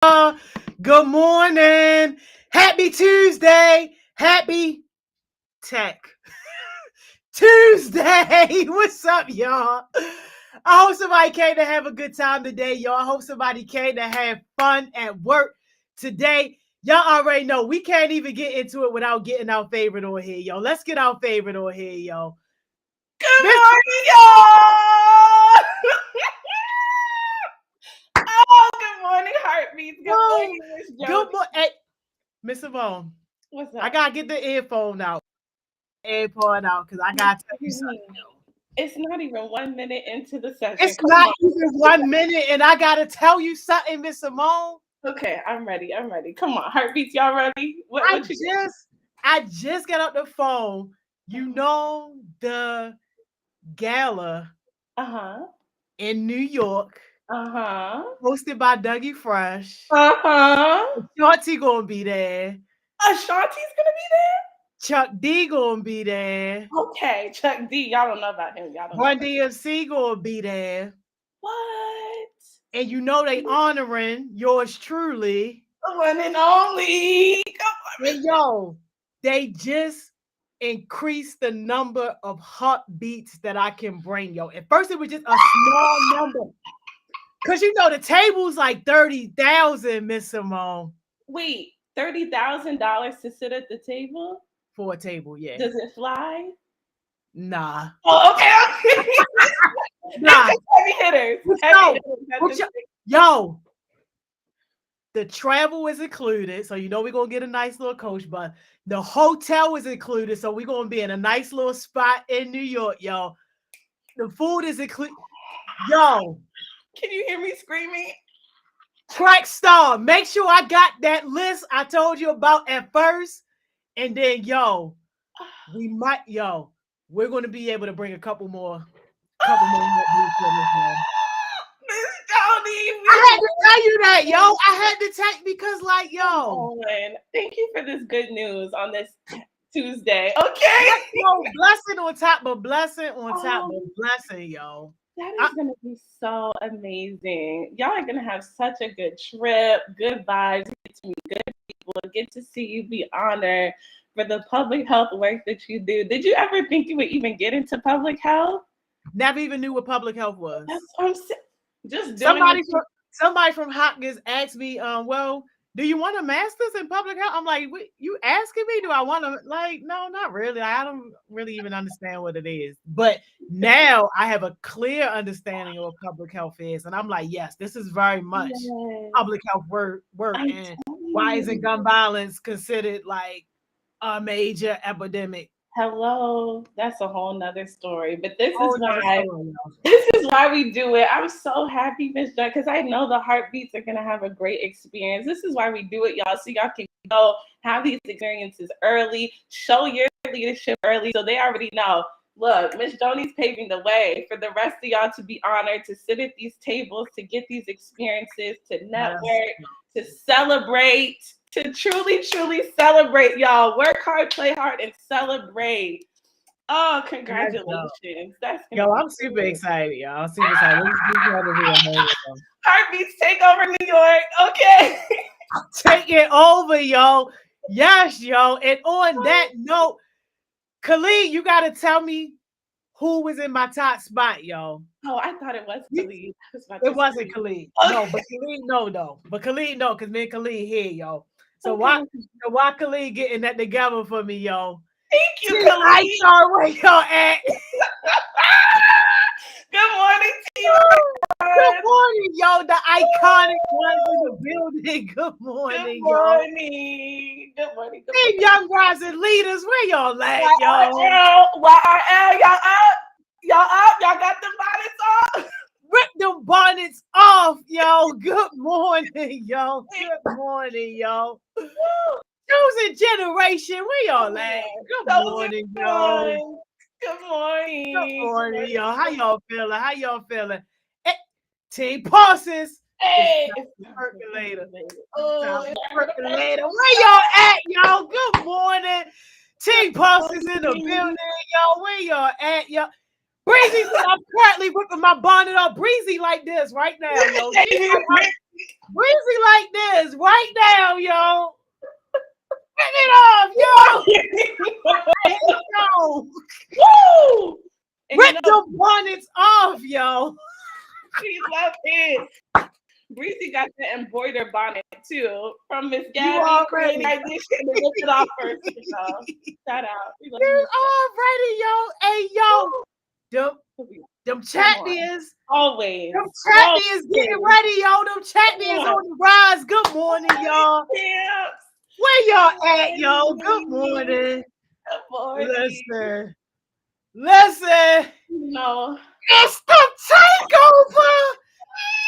Good morning. Happy Tuesday. Happy Tech Tuesday. What's up, y'all? I hope somebody came to have a good time today, y'all. I hope somebody came to have fun at work today. Y'all already know we can't even get into it without getting our favorite on here, yo. Let's get our favorite on here, yo. Good morning, y'all. Oh, good morning, Heartbeats. Good morning, Miss Jody. Good morning. Hey, Miss Savone. What's up? I gotta get the earphone out. AirPod out because I gotta tell you something. It's not even 1 minute into the session. It's not even 1 minute, and I gotta tell you something, Miss Simone. Okay, I'm ready. Come on, Heartbeats, y'all ready? I just got off the phone. You know the gala in New York, hosted by Dougie Fresh. Shorty gonna be there. Shanti's gonna be there. Chuck D gonna be there. Okay, Chuck D. Y'all don't know about him. Run DMC gonna be there. What? And you know they honoring yours truly. The one and only. Come on. And yo, they just increased the number of heartbeats that I can bring, yo. At first, it was just a small number. Because you know the table's like 30,000, Miss Simone. Wait, $30,000 to sit at the table? For a table, yeah. Does it fly? Nah. Oh, okay. Nah. Heavy hitters. Yo, the travel is included, so you know we're gonna get a nice little coach bus. The hotel is included, so we're gonna be in a nice little spot in New York, yo. The food is included. Yo, can you hear me screaming? Track star, make sure I got that list I told you about at first. And then, we're going to be able to bring a couple more. Miss Jody, I had to tell you that, yo. I had to tell because, thank you for this good news on this Tuesday. Okay. Yo, blessing on top of blessing on top of blessing, yo. That is going to be so amazing. Y'all are going to have such a good trip, good vibes, get to meet good people, get to see you be honored for the public health work that you do. Did you ever think you would even get into public health? Never even knew what public health was. That's what I'm saying. Just somebody from Hopkins asked me, well, do you want a master's in public health? I'm like, you asking me? Do I want to? Like, no, not really. I don't really even understand what it is. But now I have a clear understanding of what public health is. And I'm like, yes, this is very much public health work. And why isn't gun violence considered like a major epidemic? Hello, that's a whole nother story. But this is why we do it. I'm so happy, Miss Joy, because I know the heartbeats are gonna have a great experience. This is why we do it, y'all. So y'all can go have these experiences early, show your leadership early, so they already know. Look, Miss Joni's paving the way for the rest of y'all to be honored, to sit at these tables, to get these experiences, to network, to celebrate. To truly, truly celebrate, y'all. Work hard, play hard, and celebrate. Oh, congratulations. I'm super excited, y'all. I'm super excited. Heartbeats take over New York. Okay. Take it over, yo. Yes, yo. And on that note, Khalid, you got to tell me who was in my top spot, yo. Oh, I thought it was Khalid. It wasn't Khalid. Okay. No, but Khalid, no. But Khalid, no, because me and Khalid here, yo. So why Khalid getting that together for me, yo? Thank you, Khalid. I saw where y'all at. Good morning to you. Good morning, yo. The iconic ones in the building. Good morning, yo. Good morning. Hey, young rising leaders, where y'all at, yo? YRL, y'all up? Y'all got the bonnets off? Rip them bonnets off, yo. Good morning, yo. Good morning, yo. Chosen generation, where y'all at? Good morning, yo. Good morning. Good morning, yo. How y'all feeling? Hey, Team Parsons. Hey, percolator. Percolator. Where y'all at, y'all? Good morning. Team Parsons in the building, yo. Where y'all at, yo? Breezy, I'm currently ripping my bonnet up. Breezy like this right now, yo. Breezy like this right now, yo. Get it off, yo. Woo! Rip the bonnets off, yo. She loves it. Breezy got the embroidered bonnet too from Miss Gabby. You already lift it off first. Shout out. You already, yo. Hey, yo. Them chatnies. Always. Them chatnies getting ready, yo. Them chatnies on the rise. Good morning, y'all. Where y'all at, yo? Good morning. Good morning. Listen. No. It's the takeover.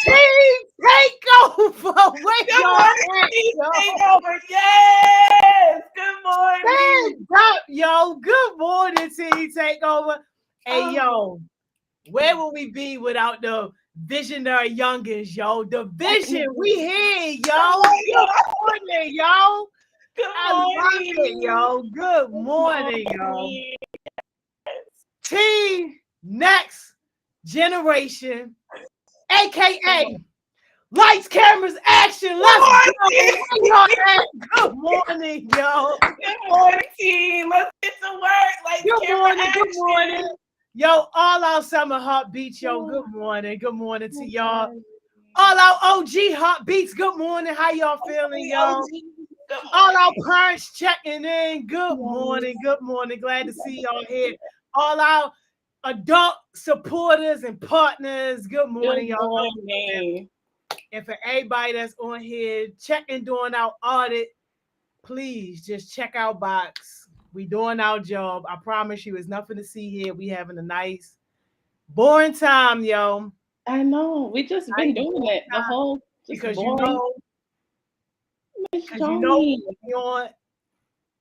Team takeover. Where y'all at, yo? Takeover. Yes. Good morning. Stand up, yo. Good morning, team takeover. Hey, yo. Where will we be without the visionary youngins, yo? The vision, we here, yo. Good morning, yo. I love it, yo. Good morning, yo. Team Next Generation, aka Lights, Cameras, Action. Let's go. Good morning, yo. Good morning, team. Let's get to work. Good morning. Yo, all our summer heartbeats, yo. Good morning. Good morning to y'all. All our OG heartbeats. Good morning. How y'all feeling, yo? All our parents checking in. Good morning. Good morning. Glad to see y'all here. All our adult supporters and partners. Good morning, y'all. And for everybody that's on here checking, doing our audit, please just check our box. We doing our job. I promise you, it's nothing to see here. We having a nice, boring time, yo. I know. We just been doing it the whole. Because boring. Miss Joni.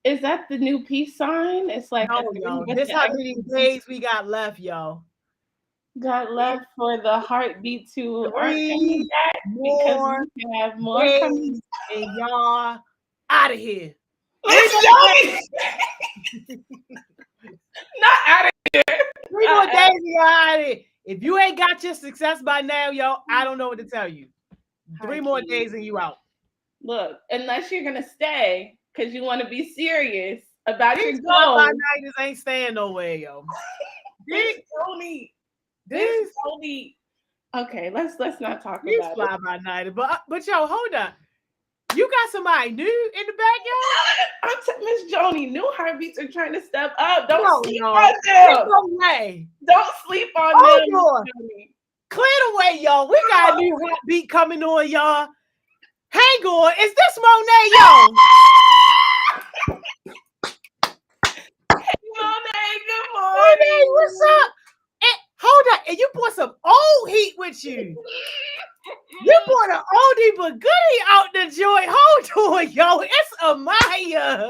Is that the new peace sign? It's like no. This how many days we got left, yo. Got left for the heartbeat to 3 more because we have more coming, and y'all out of here. Not out of here. 3 more days, y'all out of here. If you ain't got your success by now, yo, I don't know what to tell you. 3 more days and you out. Look, unless you're gonna stay because you want to be serious about These your goals. Fly-by-nighters ain't staying nowhere, yo. This only. Okay, let's not talk These about fly-by-nighters. But yo, hold up. You got somebody new in the backyard? Miss Joni, new heartbeats are trying to step up. Don't sleep on them. No way. Don't sleep on them. Clear the way, y'all. We got a new heartbeat coming on, y'all. Hang on. Is this Monet, yo? Monet, good morning. Monet, what's up? Hold up. And you brought some old heat with you. You brought an oldie but goodie out the joint. Hold on, yo. It's Amaya.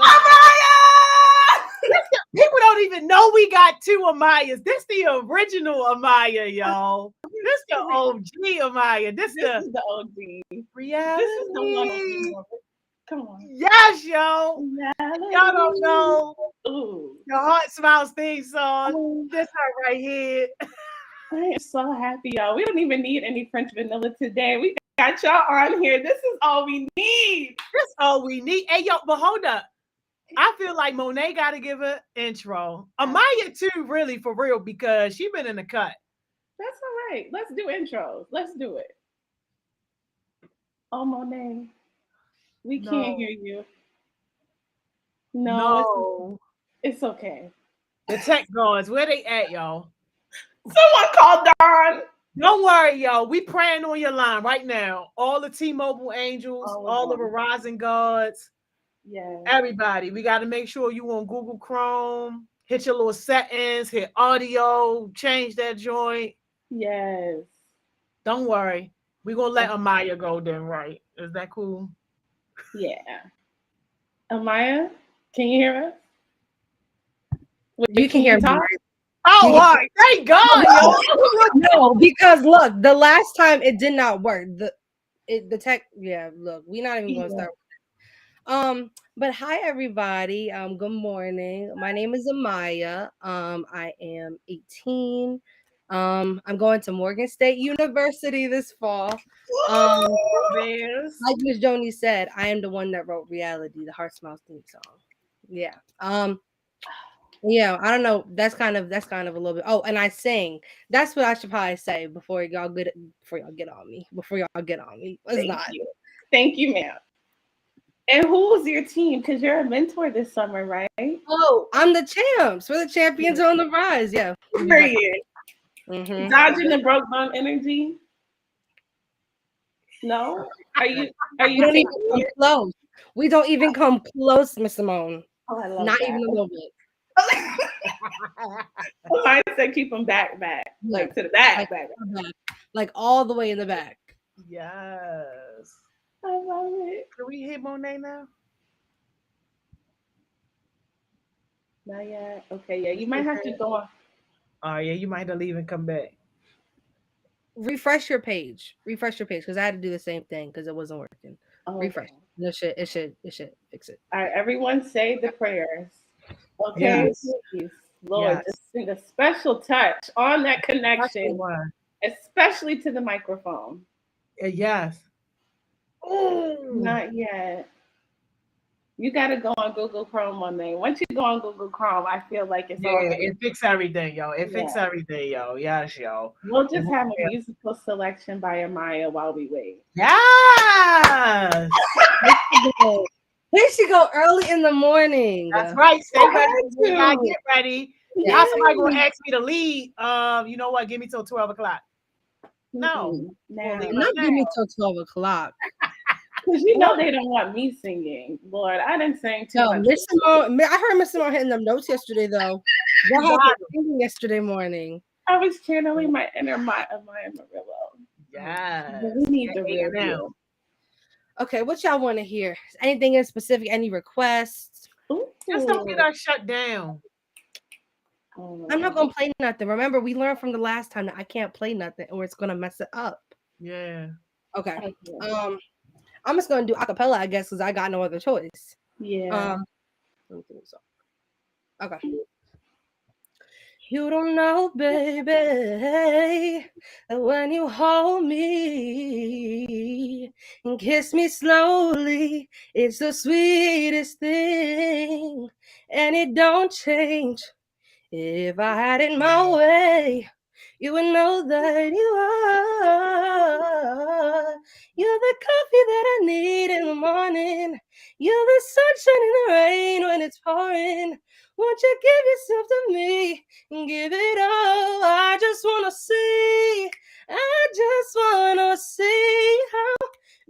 People don't even know we got 2 Amayas. This the original Amaya, yo. This the OG Amaya. This is the OG. Reality. This is the one. Come on. Yes, yo. Reality. Y'all don't know. Ooh. The Heart Smiles theme song. This her right here. I am so happy, y'all. We don't even need any French vanilla today. We got y'all on here. This is all we need. That's all we need. Hey, yo, but hold up. I feel like Monet got to give an intro. Amaya too, really, for real, because she been in the cut. That's all right. Let's do intros. Let's do it. Oh, Monet. We can't hear you. No. It's okay. The tech guards, where they at, y'all? Someone called Dawn. Don't worry, y'all. We praying on your line right now. All the T-Mobile angels, all the Verizon guards. Yeah. Everybody. We got to make sure you on Google Chrome. Hit your little settings. Hit audio. Change that joint. Yes. Don't worry. We're going to let Amaya go then, right? Is that cool? Yeah. Amaya, can you hear us? You can hear me. Oh, all right. Thank God, yo. No, because look, the last time it did not work. The tech, yeah, look, we're not even gonna start with it. But hi everybody. Good morning. My name is Amaya. I am 18. I'm going to Morgan State University this fall. Like Miss Joni said, I am the one that wrote Reality, the Heart Smiles theme song. Yeah. Yeah, I don't know. That's kind of a little bit. Oh, and I sing. That's what I should probably say before y'all get on me. It's not. Thank you, ma'am. And who's your team? Because you're a mentor this summer, right? Oh, I'm the champs. We're the champions on the rise. Yeah. Period. Dodging the broke bone energy. No? Are you we don't even come close. We don't even come close, Miss Simone. Oh, I love Not that. even a little bit. I said keep them back. Like to the back. Like all the way in the back. Yes. I love it. Can we hit Monet now? Not yet. Okay, yeah. You might have to go on. Oh yeah, you might have to leave and come back. Refresh your page because I had to do the same thing because it wasn't working. Refresh. Okay. It should fix it. All right, everyone say the prayers. Okay, yes. Please, Lord, just send a special touch on that connection, especially to the microphone. Yes. Ooh. Not yet. You got to go on Google Chrome one day. Once you go on Google Chrome, I feel like it's all good. It fixes everything, yo. It fixes everything, yo. Yes, yo. We'll just have a musical selection by Amaya while we wait. Yes. We should go early in the morning. That's right. Stay ready. We gotta get ready. Now somebody gonna ask me to leave. You know what? Give me till 12 o'clock. No. Not give me till 12 o'clock. Because you know they don't want me singing. Lord, I didn't sing too much. I heard Miss Simone hitting them notes yesterday, though. What happened singing yesterday morning? I was channeling my inner Maya Murillo. Yes. We need the real deal. Okay, what y'all want to hear? Anything in specific? Any requests? Just don't get us shut down. I'm not gonna play nothing. Remember, we learned from the last time that I can't play nothing, or it's gonna mess it up. Yeah. Okay. I'm just gonna do acapella, I guess, because I got no other choice. Yeah. Okay. You don't know, baby, that when you hold me and kiss me slowly, it's the sweetest thing, and it don't change. If I had it my way, you would know that you're the coffee that I need in the morning. You're the sunshine in the rain when it's pouring. Won't you give yourself to me and give it all? I just wanna see how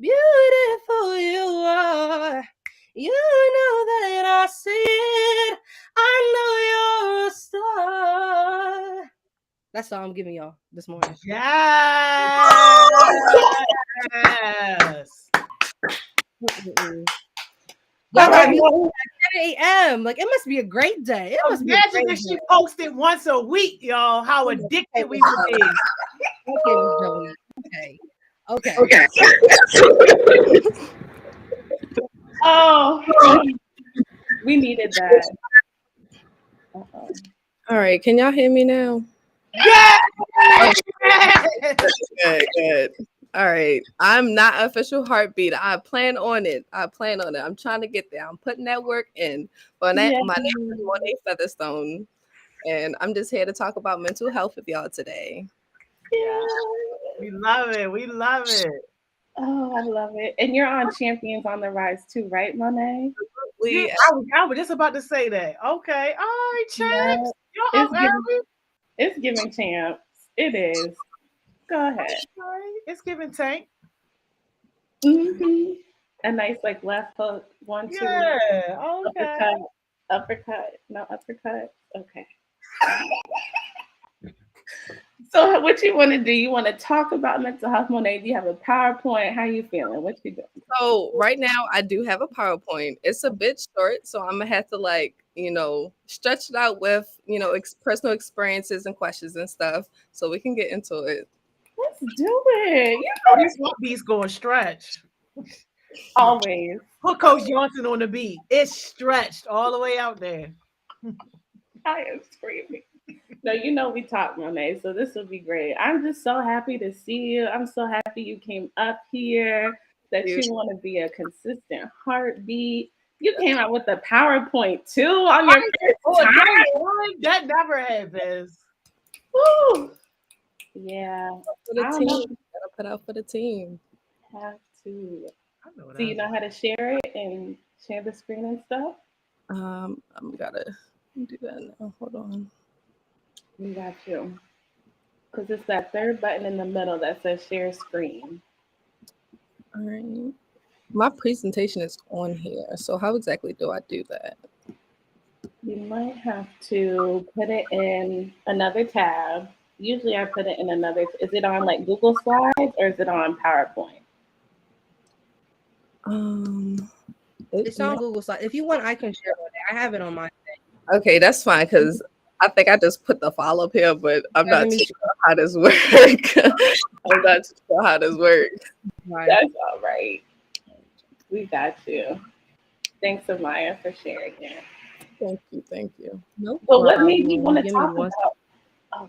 beautiful you are. You know that I see it. I know you're a star. That's all I'm giving y'all this morning. Yes. Y'all got me at 10 a.m. Like, it must be a great day. It must be imagine if she posted once a week, y'all, how addicted we would be. Okay. Oh, we needed that. All right, can y'all hear me now? Yeah. Good. All right. I'm not official heartbeat. I plan on it. I'm trying to get there. I'm putting that work in. But my name is Monet Featherstone, and I'm just here to talk about mental health with y'all today. Yeah. We love it. Oh, I love it. And you're on Champions on the Rise too, right, Monet? I was just about to say that. Okay. All right, champs. It's giving champs. It is. Go ahead. Okay. It's giving tank. Mm-hmm. A nice like left hook, 1, 2. Yeah. Okay. Uppercut. No uppercut. Okay. So what you want to do? You want to talk about mental health, Monet? Do you have a PowerPoint? How you feeling? What you doing? So right now I do have a PowerPoint. It's a bit short, so I'm gonna have to stretch it out with personal experiences and questions and stuff, so we can get into it. Let's do it. This one beat's going stretch. Always. Put Coach Johnson on the beat. It's stretched all the way out there. I am screaming. No, you know we talk, Monet, so this will be great. I'm just so happy to see you. I'm so happy you came up here, that you want to be a consistent heartbeat. You came out with a PowerPoint too on your first time. That never happens. Woo! Yeah. For the I don't team. know. Gotta put out for the team. Have to. I know what Do you know how to share it and share the screen and stuff? I'm gotta do that now. Hold on. We got you. Because it's that third button in the middle that says share screen. All right. My presentation is on here. So how exactly do I do that? You might have to put it in another tab. Usually I put it in another. Is it on like Google Slides or is it on PowerPoint? It's on Google Slides. If you want, I can share it. I have it on my thing. Okay, that's fine because I think I just put the file up here, but I'm not too sure how this works. I'm not too sure how this works. Right. That's all right. We got you. Thanks, Amaya, for sharing it. Thank you. Thank you. No Well, what made you want to talk about? Oh.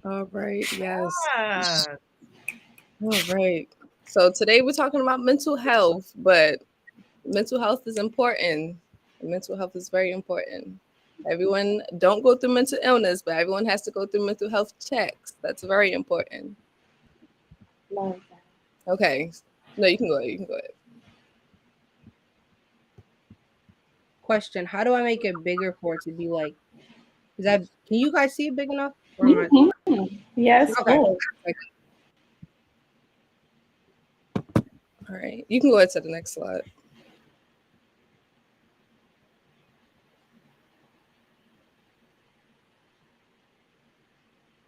All right. Yes. Ah. All right. So today we're talking about mental health, but mental health is important. Mental health is very important. Everyone don't go through mental illness, but everyone has to go through mental health checks. That's very important. Love that. Okay. No, you can go ahead. You can go ahead. Question: how do I make it bigger for it to be like? Is that? Can you guys see it big enough? Or am I... Yes. Okay. Cool. All right. You can go ahead to the next slide.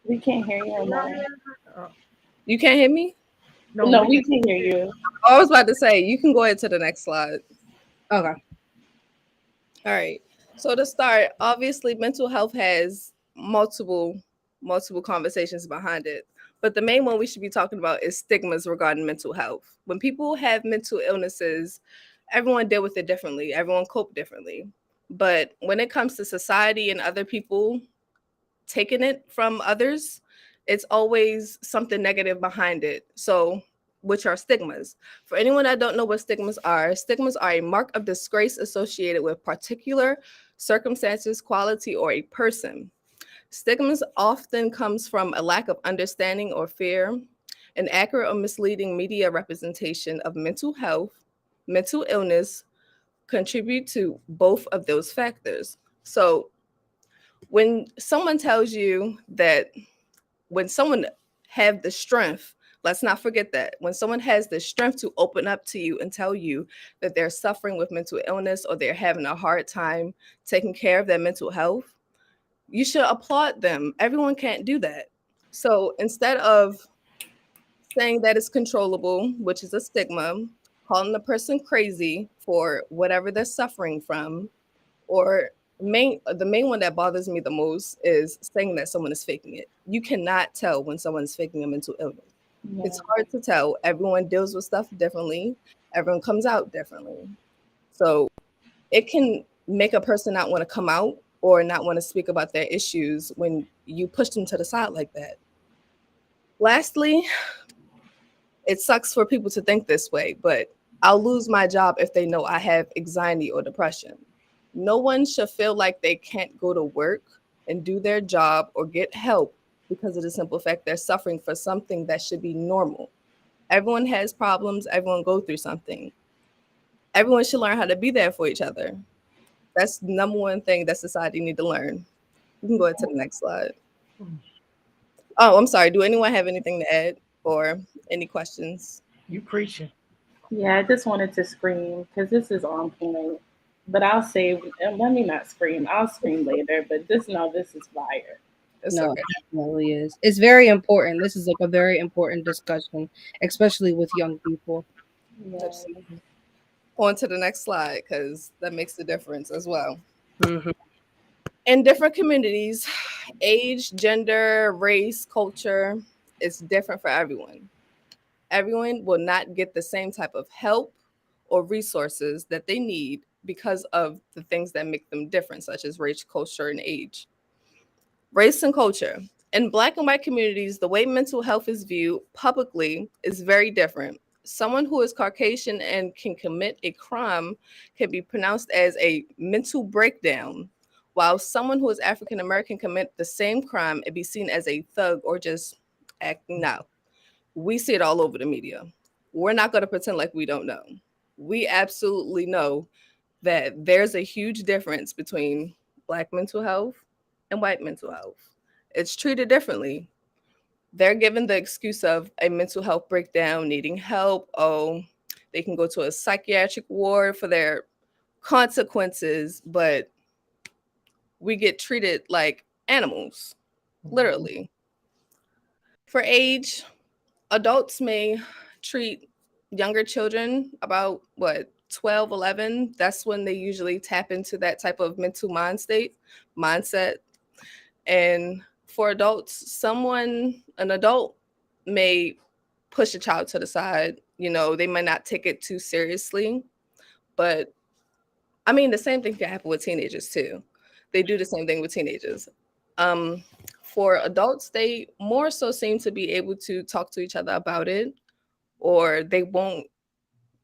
We can't hear you. You can't hear me? No, we can hear you. I was about to say, you can go ahead to the next slide. Okay. All right. So to start, obviously mental health has multiple conversations behind it. But the main one we should be talking about is stigmas regarding mental health. When people have mental illnesses, everyone deal with it differently. Everyone cope differently. But when it comes to society and other people taking it from others, it's always something negative behind it. So, which are stigmas. For anyone that don't know what stigmas are a mark of disgrace associated with particular circumstances, quality, or a person. Stigmas often comes from a lack of understanding or fear, an accurate or misleading media representation of mental health, mental illness contribute to both of those factors. So when someone tells you that, when someone have the strength, let's not forget that when someone has the strength to open up to you and tell you that they're suffering with mental illness or they're having a hard time taking care of their mental health, you should applaud them. Everyone can't do that. So instead of saying that it's controllable, which is a stigma, calling the person crazy for whatever they're suffering from, or the main one that bothers me the most is saying that someone is faking it. You cannot tell when someone's faking a mental illness. Yeah. It's hard to tell. Everyone deals with stuff differently. Everyone comes out differently. So it can make a person not want to come out or not want to speak about their issues when you push them to the side like that. Lastly, it sucks for people to think this way, but I'll lose my job if they know I have anxiety or depression. No one should feel like they can't go to work and do their job or get help because of the simple fact they're suffering for something that should be normal. Everyone has problems. Everyone goes through something. Everyone should learn how to be there for each other. That's the number one thing that society need to learn. You can go ahead to the next slide. Oh, I'm sorry. Do anyone have anything to add or any questions? You preaching. Yeah, I just wanted to scream because this is on point. But I'll say, let me not scream. I'll scream later, but just know this is fire. No, it really is. It's very important. This is like a very important discussion, especially with young people. Yes. On to the next slide, because that makes the difference as well. Mm-hmm. In different communities, age, gender, race, culture, it's different for everyone. Everyone will not get the same type of help or resources that they need because of the things that make them different, such as race, culture, and age. Race and culture. In Black and white communities, the way mental health is viewed publicly is very different. Someone who is Caucasian and can commit a crime can be pronounced as a mental breakdown, while someone who is African American commit the same crime and be seen as a thug or just acting out. We see it all over the media. We're not going to pretend like we don't know. We absolutely know that there's a huge difference between Black mental health and white mental health. It's treated differently. They're given the excuse of a mental health breakdown, needing help. Oh, they can go to a psychiatric ward for their consequences, but we get treated like animals, literally. For age, adults may treat younger children about 12, 11. That's when they usually tap into that type of mental mindset. And for adults, an adult may push a child to the side. They might not take it too seriously, but I mean, the same thing can happen with teenagers too. They do the same thing with teenagers. For adults, they more so seem to be able to talk to each other about it, or they won't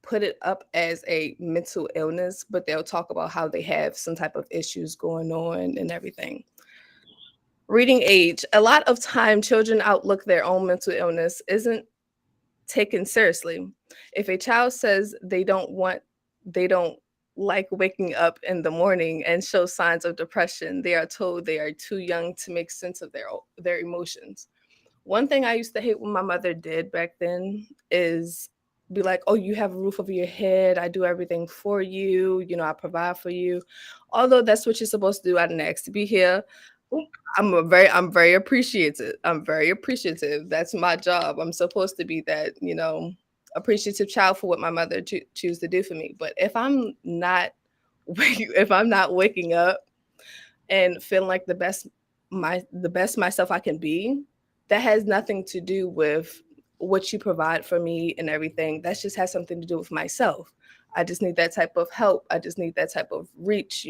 put it up as a mental illness, but they'll talk about how they have some type of issues going on and everything. Reading age. A lot of time, children outlook their own mental illness isn't taken seriously. If a child says they don't like waking up in the morning and show signs of depression, they are told they are too young to make sense of their emotions. One thing I used to hate when my mother did back then is be like, oh, you have a roof over your head. I do everything for you. I provide for you. Although that's what you're supposed to do. I didn't ask to be here. I'm very appreciative. I'm very appreciative. That's my job. I'm supposed to be that, appreciative child for what my mother choose to do for me. But if I'm not waking up and feeling like the best myself I can be, that has nothing to do with what you provide for me and everything. That just has something to do with myself. I just need that type of help. I just need that type of reach,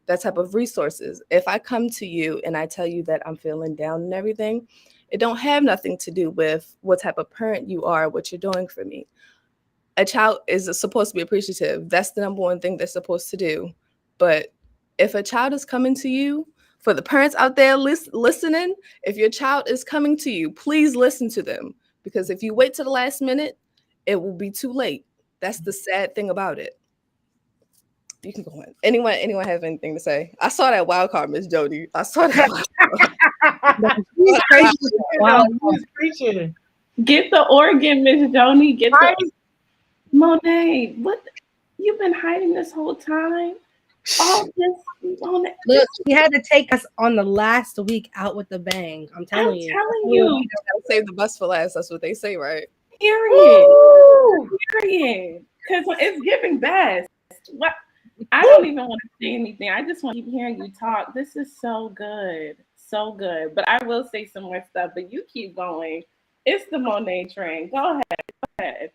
that type of resources. If I come to you and I tell you that I'm feeling down and everything, it don't have nothing to do with what type of parent you are, what you're doing for me. A child is supposed to be appreciative. That's the number one thing they're supposed to do. But if a child is coming to you, for the parents out there listening, if your child is coming to you, please listen to them. Because if you wait to the last minute, it will be too late. That's the sad thing about it. You can go on. Anyone have anything to say? I saw that wild card, Miss Jody. I saw that. He's preaching. Get the organ, Miss Joni. Get the Monet. What? You've been hiding this whole time? All this on it. Look, she had to take us on the last week out with the bang. I'm telling you. Save the best for last. That's what they say, right? Period. Period. Because it's giving best. What? I don't even want to say anything. I just want to keep hearing you talk. This is so good. So good. But I will say some more stuff, but you keep going. It's the Monet train. Go ahead.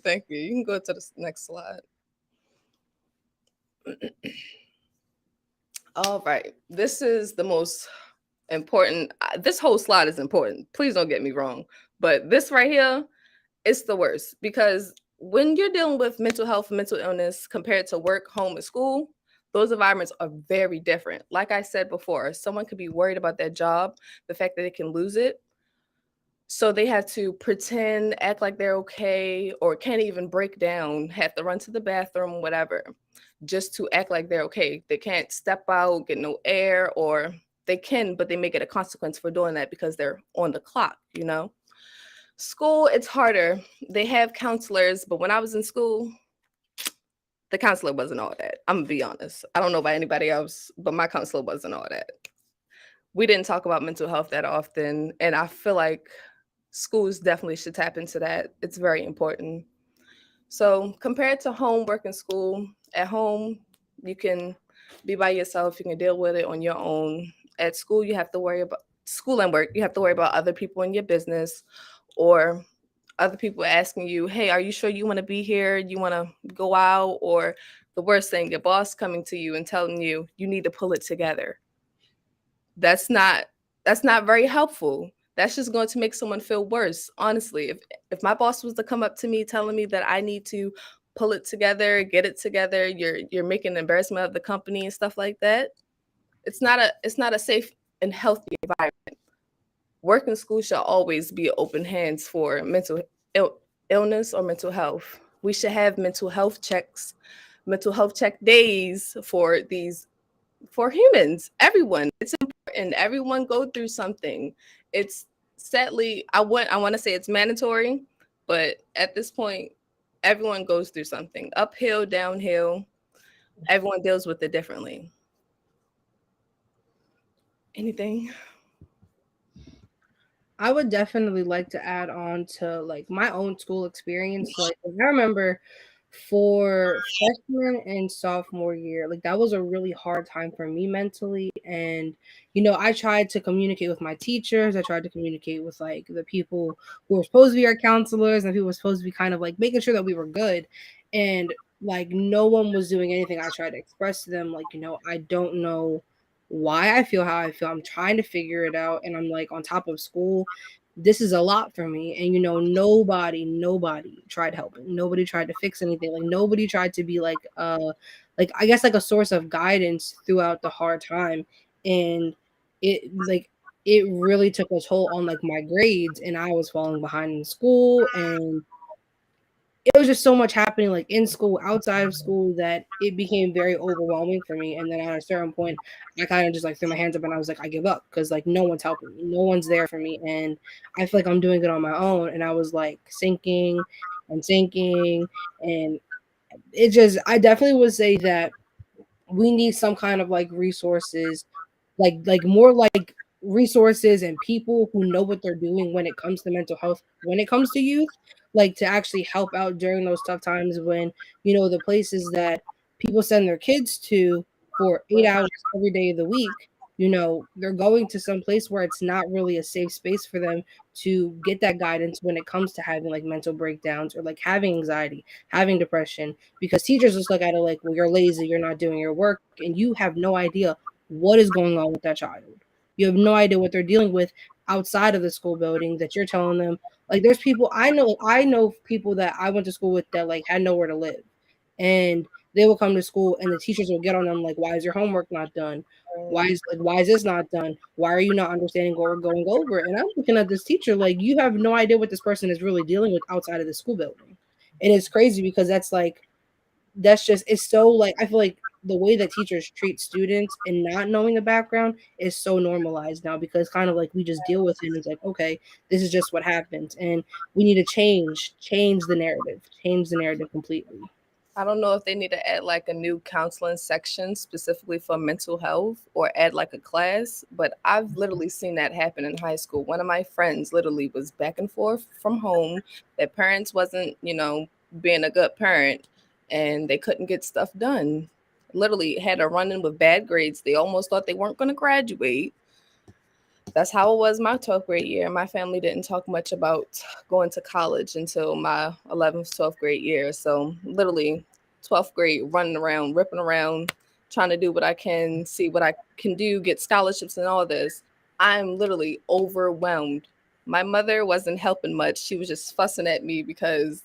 Thank you. You can go to the next slide. All right. This is the most important. This whole slide is important. Please don't get me wrong. But this right here is the worst, because when you're dealing with mental health, mental illness compared to work, home, and school, those environments are very different. Like I said before, someone could be worried about their job, the fact that they can lose it. So they have to pretend, act like they're okay, or can't even break down, have to run to the bathroom, whatever, just to act like they're okay. They can't step out, get no air, or they can, but they make it a consequence for doing that because they're on the clock, School, it's harder. They have counselors, but when I was in school, the counselor wasn't all that. I'm gonna be honest. I don't know about anybody else, but my counselor wasn't all that. We didn't talk about mental health that often, and I feel like schools definitely should tap into that. It's very important. So compared to home, work, and school, at home, you can be by yourself. You can deal with it on your own. At school, you have to worry about school and work. You have to worry about other people in your business, or other people asking you, hey, are you sure you want to be here? You want to go out? Or the worst thing, your boss coming to you and telling you, you need to pull it together. That's not very helpful. That's just going to make someone feel worse. Honestly, if my boss was to come up to me telling me that I need to pull it together, get it together, you're making an embarrassment of the company and stuff like that, it's not a safe and healthy environment. Work in school should always be open hands for illness or mental health. We should have mental health check days for humans, everyone. It's important. Everyone go through something. It's sadly, I want to say it's mandatory, but at this point, everyone goes through something. Uphill, downhill, everyone deals with it differently. Anything? I would definitely like to add on to like my own school experience. Like I remember for freshman and sophomore year, like that was a really hard time for me mentally. And I tried to communicate with my teachers. I tried to communicate with like the people who were supposed to be our counselors and people were supposed to be kind of like making sure that we were good. And like no one was doing anything. I tried to express to them like, I don't know why I feel how I feel. I'm trying to figure it out. And I'm like on top of school. This is a lot for me. And nobody tried helping. Nobody tried to fix anything. Like nobody tried to be like I guess like a source of guidance throughout the hard time. And it really took a toll on like my grades and I was falling behind in school and it was just so much happening like in school, outside of school that it became very overwhelming for me. And then at a certain point, I kind of just like threw my hands up and I was like, I give up because like no one's helping me, no one's there for me, and I feel like I'm doing it on my own. And I was like sinking and sinking, and I definitely would say that we need some kind of like resources, like more like resources and people who know what they're doing when it comes to mental health, when it comes to youth, like to actually help out during those tough times when the places that people send their kids to for 8 hours every day of the week, they're going to some place where it's not really a safe space for them to get that guidance when it comes to having like mental breakdowns or like having anxiety, having depression, because teachers just look at it like, well, you're lazy, you're not doing your work, and you have no idea what is going on with that child. You have no idea what they're dealing with outside of the school building that you're telling them. Like there's people I know people that I went to school with that like had nowhere to live. And they will come to school and the teachers will get on them like, why is your homework not done? Why is this not done? Why are you not understanding what we're going over? And I'm looking at this teacher like, you have no idea what this person is really dealing with outside of the school building. And it's crazy because that's just, it's so like, I feel like the way that teachers treat students and not knowing the background is so normalized now because kind of like we just deal with it and it's like, okay, this is just what happens. And we need to change the narrative completely. I don't know if they need to add like a new counseling section specifically for mental health or add like a class, but I've literally seen that happen in high school. One of my friends literally was back and forth from home. Their parents wasn't, being a good parent and they couldn't get stuff done. Literally had a run in with bad grades. They almost thought they weren't going to graduate. That's how it was my 12th grade year. My family didn't talk much about going to college until my 11th, 12th grade year. So literally 12th grade, running around, ripping around, trying to do what I can, see what I can do, get scholarships and all this. I'm literally overwhelmed. My mother wasn't helping much. She was just fussing at me because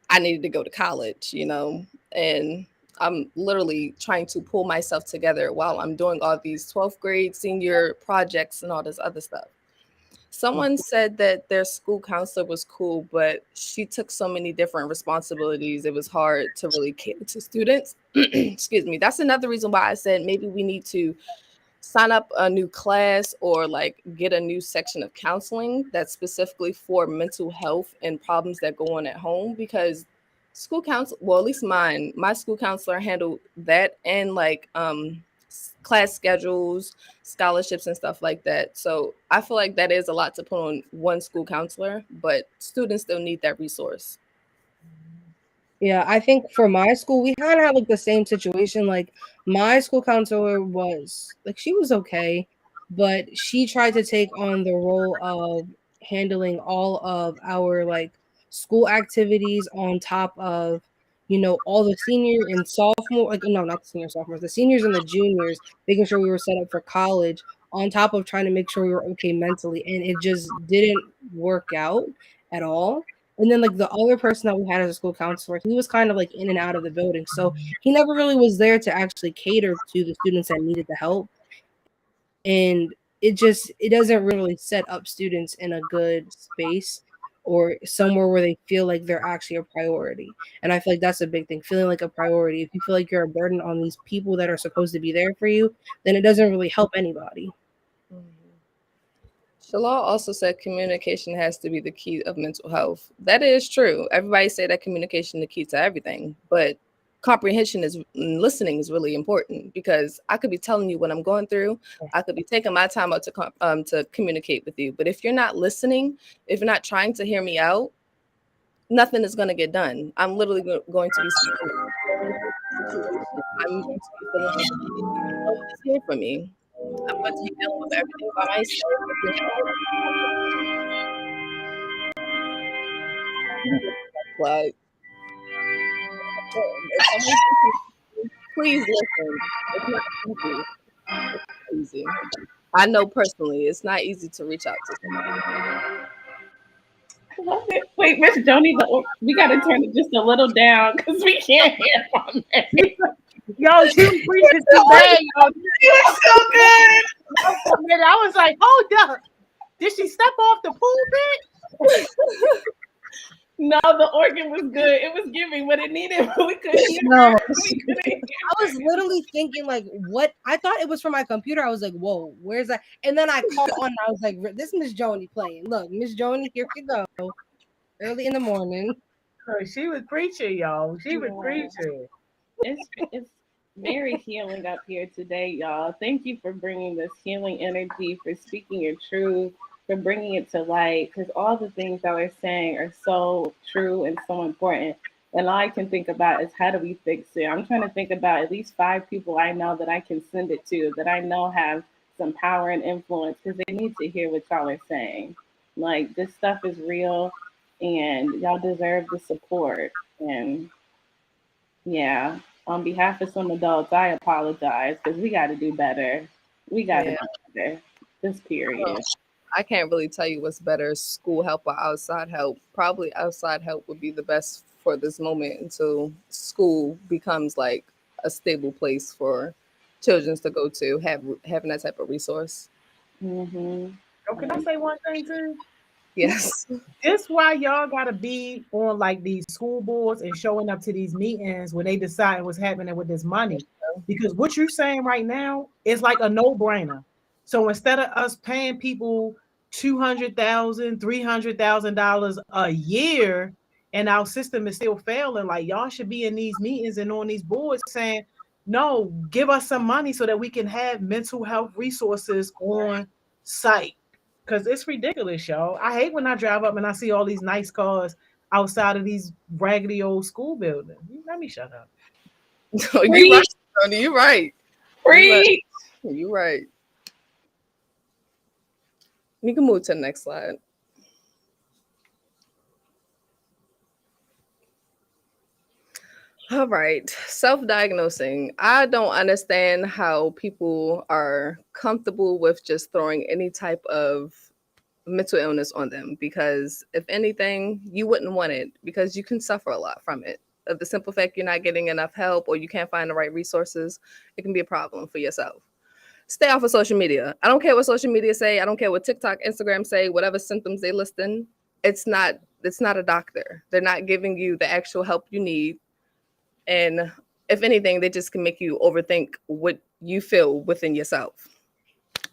I needed to go to college, and I'm literally trying to pull myself together while I'm doing all these 12th grade senior projects and all this other stuff. Someone said that their school counselor was cool, but she took so many different responsibilities. It was hard to really cater to students. Excuse me. That's another reason why I said maybe we need to sign up a new class or like get a new section of counseling that's specifically for mental health and problems that go on at home, because school counsel, well, at least my school counselor handled that and like class schedules, scholarships and stuff like that. So I feel like that is a lot to put on one school counselor, but students still need that resource. Yeah, I think for my school, we kind of had like the same situation. Like my school counselor was like, she was okay, but she tried to take on the role of handling all of our like school activities on top of, all the senior and sophomore, like, no, not the senior sophomores, the seniors and the juniors, making sure we were set up for college on top of trying to make sure we were okay mentally, and it just didn't work out at all. And then like the other person that we had as a school counselor, he was kind of like in and out of the building, so he never really was there to actually cater to the students that needed the help. And it doesn't really set up students in a good space or somewhere where they feel like they're actually a priority. And I feel like that's a big thing, feeling like a priority. If you feel like you're a burden on these people that are supposed to be there for you, then it doesn't really help anybody. Shalal also said communication has to be the key of mental health. That is true. Everybody say that communication is the key to everything, but comprehension is listening is really important, because I could be telling you what I'm going through. I could be taking my time out to communicate with you. But if you're not listening, if you're not trying to hear me out, nothing is going to get done. I'm literally going to be speaking. I'm going to be feeling like no one is here for me. I'm going to be dealing with everything by myself. Like, please listen. It's not easy. It's not easy. I know personally, it's not easy to reach out to somebody. I love it. Wait, Miss Joni, we got to turn it just a little down because we can't hear from it. Yo, she was preaching too bad. Yo, it was so good. I was like, hold up. Did she step off the pulpit? No, the organ was good. It was giving what it needed, but we couldn't hear. No. We couldn't hear. I was literally thinking, like, what? I thought it was from my computer. I was like, whoa, where's that? And then I called on, and I was like, this Miss Joni playing. Look, Miss Joni, here you go. Early in the morning. She was preaching, y'all. She was preaching. It's very healing up here today, y'all. Thank you for bringing this healing energy, for speaking your truth, for bringing it to light, because all the things that we're saying are so true and so important. And all I can think about is, how do we fix it? I'm trying to think about at least 5 people I know that I can send it to, that I know have some power and influence, because they need to hear what y'all are saying. Like, this stuff is real, and y'all deserve the support. And yeah, on behalf of some adults, I apologize, because we got to do better. We got to do better. This period. I can't really tell you what's better, school help or outside help. Probably outside help would be the best for this moment, until school becomes like a stable place for children to go to, having that type of resource. Mm-hmm. Oh, can I say one thing too? Yes. This why y'all gotta be on like these school boards and showing up to these meetings when they decide what's happening with this money. Because what you're saying right now is like a no-brainer. So instead of us paying people $200,000, $300,000 a year, and our system is still failing, like y'all should be in these meetings and on these boards saying, no, give us some money so that we can have mental health resources on site. Because it's ridiculous, y'all. I hate when I drive up and I see all these nice cars outside of these raggedy old school buildings. Let me shut up. No, you're right, Tony. You're right. Free. You're right. We can move to the next slide. All right. Self-diagnosing. I don't understand how people are comfortable with just throwing any type of mental illness on them, because if anything, you wouldn't want it, because you can suffer a lot from it. Of the simple fact you're not getting enough help, or you can't find the right resources, it can be a problem for yourself. Stay off of social media. I don't care what social media say. I don't care what TikTok, Instagram say, whatever symptoms they listing. It's not a doctor. They're not giving you the actual help you need. And if anything, they just can make you overthink what you feel within yourself.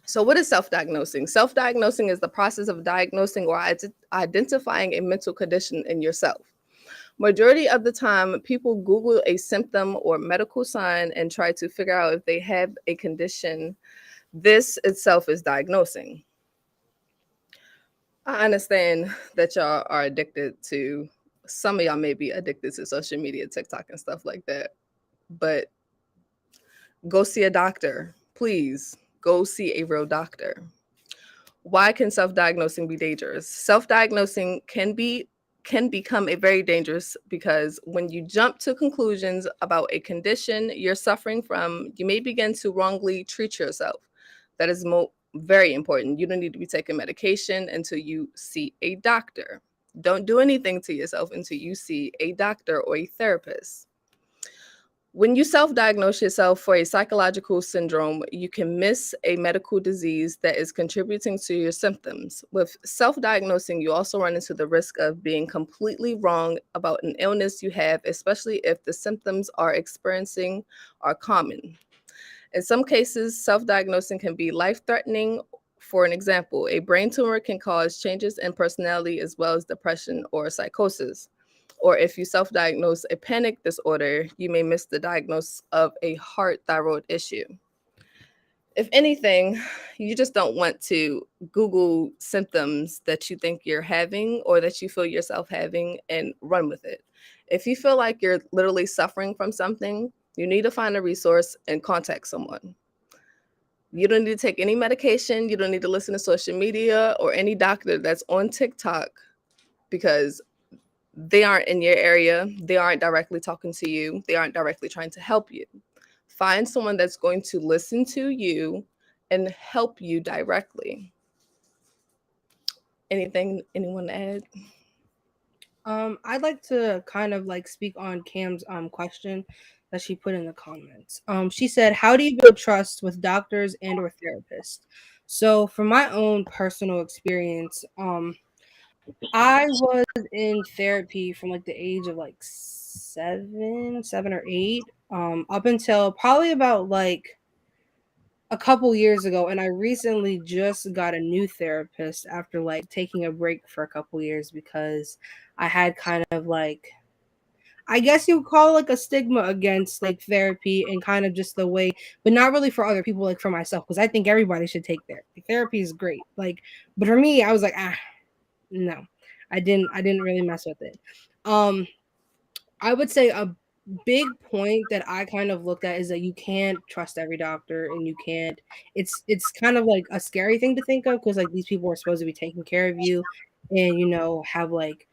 So what is self-diagnosing? Self-diagnosing is the process of diagnosing or identifying a mental condition in yourself. Majority of the time, people Google a symptom or medical sign and try to figure out if they have a condition. This itself is diagnosing. I understand that y'all are addicted to, some of y'all may be addicted to social media, TikTok and stuff like that, but go see a doctor. Please go see a real doctor. Why can self-diagnosing be dangerous? Self-diagnosing can become a very dangerous, because when you jump to conclusions about a condition you're suffering from, you may begin to wrongly treat yourself. That is very important. You don't need to be taking medication until you see a doctor. Don't do anything to yourself until you see a doctor or a therapist. When you self-diagnose yourself for a psychological syndrome, you can miss a medical disease that is contributing to your symptoms. With self-diagnosing, you also run into the risk of being completely wrong about an illness you have, especially if the symptoms are experiencing are common. In some cases, self-diagnosing can be life-threatening. For an example, a brain tumor can cause changes in personality as well as depression or psychosis. Or if you self-diagnose a panic disorder, you may miss the diagnosis of a heart thyroid issue. If anything, you just don't want to Google symptoms that you think you're having or that you feel yourself having and run with it. If you feel like you're literally suffering from something, you need to find a resource and contact someone. You don't need to take any medication. You don't need to listen to social media or any doctor that's on TikTok because they aren't in your area. They aren't directly talking to you. They aren't directly trying to help you. Find someone that's going to listen to you and help you directly. Anyone to add? I'd like to kind of like speak on Cam's question that she put in the comments. She said, "How do you build trust with doctors and or therapists?" So, from my own personal experience, I was in therapy from like the age of like 7 or 8, up until probably about like a couple years ago, and I recently just got a new therapist after like taking a break for a couple years because I had kind of like, I guess you would call it like a stigma against like therapy and kind of just the way, but not really for other people, like for myself, because I think everybody should take therapy. Therapy is great. Like, but for me, I was like, no. I didn't really mess with it. Um I would say a big point that I kind of looked at is that you can't trust every doctor, and you can't, it's kind of like a scary thing to think of because like these people are supposed to be taking care of you and have like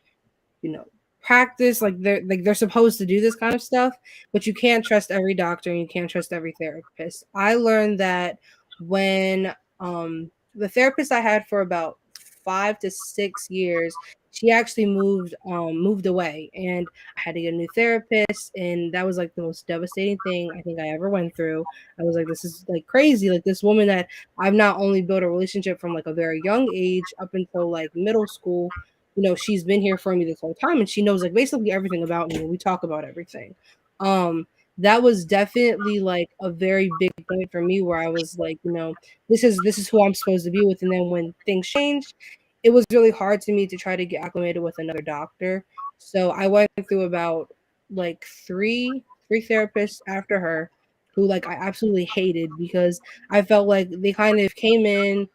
you know practice, like they're supposed to do this kind of stuff, but you can't trust every doctor and you can't trust every therapist. I learned that when the therapist I had for about 5 to 6 years, she actually moved away, and I had to get a new therapist, and that was like the most devastating thing I think I ever went through. I was like, this is like crazy. Like this woman that I've not only built a relationship from like a very young age up until like middle school, she's been here for me this whole time, and she knows like basically everything about me, and we talk about everything. Um, that was definitely like a very big point for me where I was like, this is who I'm supposed to be with. And then when things changed, it was really hard to me to try to get acclimated with another doctor. So I went through about like three therapists after her who like I absolutely hated because I felt like they kind of came in,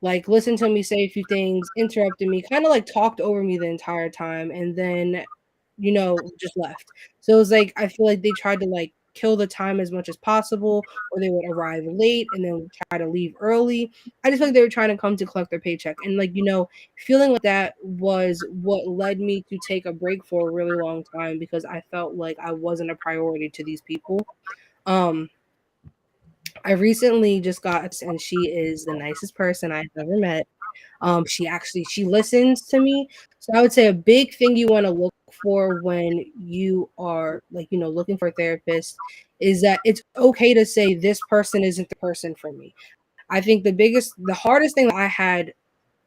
like listened to me say a few things, interrupted me, kind of like talked over me the entire time, and then just left. So it was like I feel like they tried to like kill the time as much as possible, or they would arrive late and then try to leave early. I just feel like they were trying to come to collect their paycheck, and like feeling like that was what led me to take a break for a really long time because I felt like I wasn't a priority to these people. Um, I recently just got, and she is the nicest person I've ever met. She listens to me. So I would say a big thing you want to look for when you are like, looking for a therapist is that it's okay to say this person isn't the person for me. I think the hardest thing that I had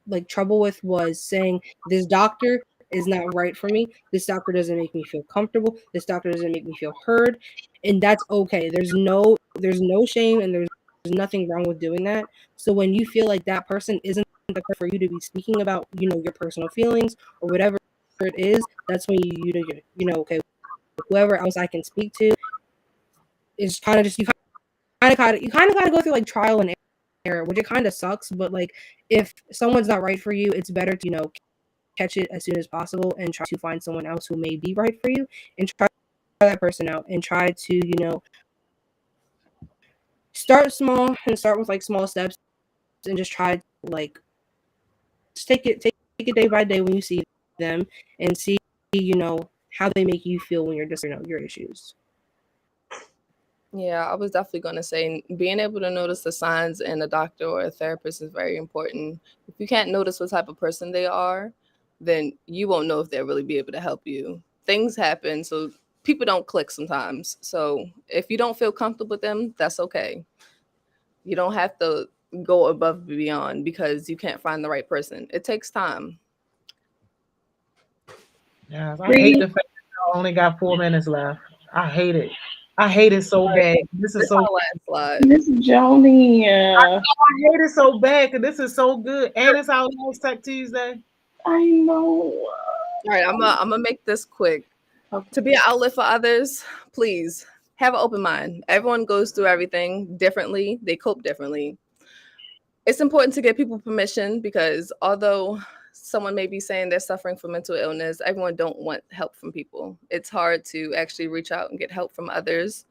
like trouble with was saying this doctor is not right for me. This doctor doesn't make me feel comfortable. This doctor doesn't make me feel heard, and that's okay. There's no shame and there's nothing wrong with doing that. So when you feel like that person isn't the person for you to be speaking about, your personal feelings or whatever it is, that's when okay, whoever else I can speak to is kind of just you kind of got to go through like trial and error, which it kind of sucks. But like if someone's not right for you, it's better to catch it as soon as possible and try to find someone else who may be right for you and try that person out and try to start small and start with like small steps and just try to like just take it day by day when you see them and see how they make you feel when you're just your issues. Yeah, I was definitely going to say being able to notice the signs in a doctor or a therapist is very important. If you can't notice what type of person they are, then you won't know if they'll really be able to help you. Things happen, so people don't click sometimes. So if you don't feel comfortable with them, that's okay. You don't have to go above and beyond because you can't find the right person. It takes time. Yes, I hate the fact that I only got 4 minutes left. I hate it. I hate it so bad. This is This so. our last slide. Miss Joni. I hate it so bad because this is so good, and it's our last Tech Tuesday. I know. All right, I'm gonna make this quick. Okay. To be an outlet for others, please have an open mind. Everyone goes through everything differently. They cope differently. It's important to give people permission because although someone may be saying they're suffering from mental illness, everyone don't want help from people. It's hard to actually reach out and get help from others.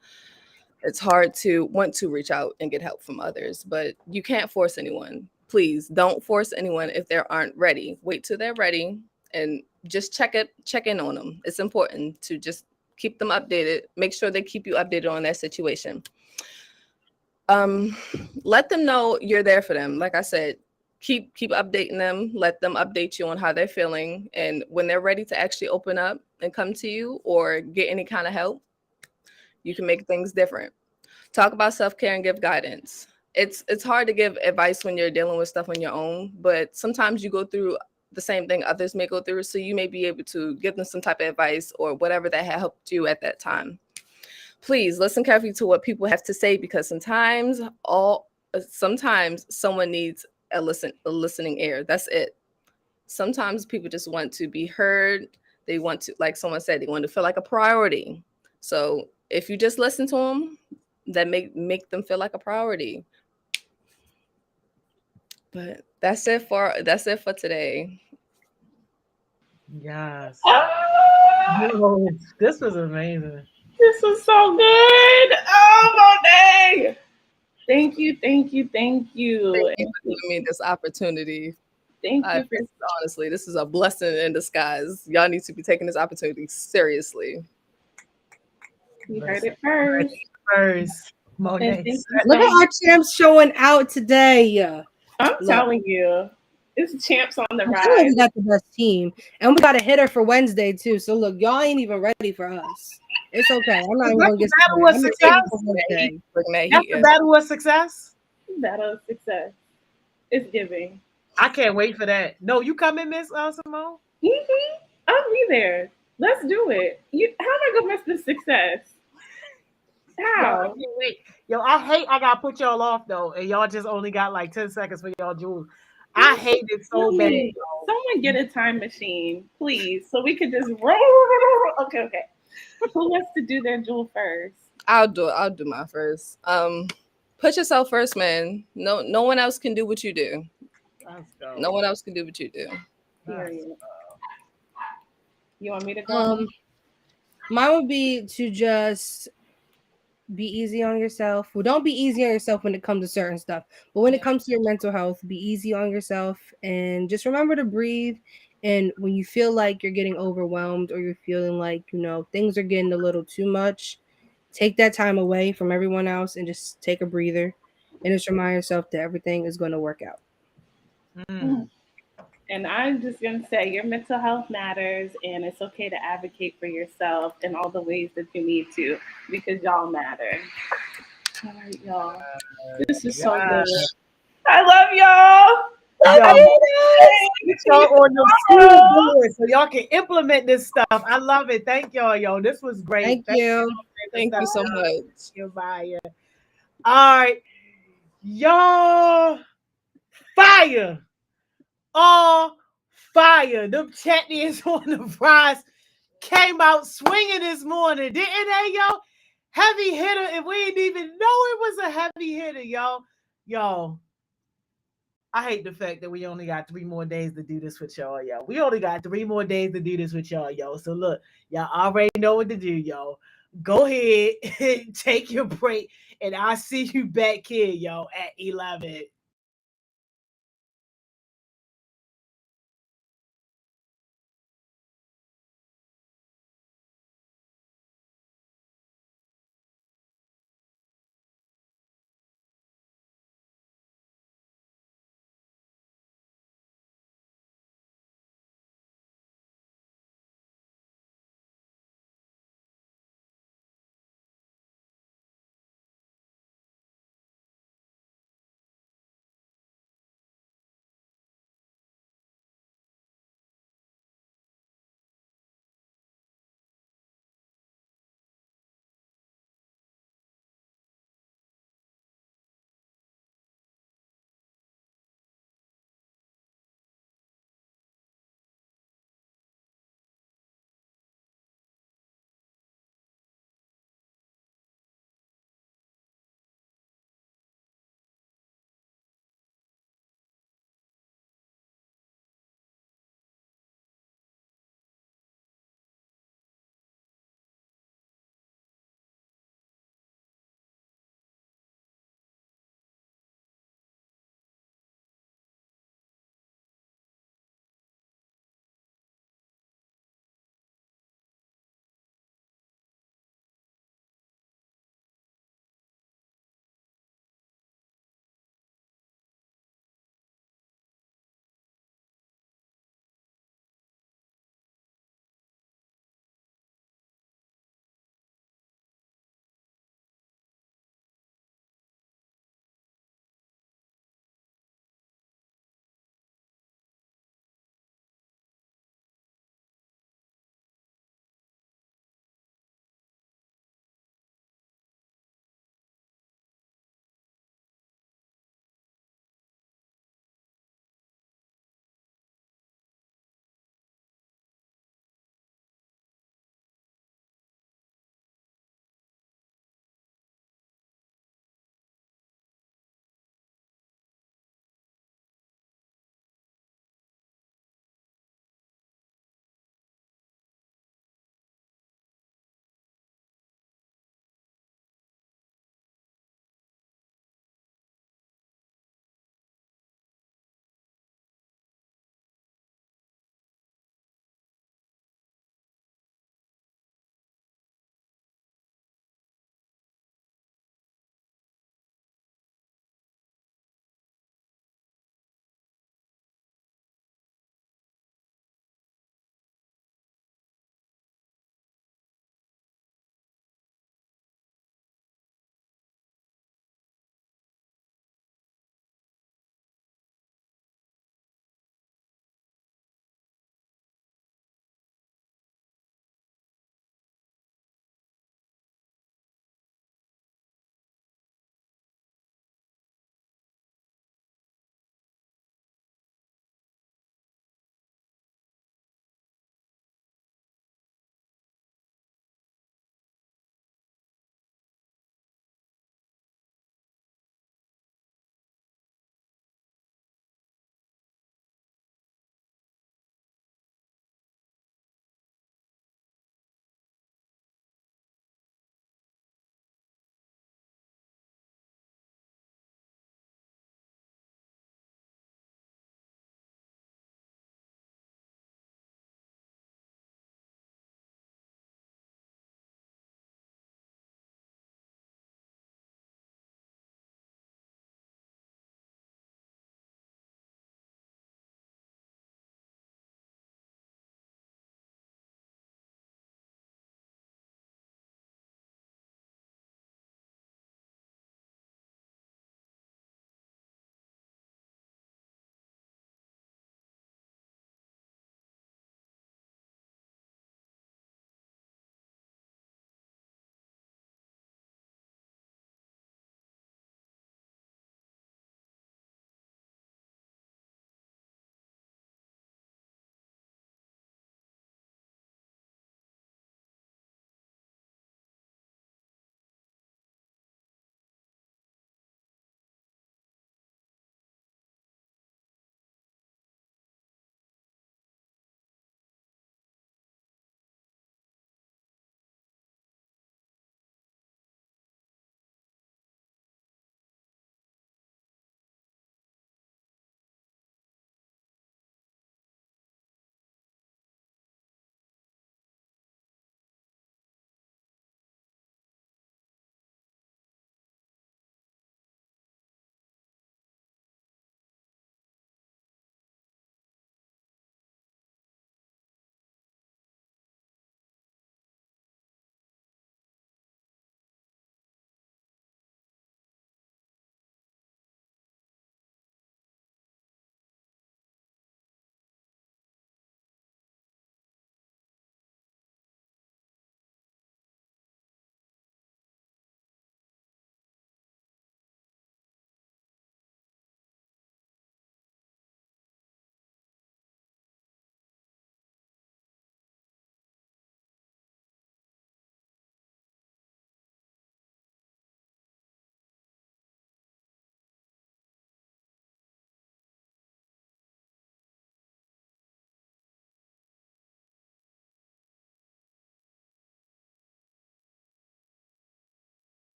It's hard to want to reach out and get help from others, but you can't force anyone. Please don't force anyone if they aren't ready. Wait till they're ready and just check in on them. It's important to just keep them updated. Make sure they keep you updated on their situation. Let them know you're there for them. Like I said, keep updating them. Let them update you on how they're feeling, and when they're ready to actually open up and come to you or get any kind of help, you can make things different. Talk about self-care and give guidance. It's hard to give advice when you're dealing with stuff on your own, but sometimes you go through the same thing others may go through, so you may be able to give them some type of advice or whatever that helped you at that time. Please listen carefully to what people have to say because sometimes someone needs a listening ear. That's it. Sometimes people just want to be heard. They want to, like someone said, they want to feel like a priority. So if you just listen to them, that make them feel like a priority. But that's it for today. Yes. Ah, Yo, this was amazing. this was so good. Oh my day. Thank you, thank you, thank Thank you. you And for giving me this opportunity. thank you for Honestly, this is a blessing in disguise. Y'all need to be taking this opportunity seriously. you heard it first. First, And Monet. thank you Look so at much. our champs showing out today. I'm Look, telling you, it's champs on the I feel like rise. we got the best team, and we got a hitter for Wednesday too. So look, y'all ain't even ready for us. It's okay. I'm not Is even that gonna the get battle started. of I'm gonna save it for success? Wednesday. Bringing that That's heat the in. battle of success. Battle of success. It's giving. I can't wait for that. No, you coming, Miss Simone? I'll be there. Let's do it. How am I gonna miss this success? Yo, I How? can't wait. Yo, I hate I gotta put y'all off though, and y'all just only got like 10 seconds for y'all jewels. I hate it so bad. Please, Yo. someone get a time machine, please, so we could just roll. Okay, okay. Who wants to do their jewel first? I'll do my first. Put yourself first, man. No one else can do what you do. Let's go. No one else can do what you do. Period. You want me to go? Mine would be to just be easy on yourself. Well, don't be easy on yourself when it comes to certain stuff, but when it comes to your mental health, be easy on yourself and just remember to breathe. And when you feel like you're getting overwhelmed or you're feeling like, things are getting a little too much, take that time away from everyone else and just take a breather and just remind yourself that everything is going to work out. Mm. And I'm just going to say your mental health matters, and it's okay to advocate for yourself in all the ways that you need to because y'all matter. All right, y'all. This is so good. I love y'all. Yo, get y'all on the school board so y'all can implement this stuff. I love it. Thank y'all, yo. This was great. Thank you. Thank you so much. Goodbye. All right, y'all. Fire. All fire. Them champions on the rise came out swinging this morning, didn't they, yo? Heavy hitter, and we didn't even know it was a heavy hitter, yo. Yo, I hate the fact that we only got 3 more days to do this with y'all, yo. We only got 3 more days to do this with y'all, yo. So look, y'all already know what to do, yo. Go ahead and take your break, and I'll see you back here, yo, at 11.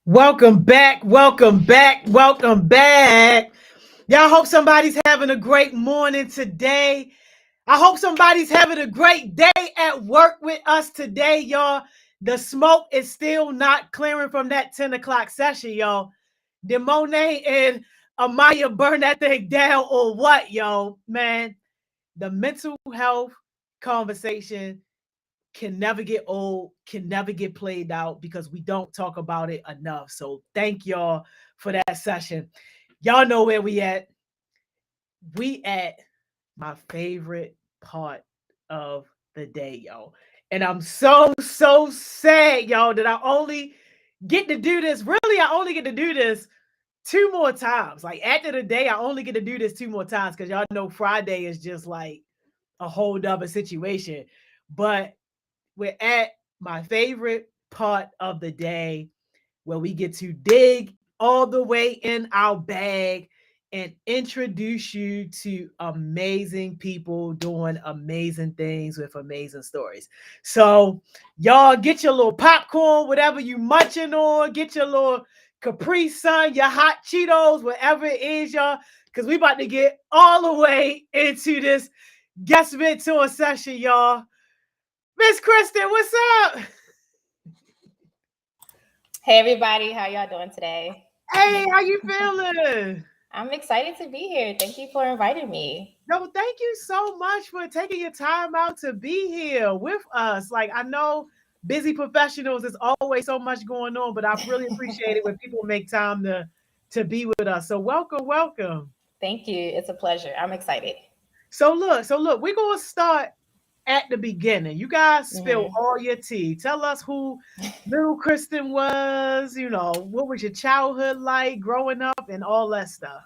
Welcome back. Welcome back. Welcome back. Y'all hope somebody's having a great morning today. I hope somebody's having a great day at work with us today, y'all. The smoke is still not clearing from that 10 o'clock session, y'all. Did Monet and Amaya burn that thing down or what, y'all? Man, the mental health conversation can never get old, can never get played out because we don't talk about it enough. So thank y'all for that session. Y'all know where we at. We at my favorite part of the day, y'all. And I'm so sad, y'all, that I only get to do this. Really, I only get to do this two more times. Like after the day, I only get to do this two more times because y'all know Friday is just like a whole nother situation. But we're at my favorite part of the day where we get to dig all the way in our bag and introduce you to amazing people doing amazing things with amazing stories. So, y'all get your little popcorn, whatever you munching on, get your little Capri Sun, your hot Cheetos, whatever it is, y'all, because we about to get all the way into this guest mentor session, y'all. Miss Kristen, what's up? Hey everybody, how y'all doing today? Hey, how you feeling? I'm excited to be here. Thank you for inviting me. No, thank you so much for taking your time out to be here with us. Like, I know busy professionals, there's always so much going on, but I really appreciate it when people make time to be with us. So welcome. Thank you. It's a pleasure. I'm excited. So look, we're gonna start at the beginning. You guys spill all your tea. Tell us who little Kristen was, what was your childhood like growing up and all that stuff.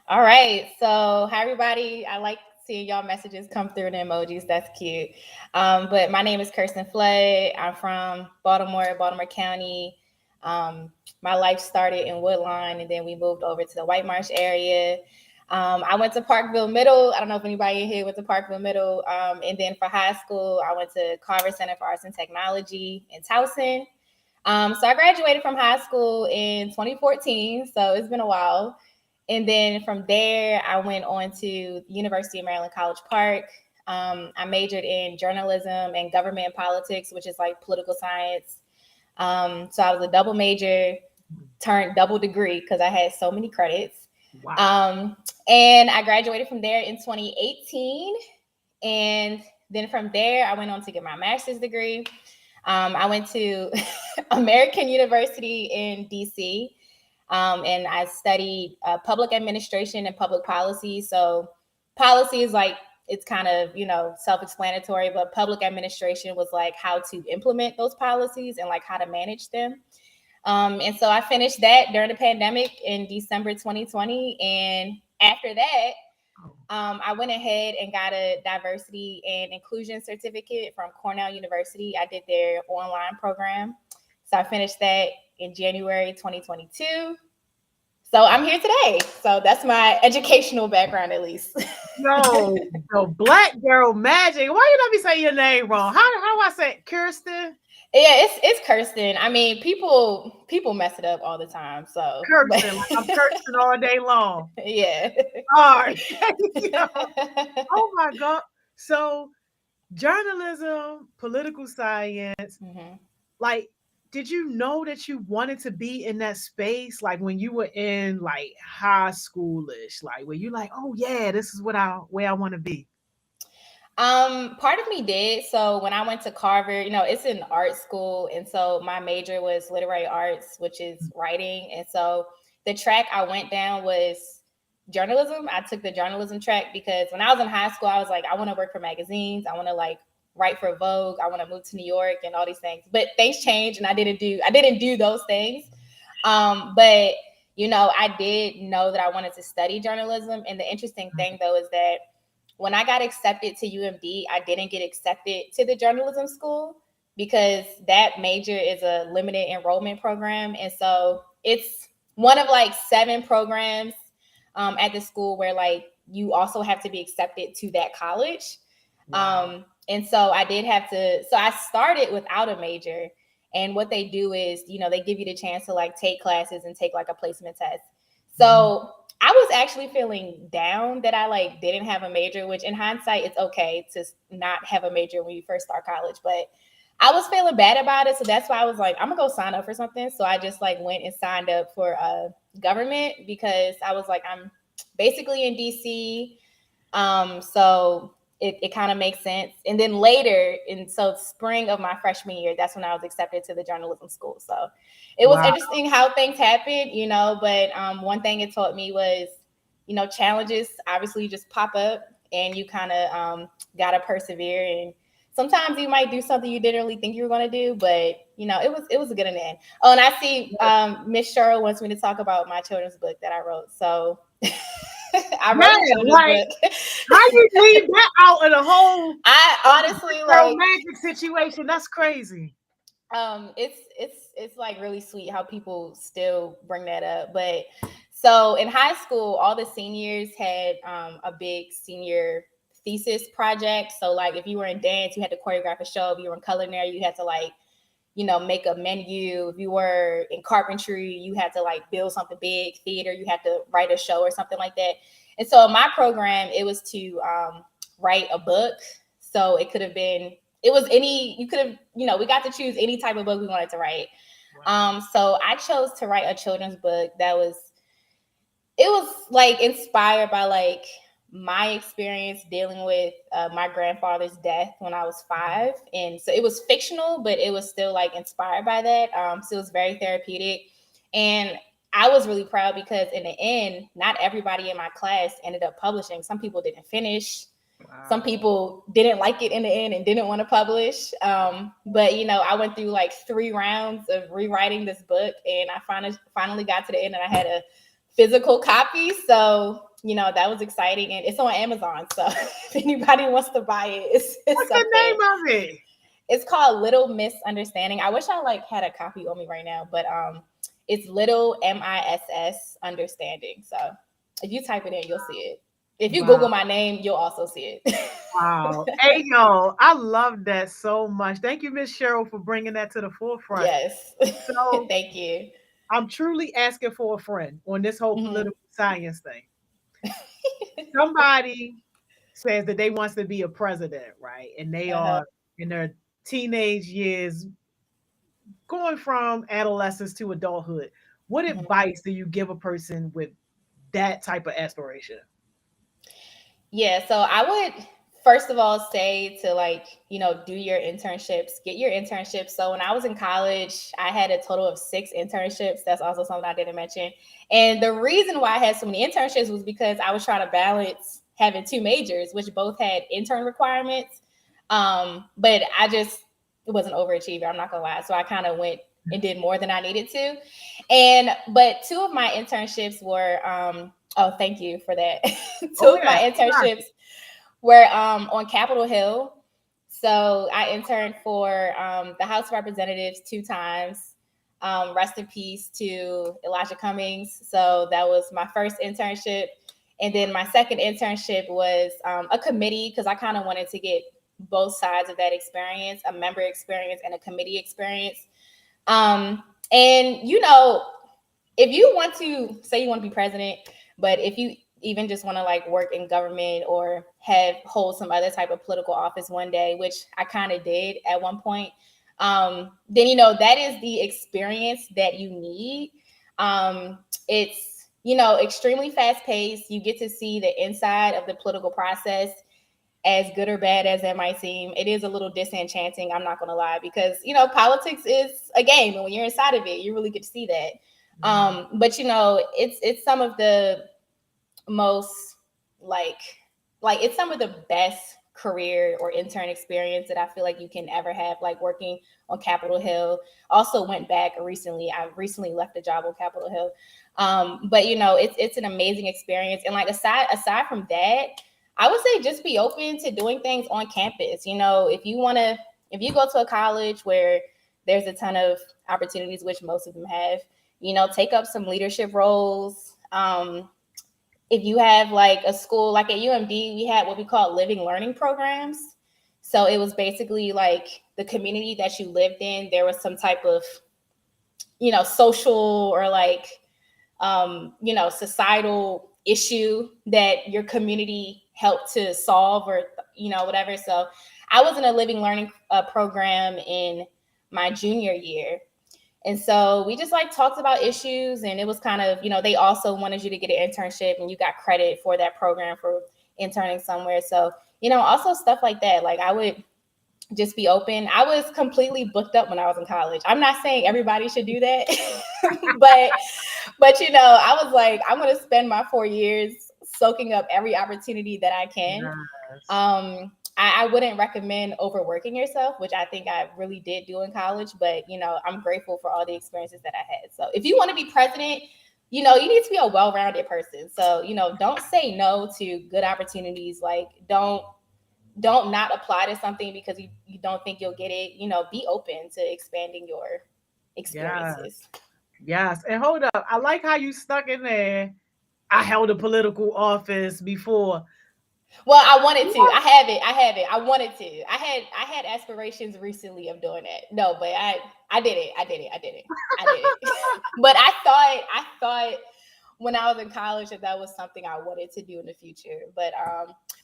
All right. So, hi everybody. I like seeing y'all messages come through in emojis. That's cute. But my name is Kirsten Flood. I'm from Baltimore County. My life started in Woodline, and then we moved over to the White Marsh area. I went to Parkville Middle. I don't know if anybody in here went to Parkville Middle. And then for high school, I went to Carver Center for Arts and Technology in Towson. So I graduated from high school in 2014. So it's been a while. And then from there, I went on to University of Maryland College Park. I majored in journalism and government and politics, which is like political science. So I was a double major, turned double degree because I had so many credits. Wow. And I graduated from there in 2018. And then from there, I went on to get my master's degree. I went to American University in DC. And I studied public administration and public policy. So policy is like, it's kind of, self-explanatory, but public administration was like how to implement those policies and like how to manage them. And so I finished that during the pandemic in December 2020. And after that, I went ahead and got a diversity and inclusion certificate from Cornell University. I did their online program. So I finished that in January 2022. So I'm here today. So that's my educational background, at least. No, Black Girl Magic. Why you let me say your name wrong? How do I say it? Kirsten? Yeah, it's Kirsten. I mean, people mess it up all the time. So Kirsten, like I'm Kirsten all day long. Yeah. All right. Oh my God. So journalism, political science, like, did you know that you wanted to be in that space? Like when you were in like high schoolish, like were you like, oh yeah, this is where I want to be? Part of me did. So when I went to Carver, it's an art school. And so my major was literary arts, which is writing. And so the track I went down was journalism. I took the journalism track because when I was in high school, I was like, I want to work for magazines. I want to like write for Vogue. I want to move to New York and all these things. But things changed and I didn't do those things. But I did know that I wanted to study journalism. And the interesting thing though is that when I got accepted to UMD, I didn't get accepted to the journalism school because that major is a limited enrollment program. And so it's one of like 7 programs at the school where like you also have to be accepted to that college. Wow. And so I did have to, so I started without a major. And what they do is, they give you the chance to like take classes and take like a placement test. So I was actually feeling down that I like didn't have a major, which in hindsight, it's okay to not have a major when you first start college, but I was feeling bad about it. So that's why I was like, I'm gonna go sign up for something. So I just like went and signed up for government, because I was like, I'm basically in DC. So it kind of makes sense. And then later, so spring of my freshman year, that's when I was accepted to the journalism school. So it was interesting how things happened, but one thing it taught me was, challenges obviously just pop up, and you kind of got to persevere. And sometimes you might do something you didn't really think you were going to do, but it was a good end. Oh, and I see Miss Cheryl wants me to talk about my children's book that I wrote. So I wrote a children's book. How you leave that out of the whole I honestly like magic situation? That's crazy. It's like really sweet how people still bring that up. But so in high school, all the seniors had a big senior thesis project. So like if you were in dance, you had to choreograph a show. If you were in culinary, you had to like, make a menu. If you were in carpentry, you had to like build something big. Theater, you had to write a show or something like that. And so in my program, it was to write a book. So it could have been, we got to choose any type of book we wanted to write. Wow. So I chose to write a children's book it was like inspired by like my experience dealing with my grandfather's death when I was 5. And so it was fictional, but it was still like inspired by that. So it was very therapeutic. And I was really proud because in the end, not everybody in my class ended up publishing. Some people didn't finish. Wow. Some people didn't like it in the end and didn't want to publish. But, I went through like 3 rounds of rewriting this book, and I finally got to the end and I had a physical copy. So, that was exciting, and it's on Amazon. So if anybody wants to buy it, what's the name of it? It's called Little Misunderstanding. I wish I like had a copy on me right now, but it's Little MISS Understanding. So if you type it in, you'll see it. If you Google my name, you'll also see it. Wow. Hey, yo, I love that so much. Thank you, Miss Cheryl, for bringing that to the forefront. Yes. So thank you. I'm truly asking for a friend on this whole political science thing. Somebody says that they wants to be a president, right? And they are in their teenage years, going from adolescence to adulthood. What advice do you give a person with that type of aspiration? Yeah, so I would first of all say to like, do your internships, get your internships. So when I was in college, I had a total of 6 internships. That's also something I didn't mention. And the reason why I had so many internships was because I was trying to balance having 2 majors, which both had intern requirements. But I just was an overachiever, I'm not gonna lie. So I kind of went and did more than I needed to. But 2 of my internships were, thank you for that. 2 of my internships were on Capitol Hill. So I interned for the House of Representatives 2 times. Rest in peace to Elijah Cummings. So that was my first internship. And then my second internship was a committee, because I kind of wanted to get both sides of that experience, a member experience and a committee experience. And, if you want to say you want to be president, but if you even just want to like work in government or hold some other type of political office one day, which I kind of did at one point, then, that is the experience that you need. It's, extremely fast paced. You get to see the inside of the political process. As good or bad as that might seem, it is a little disenchanting. I'm not going to lie, because, politics is a game. And when you're inside of it, you really get to see that. But, it's some of the most it's some of the best career or intern experience that I feel like you can ever have, like working on Capitol Hill. Also went back recently. I recently left a job on Capitol Hill. But, it's an amazing experience. And like, aside from that, I would say just be open to doing things on campus. If you go to a college where there's a ton of opportunities, which most of them have, take up some leadership roles. If you have like a school, like at UMD, we had what we call living learning programs. So it was basically like the community that you lived in, there was some type of, social or like, societal issue that your community helped to solve or, whatever. So I was in a living learning program in my junior year. And so we just like talked about issues, and it was kind of, they also wanted you to get an internship and you got credit for that program for interning somewhere. So, also stuff like that. Like I would just be open. I was completely booked up when I was in college. I'm not saying everybody should do that, but I was like, I'm going to spend my 4 years soaking up every opportunity that I can. Yes. I wouldn't recommend overworking yourself, which I think I really did do in college, but I'm grateful for all the experiences that I had. So if you want to be president, you need to be a well-rounded person. So, don't say no to good opportunities. Like don't not apply to something because you don't think you'll get it. Be open to expanding your experiences. Yes. And hold up. I like how you stuck in there. I held a political office before. Well, I wanted to. I have it. I wanted to. I had aspirations recently of doing that. No, but I did it. But I thought when I was in college that was something I wanted to do in the future. But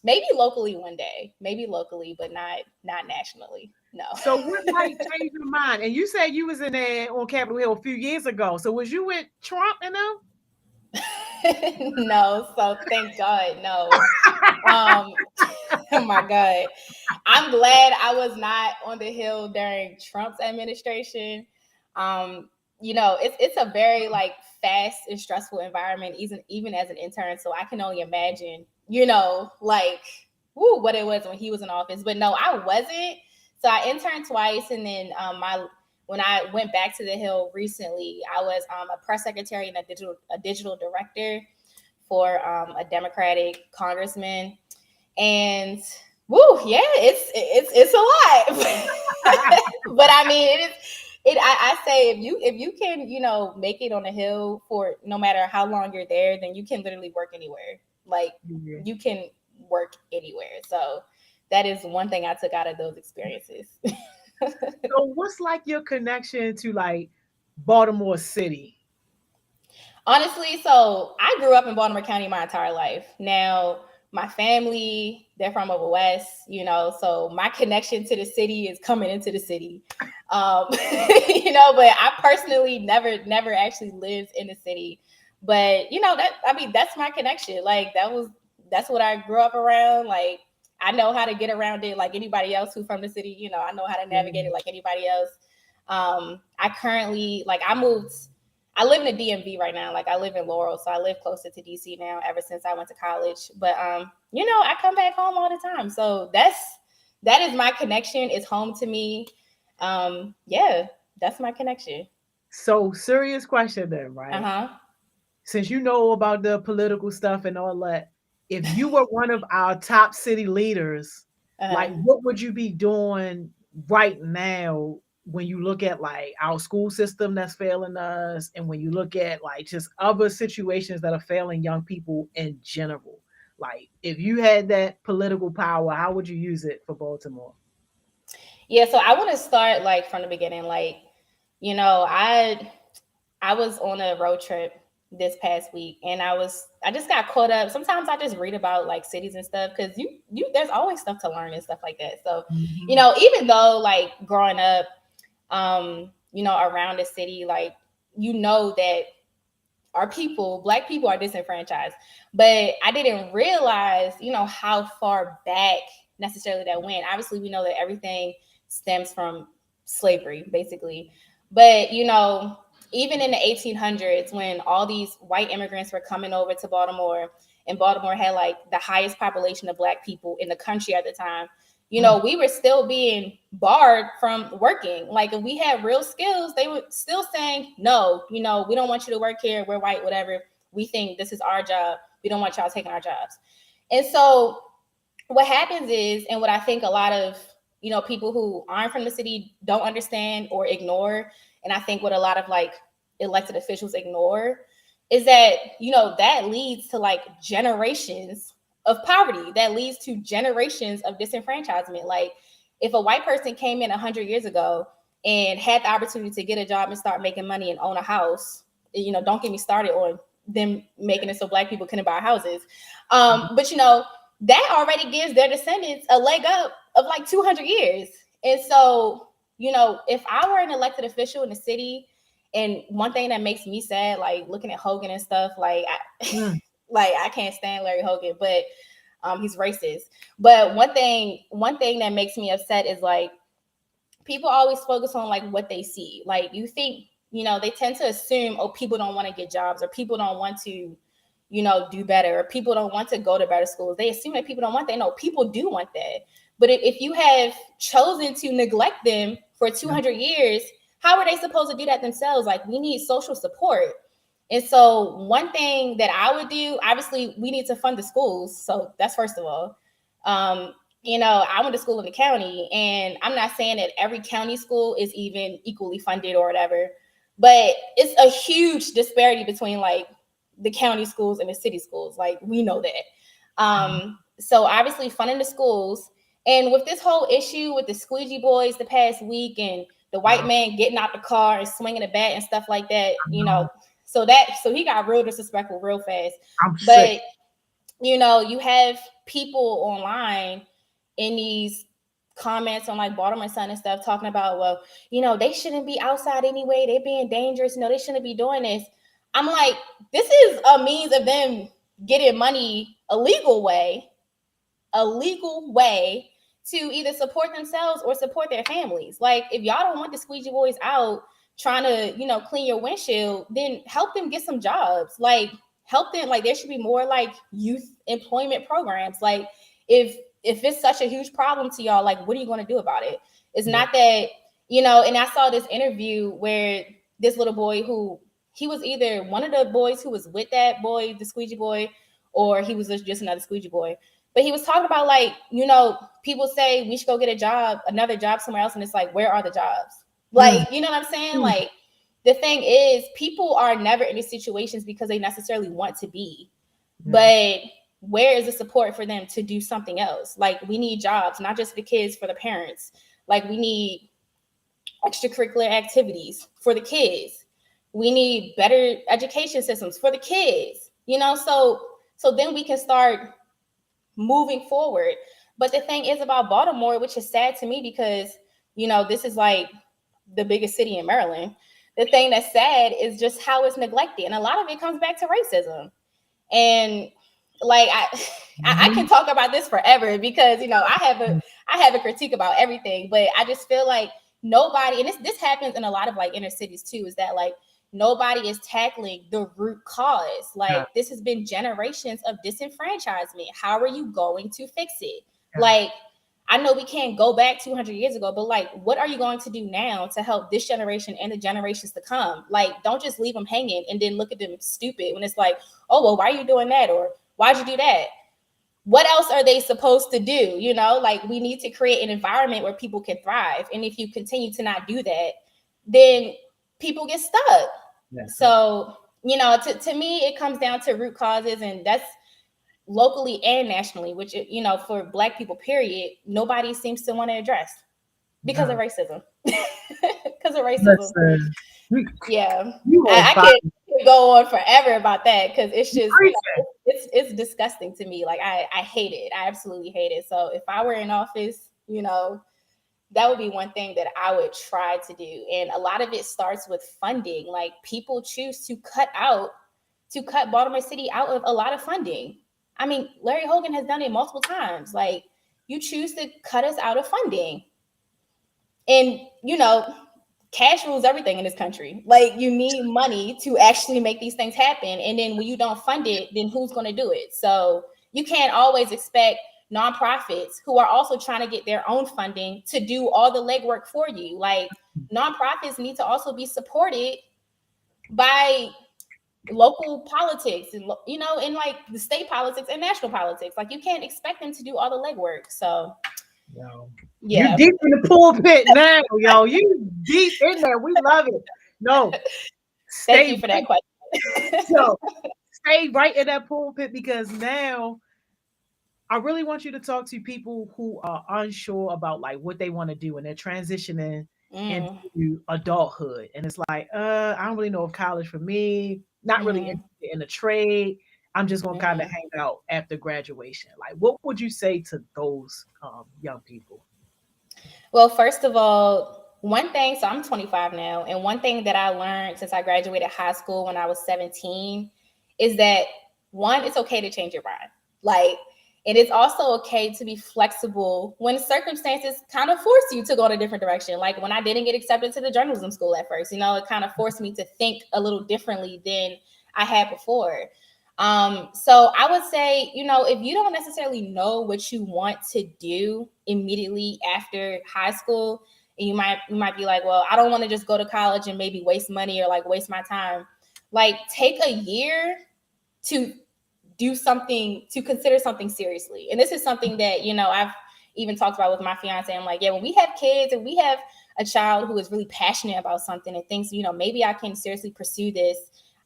maybe locally one day. Maybe locally, but not nationally. No. So what might change your mind? And you said you was in there on Capitol Hill a few years ago. So was you with Trump and them? No, so thank God, no. Oh my God. I'm glad I was not on the Hill during Trump's administration. It's a very like fast and stressful environment, even as an intern. So I can only imagine, what it was when he was in office. But no, I wasn't. So I interned twice, and then when I went back to the Hill recently, I was a press secretary and a digital director for a Democratic congressman. And it's a lot. But I mean, I say if you can, make it on the Hill for no matter how long you're there, then you can literally work anywhere. Like you can work anywhere. So that is one thing I took out of those experiences. So what's like your connection to like Baltimore City? Honestly, so I grew up in Baltimore County my entire life. Now, my family, they're from over west, so my connection to the city is coming into the city. But I personally never actually lived in the city. But that's my connection. Like that's what I grew up around. Like I know how to get around it like anybody else who's from the city. I know how to navigate it like anybody else. I currently I live in the DMV right now. Like I live in Laurel, so I live closer to DC now ever since I went to college. But I come back home all the time. So that is my connection. It's home to me. That's my connection. So serious question then, right? Uh-huh. Since you know about the political stuff and all that, if you were one of our top city leaders, like what would you be doing right now when you look at like our school system that's failing us, and when you look at like just other situations that are failing young people in general? Like if you had that political power, how would you use it for Baltimore? Yeah, so I want to start like from the beginning. Like, I was on a road trip this past week, and I just got caught up. Sometimes I just read about like cities and stuff because you there's always stuff to learn and stuff like that. So, even though like growing up, around the city, like that our people, Black people, are disenfranchised, but I didn't realize, how far back necessarily that went. Obviously, we know that everything stems from slavery, basically, but even in the 1800s, when all these white immigrants were coming over to Baltimore, and Baltimore had like the highest population of Black people in the country at the time, we were still being barred from working. Like if we had real skills, they were still saying, no, we don't want you to work here. We're white, whatever. We think this is our job. We don't want y'all taking our jobs. And so what happens is, and what I think a lot of, people who aren't from the city don't understand or ignore, and I think what a lot of like elected officials ignore, is that, that leads to like generations of poverty that leads to generations of disenfranchisement. Like if a white person came in 100 years ago and had the opportunity to get a job and start making money and own a house, you know, don't get me started on them making it so black people couldn't buy houses. But you know, that already gives their descendants a leg up of like 200 years. And so, you know, if I were an elected official in the city, and one thing that makes me sad, like looking at Hogan and stuff, like like I can't stand Larry Hogan, but he's racist. But one thing that makes me upset is like people always focus on like what they see. Like you think, you know, they tend to assume, oh, people don't want to get jobs, or people don't want to, you know, do better, or people don't want to go to better schools. They assume that people don't want that. No, people do want that. But if you have chosen to neglect them for 200 years, how are they supposed to do that themselves? Like we need social support. And so one thing that I would do, obviously we need to fund the schools. So that's first of all. You know, I went to school in the county, and I'm not saying that every county school is even equally funded or whatever, but it's a huge disparity between like the county schools and the city schools. Like we know that. So obviously funding the schools, and with this whole issue with the squeegee boys the past week and the white man getting out the car and swinging a bat and stuff like that, you know, so he got real disrespectful real fast. But you know, you have people online in these comments on like Baltimore Sun and stuff talking about, well, you know, they shouldn't be outside anyway. They're being dangerous. No, they shouldn't be doing this. I'm like, this is a means of them getting money a legal way to either support themselves or support their families. Like if y'all don't want the squeegee boys out trying to, you know, clean your windshield, then help them get some jobs. Like help them. Like there should be more like youth employment programs. Like if it's such a huge problem to y'all, like what are you going to do about it? It's not that, you know. And I saw this interview where this little boy, who he was either one of the boys who was with that boy, the squeegee boy, or he was just another squeegee boy. But he was talking about like, you know, people say we should go get another job somewhere else. And it's like, where are the jobs? Like, you know what I'm saying? Like the thing is, people are never in these situations because they necessarily want to be, but where is the support for them to do something else? Like we need jobs, not just for kids, for the parents. Like we need extracurricular activities for the kids. We need better education systems for the kids, you know, so then we can start moving forward. But the thing is about Baltimore, which is sad to me because, you know, this is like the biggest city in Maryland. The thing that's sad is just how it's neglected. And a lot of it comes back to racism. And like I can talk about this forever because, you know, I have a critique about everything, but I just feel like nobody, and this happens in a lot of like inner cities too, is that like nobody is tackling the root cause. Like this has been generations of disenfranchisement. How are you going to fix it? Like I know we can't go back 200 years ago, but like, what are you going to do now to help this generation and the generations to come? Like, don't just leave them hanging and then look at them stupid when it's like, oh, well, why are you doing that? Or why'd you do that? What else are they supposed to do? You know, like we need to create an environment where people can thrive. And if you continue to not do that, then people get stuck. So, you know, to me, it comes down to root causes, and that's locally and nationally, which, you know, for Black people, period, nobody seems to want to address because of racism. Because of racism. Yeah. I can't go on forever about that because it's just, you know, it's disgusting to me. Like I hate it. I absolutely hate it. So if I were in office, you know, that would be one thing that I would try to do. And a lot of it starts with funding. Like people choose to cut Baltimore City out of a lot of funding. I mean, Larry Hogan has done it multiple times. Like you choose to cut us out of funding. And, you know, cash rules everything in this country. Like you need money to actually make these things happen. And then when you don't fund it, then who's going to do it? So you can't always expect nonprofits who are also trying to get their own funding to do all the legwork for you. Like nonprofits need to also be supported by local politics and, you know, and like the state politics and national politics. Like you can't expect them to do all the legwork. So you're deep in the pulpit now, yo. You deep in there. We love it. No, thank you for that question. So stay right in that pulpit because now I really want you to talk to people who are unsure about like what they want to do and they're transitioning into adulthood. And it's like, I don't really know if college for me, not really interested in a trade. I'm just gonna kind of hang out after graduation. Like, what would you say to those young people? Well, first of all, one thing, so I'm 25 now, and one thing that I learned since I graduated high school when I was 17 is that one, it's okay to change your mind. Like, and it's also okay to be flexible when circumstances kind of force you to go in a different direction. Like when I didn't get accepted to the journalism school at first, you know, it kind of forced me to think a little differently than I had before. So I would say, you know, if you don't necessarily know what you want to do immediately after high school, and you might be like, well, I don't want to just go to college and maybe waste money or like waste my time. Like take a year to do something, to consider something seriously. And this is something that, you know, I've even talked about with my fiance. I'm like, yeah, when we have kids and we have a child who is really passionate about something and thinks, you know, maybe I can seriously pursue this,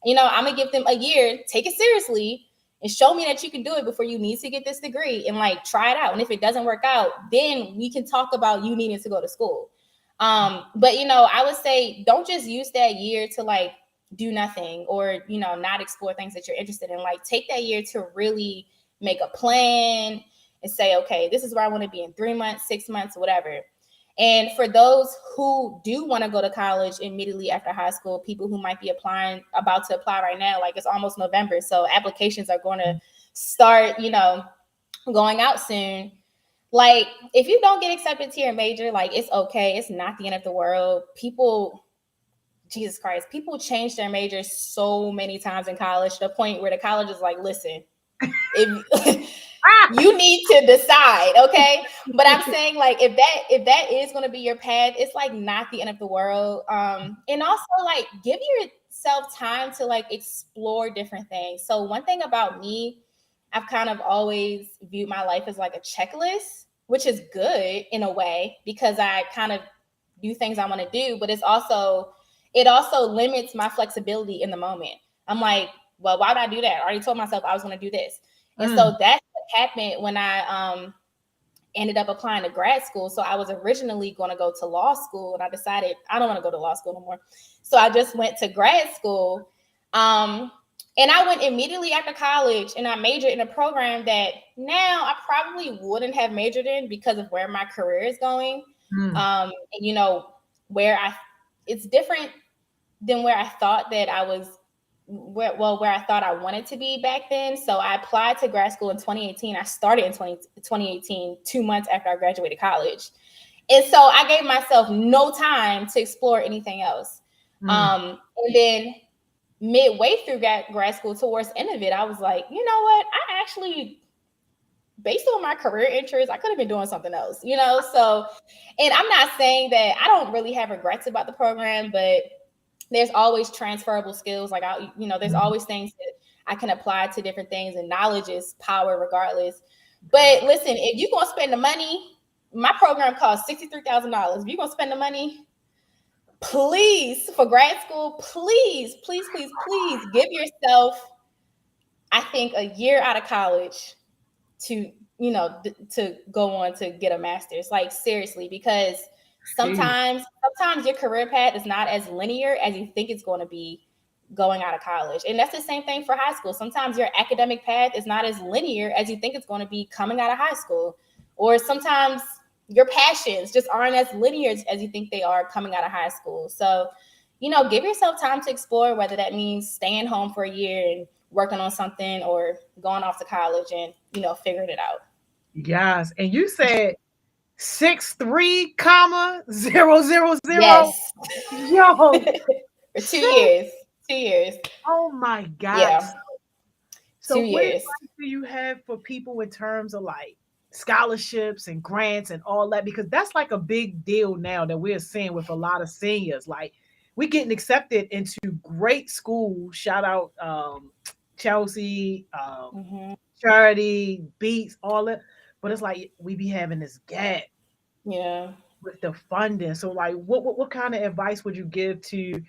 you know, I'm gonna give them a year, take it seriously and show me that you can do it before you need to get this degree and like try it out. And if it doesn't work out, then we can talk about you needing to go to school. But, you know, I would say don't just use that year to like do nothing or, you know, not explore things that you're interested in. Like take that year to really make a plan and say, okay, this is where I want to be in 3 months, 6 months, whatever. And for those who do want to go to college immediately after high school, people who might be about to apply right now, like it's almost November. So applications are going to start, you know, going out soon. Like if you don't get accepted to your major, like it's okay. It's not the end of the world. Jesus Christ, people change their majors so many times in college to the point where the college is like, listen, if you need to decide, okay? But I'm saying like if that is going to be your path, it's like not the end of the world. And also like give yourself time to like explore different things. So one thing about me, I've kind of always viewed my life as like a checklist, which is good in a way because I kind of do things I want to do, but it also limits my flexibility in the moment. I'm like, well, why would I do that? I already told myself I was going to do this. And so that's what happened when I ended up applying to grad school. So I was originally going to go to law school and I decided I don't want to go to law school no more. So I just went to grad school. And I went immediately after college and I majored in a program that now I probably wouldn't have majored in because of where my career is going. And you know, it's different than where I thought that I was, where I thought I wanted to be back then. So I applied to grad school in 2018. I started in 2018, 2 months after I graduated college. And so I gave myself no time to explore anything else. And then midway through grad school, towards the end of it, I was like, you know what? I actually, based on my career interests, I could have been doing something else, you know? So, and I'm not saying that I don't really have regrets about the program, but there's always transferable skills. Like, there's always things that I can apply to different things, and knowledge is power regardless. But listen, if you're going to spend the money, my program costs $63,000. If you're going to spend the money, please, for grad school, please give yourself, I think, a year out of college to, you know, to go on to get a master's. Like seriously, because sometimes your career path is not as linear as you think it's going to be going out of college. And that's the same thing for high school. Sometimes your academic path is not as linear as you think it's going to be coming out of high school. Or sometimes your passions just aren't as linear as you think they are coming out of high school. So, you know, give yourself time to explore, whether that means staying home for a year and working on something or going off to college and, you know, figuring it out. Yes. And you said 63,000. Yes. Yo. For 2 years. 2 years. Oh my God. Yeah. So 2 what years. advice do you have for people in terms of like scholarships and grants and all that? Because that's like a big deal now that we're seeing with a lot of seniors. Like we're getting accepted into great schools. Shout out Chelsea, Charity, Beats, all that. But it's like we be having this gap. Yeah. With the funding. So like what kind of advice would you give to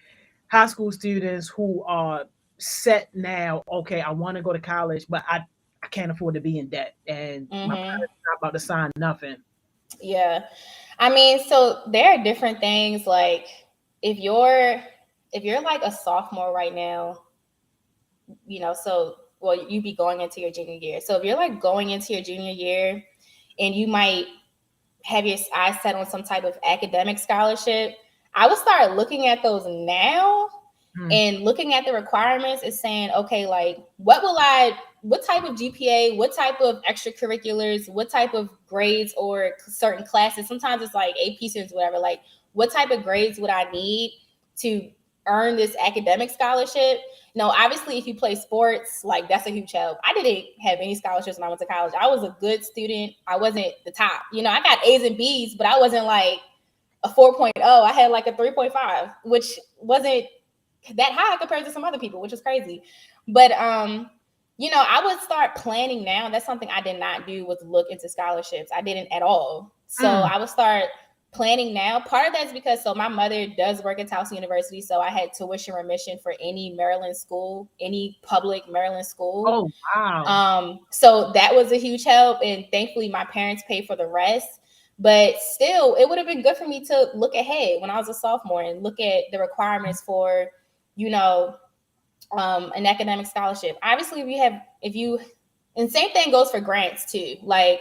high school students who are set now, okay, I want to go to college, but I I can't afford to be in debt, and my Mm-hmm. parents are not about to sign nothing. Yeah. I mean, so there are different things like if you're like a sophomore right now, you know, so well, you be going into your junior year. So if you're like going into your junior year and you might have your eyes set on some type of academic scholarship, I would start looking at those now and looking at the requirements and saying, okay, like what type of GPA, what type of extracurriculars, what type of grades or certain classes, sometimes it's like AP students, whatever, like what type of grades would I need to earn this academic scholarship? No, obviously if you play sports, like that's a huge help. I didn't have any scholarships when I went to college. I was a good student. I wasn't the top. You know, I got A's and B's, but I wasn't like a 4.0. I had like a 3.5, which wasn't that high compared to some other people, which is crazy. But you know, I would start planning now. That's something I did not do, was look into scholarships. I didn't at all. So I would start planning now. Part of that is because so my mother does work at Towson University, so I had tuition remission for any Maryland school, any public Maryland school. Oh wow! So that was a huge help, and thankfully my parents paid for the rest. But still, it would have been good for me to look ahead when I was a sophomore and look at the requirements for, you know, an academic scholarship. Obviously, and same thing goes for grants too. Like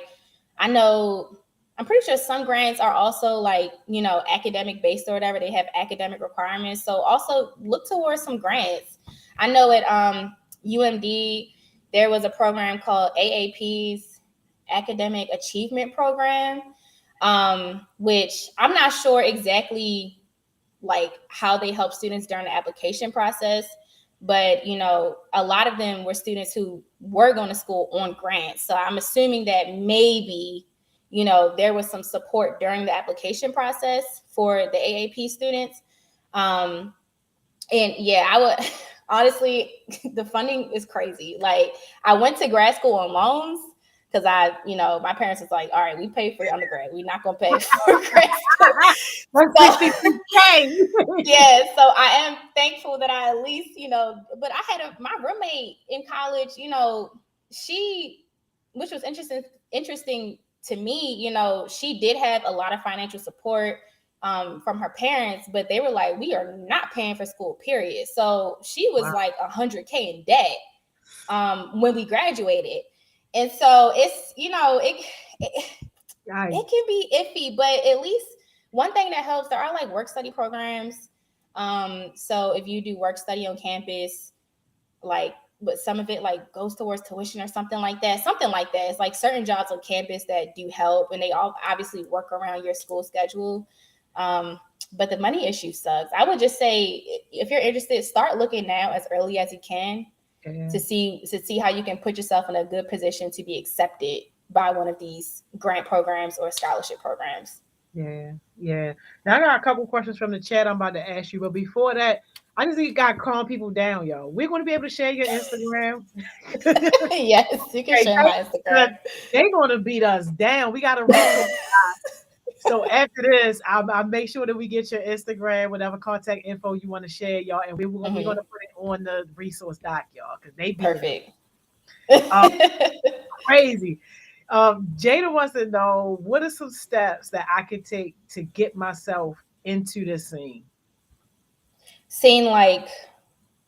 I'm pretty sure some grants are also like, you know, academic based or whatever. They have academic requirements. So also look towards some grants. I know at UMD, there was a program called AAP's Academic Achievement Program, which I'm not sure exactly like how they help students during the application process. But, you know, a lot of them were students who were going to school on grants. So I'm assuming that maybe, you know, there was some support during the application process for the AAP students. And yeah, I would honestly, the funding is crazy. Like I went to grad school on loans because my parents was like, all right, we pay for your undergrad. We're not going to pay for grad school. Yeah, so I am thankful that I at least, you know, but I had my roommate in college, you know, which was interesting to me, you know, she did have a lot of financial support from her parents, but they were like, we are not paying for school, period. So she was like $100K in debt when we graduated. And so it's, you know, it can be iffy, but at least one thing that helps, there are like work study programs. So if you do work study on campus, like, but some of it like goes towards tuition or something like that. It's like certain jobs on campus that do help, and they all obviously work around your school schedule. But the money issue sucks. I would just say, if you're interested, start looking now as early as you can to see how you can put yourself in a good position to be accepted by one of these grant programs or scholarship programs. Yeah. Now I got a couple questions from the chat I'm about to ask you, but before that, I just got to calm people down, y'all. We're going to be able to share your Instagram. Yes, you can share my Instagram. They're going to beat us down. We got to reach. So after this, I'll make sure that we get your Instagram, whatever contact info you want to share, y'all, and we're going to put it on the resource doc, y'all, because they beat perfect. Crazy. Jada wants to know, what are some steps that I could take to get myself into this scene? Scene like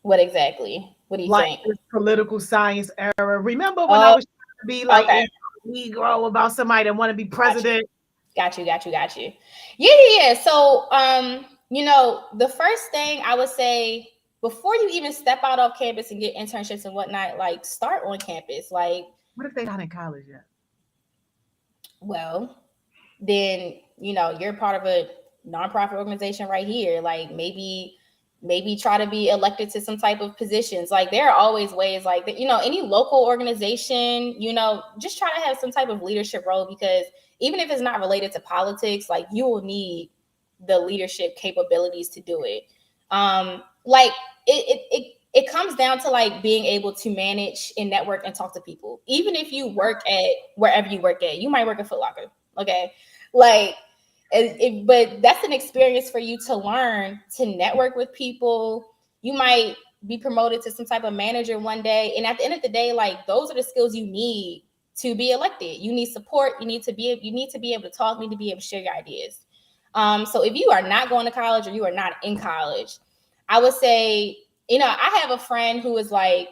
what exactly? What do you think? This political science era. Remember when I was trying to be like a Negro about somebody that want to be president? Got you. Yeah. So, you know, the first thing I would say before you even step out off campus and get internships and whatnot, like start on campus. Like, what if they're not in college yet? Well, then, you know, you're part of a nonprofit organization right here. Like maybe try to be elected to some type of positions. Like there are always ways like that, you know, any local organization, you know, just try to have some type of leadership role, because even if it's not related to politics, like you will need the leadership capabilities to do it. Like it comes down to like being able to manage and network and talk to people. Even if you work at wherever you work at, you might work at Foot Locker. Okay. Like, but that's an experience for you to learn to network with people. You might be promoted to some type of manager one day. And at the end of the day, like those are the skills you need to be elected. You need support. You need to be able to talk. You need to be able to share your ideas. So if you are not going to college or you are not in college, I would say, I have a friend who is like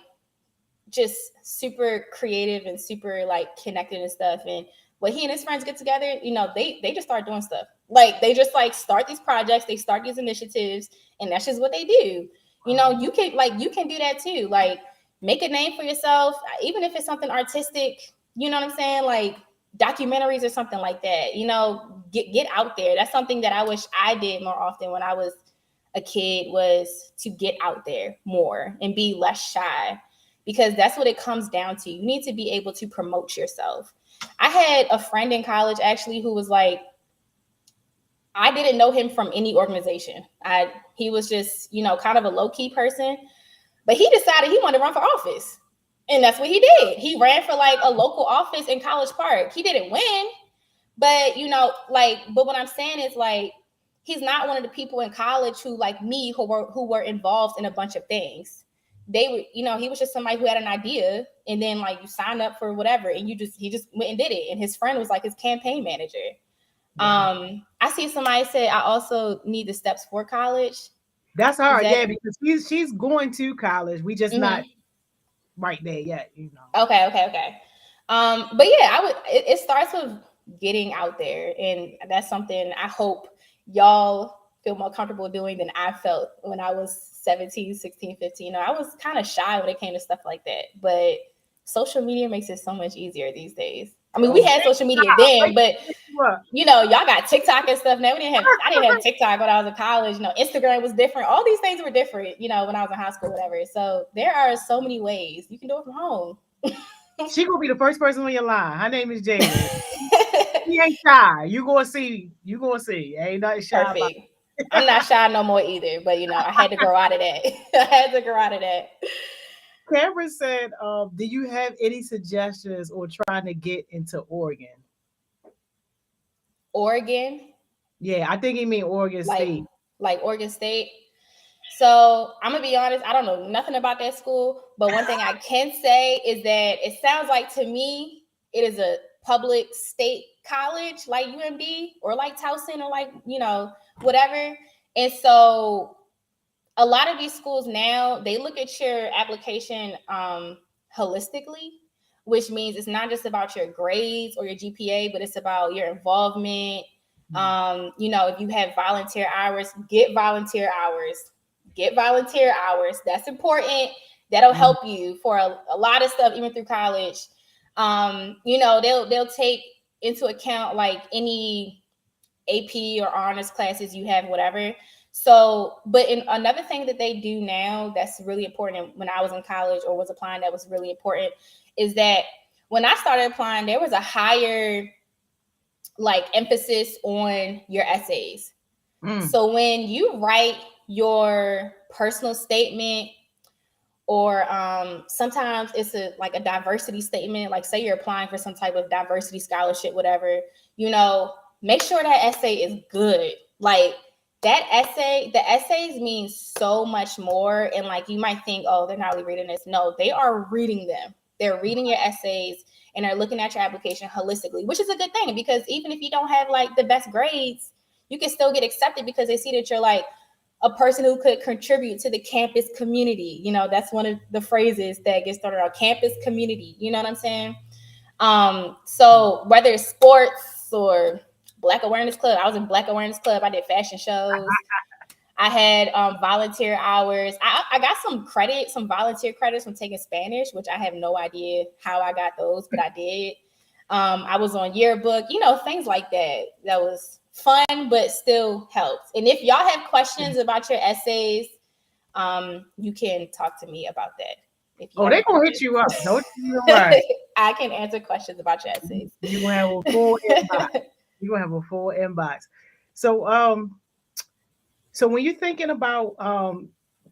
just super creative and super like connected and stuff. And when he and his friends get together, they just start doing stuff. Like they just like start these projects, they start these initiatives, and that's just what they do. You can do that too. Like make a name for yourself, even if it's something artistic, you know what I'm saying? Like documentaries or something like that, get out there. That's something that I wish I did more often when I was a kid, was to get out there more and be less shy, because that's what it comes down to. You need to be able to promote yourself. I had a friend in college actually who was like, I didn't know him from any organization. He was just, kind of a low-key person, but he decided he wanted to run for office. And that's what he did. He ran for like a local office in College Park. He didn't win, but but what I'm saying is like, he's not one of the people in college who like me, who were involved in a bunch of things. They were, he was just somebody who had an idea, and then like you signed up for whatever, and he just went and did it. And his friend was like his campaign manager. Yeah. I see somebody said I also need the steps for college. That's her, yeah, because she's going to college. We just not right there yet, Okay. But yeah, it starts with getting out there, and that's something I hope y'all feel more comfortable doing than I felt when I was 17, 16, 15. I was kind of shy when it came to stuff like that, but social media makes it so much easier these days. I mean, we had social media then, but y'all got TikTok and stuff now. I didn't have TikTok when I was in college. Instagram was different. All these things were different, when I was in high school, whatever. So there are so many ways you can do it from home. She gonna be the first person on your line. Her name is Jamie. She ain't shy. You gonna see. Ain't nothing shy about it. I'm not shy no more either, but I had to grow out of that. Cameron said, do you have any suggestions or trying to get into Oregon? Oregon? Yeah, I think he mean Oregon State. Like Oregon State. So I'm gonna be honest, I don't know nothing about that school, but one thing I can say is that it sounds like to me it is a public state college like UMD or like Towson or like, whatever. And so a lot of these schools now, they look at your application holistically, which means it's not just about your grades or your GPA, but it's about your involvement. If you have volunteer hours, get volunteer hours. That's important. That'll help you for a lot of stuff, even through college. They'll take into account like any AP or honors classes you have, whatever. So, but another thing that they do now that's really important, when I was in college or was applying, that was really important, is that when I started applying, there was a higher like emphasis on your essays. So when you write your personal statement, or sometimes it's a diversity statement, like say you're applying for some type of diversity scholarship, whatever, make sure that essay is good. Like that essay, the essays mean so much more. And like, you might think, oh, they're not really reading this. No, they are reading them. They're reading your essays and are looking at your application holistically, which is a good thing, because even if you don't have like the best grades, you can still get accepted because they see that you're like a person who could contribute to the campus community. That's one of the phrases that gets started on campus community. You know what I'm saying? So whether it's sports or Black Awareness Club, I was in Black Awareness Club. I did fashion shows. I had volunteer hours. I got some volunteer credits from taking Spanish, which I have no idea how I got those, but I did. I was on yearbook, things like that. That was fun, but still helps. And if y'all have questions about your essays, you can talk to me about that. They're gonna hit you up. Don't you worry. I can answer questions about your essays. You're gonna have a full inbox. You're gonna have a full inbox. So when you're thinking about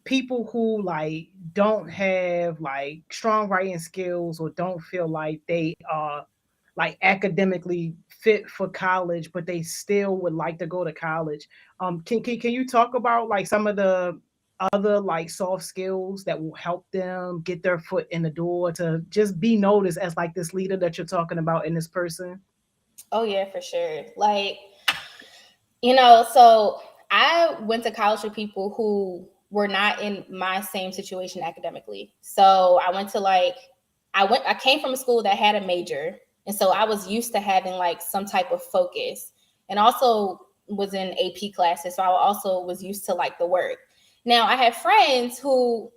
people who like don't have like strong writing skills or don't feel like they are like academically fit for college, but they still would like to go to college, can you talk about like some of the other like soft skills that will help them get their foot in the door to just be noticed as like this leader that you're talking about in this person? Oh yeah, for sure. Like, so I went to college with people who were not in my same situation academically. So I came from a school that had a major. And so I was used to having like some type of focus, and also was in AP classes. So I also was used to like the work. Now I have friends who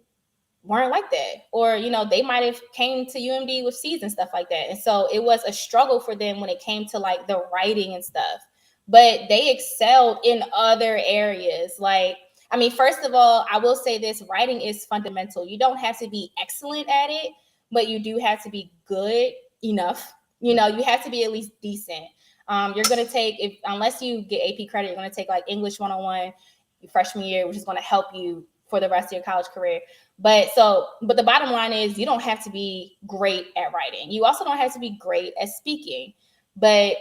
weren't like that, or they might have came to UMD with C's and stuff like that, and so it was a struggle for them when it came to like the writing and stuff, but they excelled in other areas. Like, I mean, first of all, I will say this: writing is fundamental. You don't have to be excellent at it, but you do have to be good enough. You have to be at least decent. You're going to take, unless you get AP credit, you're going to take like English 101 your freshman year, which is going to help you for the rest of your college career. But the bottom line is, you don't have to be great at writing. You also don't have to be great at speaking. But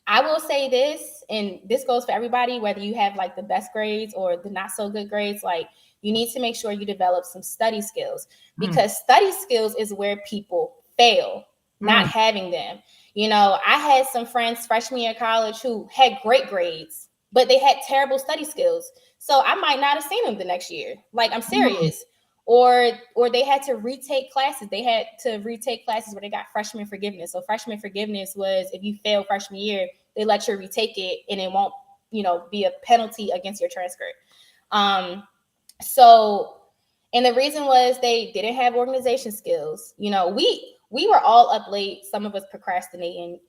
I will say this, and this goes for everybody, whether you have like the best grades or the not so good grades, like you need to make sure you develop some study skills, because study skills is where people fail, not having them. I had some friends freshman year of college who had great grades, but they had terrible study skills. So I might not have seen them the next year. Like, I'm serious. Or they had to retake classes. They had to retake classes where they got freshman forgiveness. So freshman forgiveness was, if you fail freshman year, they let you retake it, and it won't, be a penalty against your transcript. And the reason was they didn't have organization skills. We were all up late. Some of us procrastinating.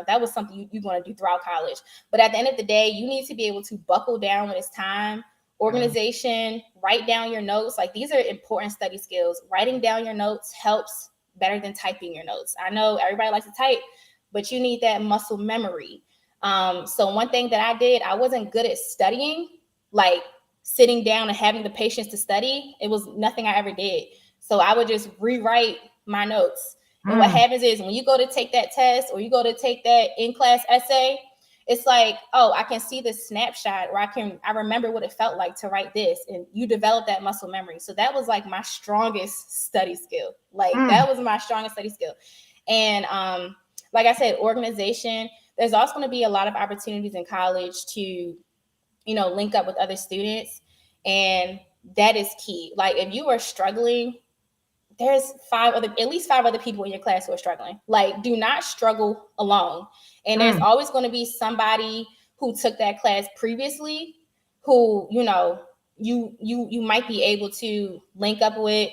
That was something you're going to do throughout college. But at the end of the day, you need to be able to buckle down when it's time. Organization, write down your notes. Like, these are important study skills. Writing down your notes helps better than typing your notes. I know everybody likes to type, but you need that muscle memory. So one thing that I did, I wasn't good at studying, like sitting down and having the patience to study. It was nothing I ever did. So I would just rewrite my notes. And what happens is, when you go to take that test, or you go to take that in-class essay, it's like, oh, I can see this snapshot, or I remember what it felt like to write this, and you develop that muscle memory. So that was like my strongest study skill. Like, that was my strongest study skill. And like I said, organization. There's also going to be a lot of opportunities in college to, link up with other students, and that is key. Like, if you are struggling, there's at least five other people in your class who are struggling. Like, do not struggle alone. And there's always going to be somebody who took that class previously, who, you might be able to link up with.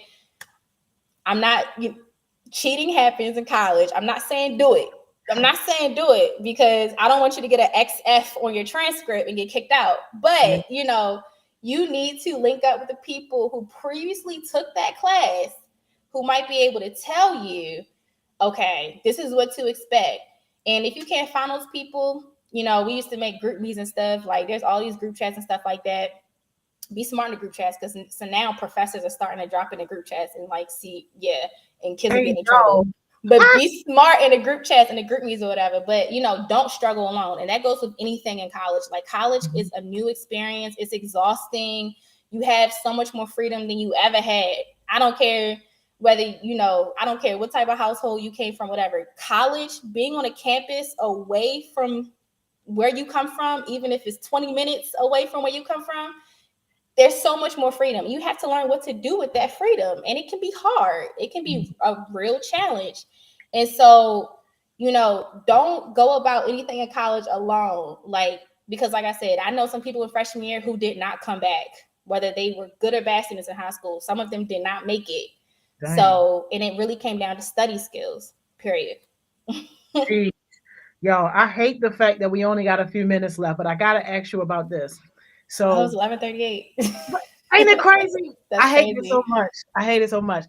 Cheating happens in college. I'm not saying do it. Because I don't want you to get an XF on your transcript and get kicked out. But, you need to link up with the people who previously took that class, who might be able to tell you, okay, this is what to expect. And if you can't find those people, we used to make group meetings and stuff. Like, there's all these group chats and stuff like that. Be smart in the group chats, because so now professors are starting to drop in the group chats and like and kids are getting in trouble. But be smart in the group chats and the group meetings or whatever. But don't struggle alone. And that goes with anything in college. Like, college is a new experience. It's exhausting. You have so much more freedom than you ever had. I don't care whether, I don't care what type of household you came from, whatever. College, being on a campus away from where you come from, even if it's 20 minutes away from where you come from, there's so much more freedom. You have to learn what to do with that freedom. And it can be hard. It can be a real challenge. And so, don't go about anything in college alone. Like, because like I said, I know some people in freshman year who did not come back, whether they were good or bad students in high school. Some of them did not make it. Dang. So, and it really came down to study skills, period. Yo, I hate the fact that we only got a few minutes left, but I got to ask you about this. So, it was 11:38. Ain't it crazy? I hate it so much. I hate it so much.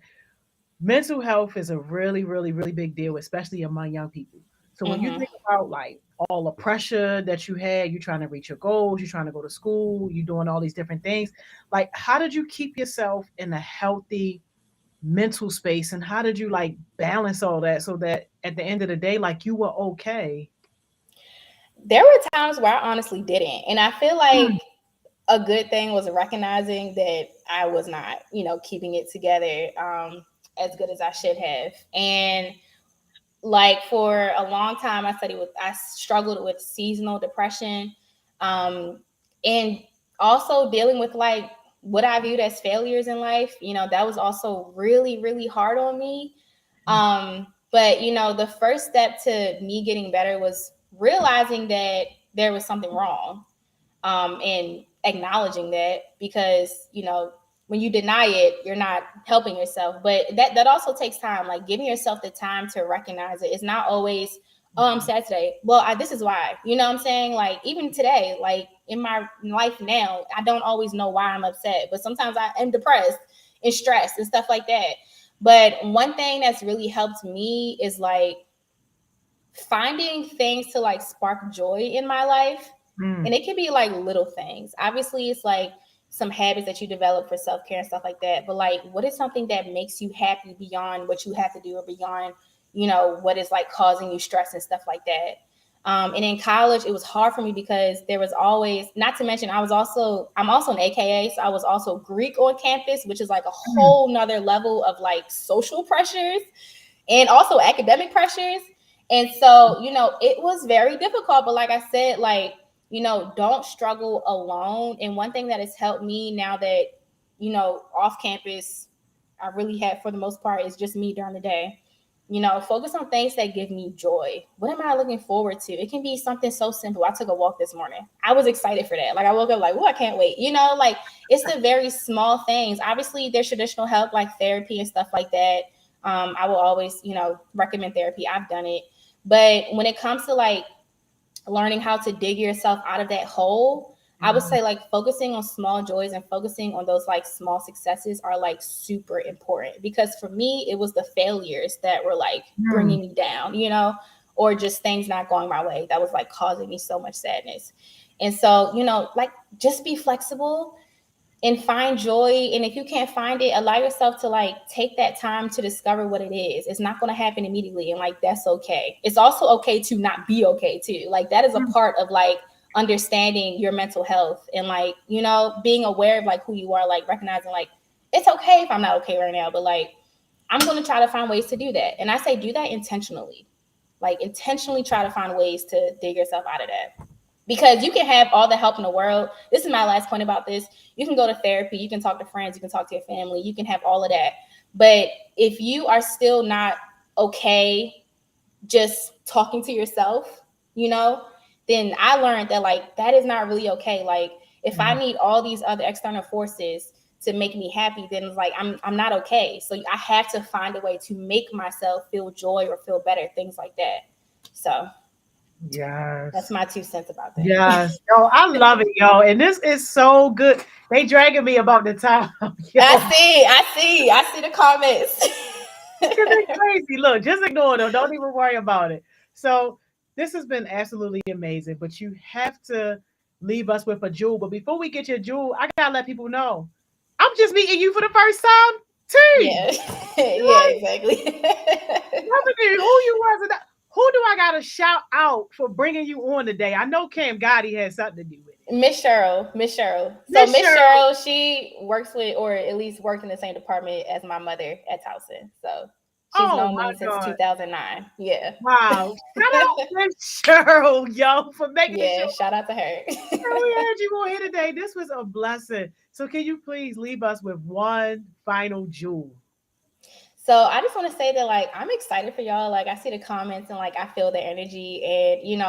Mental health is a really, really, really big deal, especially among young people. So when you think about like all the pressure that you had, you're trying to reach your goals, you're trying to go to school, you're doing all these different things. Like, how did you keep yourself in a healthy mental space, and how did you like balance all that so that at the end of the day, like, you were okay? There were times where I honestly didn't. And I feel like a good thing was recognizing that I was not, keeping it together as good as I should have. And like for a long time, I struggled with seasonal depression, and also dealing with like what I viewed as failures in life. That was also really, really hard on me. But the first step to me getting better was realizing that there was something wrong, and acknowledging that, because when you deny it, you're not helping yourself. But that also takes time, like giving yourself the time to recognize it. It's not always, oh, I'm sad today, well, this is why. You know what I'm saying? Like even today, like in my life now, I don't always know why I'm upset, but sometimes I am depressed and stressed and stuff like that. But one thing that's really helped me is like finding things to like spark joy in my life. And it can be like little things. Obviously, it's like some habits that you develop for self-care and stuff like that. But like, what is something that makes you happy beyond what you have to do, or beyond, what is like causing you stress and stuff like that. And in college, it was hard for me because there was always, not to mention, I'm also an AKA. So I was also Greek on campus, which is like a whole nother level of like social pressures and also academic pressures. And so, it was very difficult. But like I said, like, don't struggle alone. And one thing that has helped me now that, off campus, I really have, for the most part, is just me during the day. Focus on things that give me joy. What am I looking forward to? It can be something so simple. I took a walk this morning. I was excited for that. Like I woke up like, oh, I can't wait. Like it's the very small things. Obviously, there's traditional help like therapy and stuff like that. I will always, recommend therapy. I've done it. But when it comes to like learning how to dig yourself out of that hole, I would say like focusing on small joys and focusing on those like small successes are like super important. Because for me, it was the failures that were like bringing me down, or just things not going my way that was like causing me so much sadness. And so, like just be flexible and find joy. And if you can't find it, allow yourself to like take that time to discover what it is. It's not going to happen immediately. And like, that's okay. It's also okay to not be okay too. Like that is a part of like understanding your mental health and like, being aware of like who you are, like recognizing like, it's okay if I'm not okay right now, but like, I'm going to try to find ways to do that. And I say, do that intentionally, like intentionally try to find ways to dig yourself out of that. Because you can have all the help in the world. This is my last point about this. You can go to therapy, you can talk to friends, you can talk to your family, you can have all of that. But if you are still not okay just talking to yourself, then I learned that like that is not really okay. Like if I need all these other external forces to make me happy, then it's like I'm not okay. So I have to find a way to make myself feel joy or feel better, things like that. So yes, that's my 2 cents about that. yes. Yo, I love it, yo. And this is so good. They dragging me about the time. Yo. I see the comments. It's crazy. Look, just ignore them. Don't even worry about it. So this has been absolutely amazing. But you have to leave us with a jewel. But before we get your jewel, I gotta let people know I'm just meeting you for the first time too. Yeah, Right? exactly. Never knew who you was. And who do I gotta shout out for bringing you on today? I know Cam Gotti has something to do with it. Miss Cheryl. So Miss Cheryl, she works with, or at least worked in the same department as my mother at Towson. So she's known me since 2009. Yeah. Wow. Shout out Miss Cheryl, yo, for making the show. Shout out to her. We had you on here today. This was a blessing. So can you please leave us with one final jewel? So I just want to say that like I'm excited for y'all. Like I see the comments and like I feel the energy. And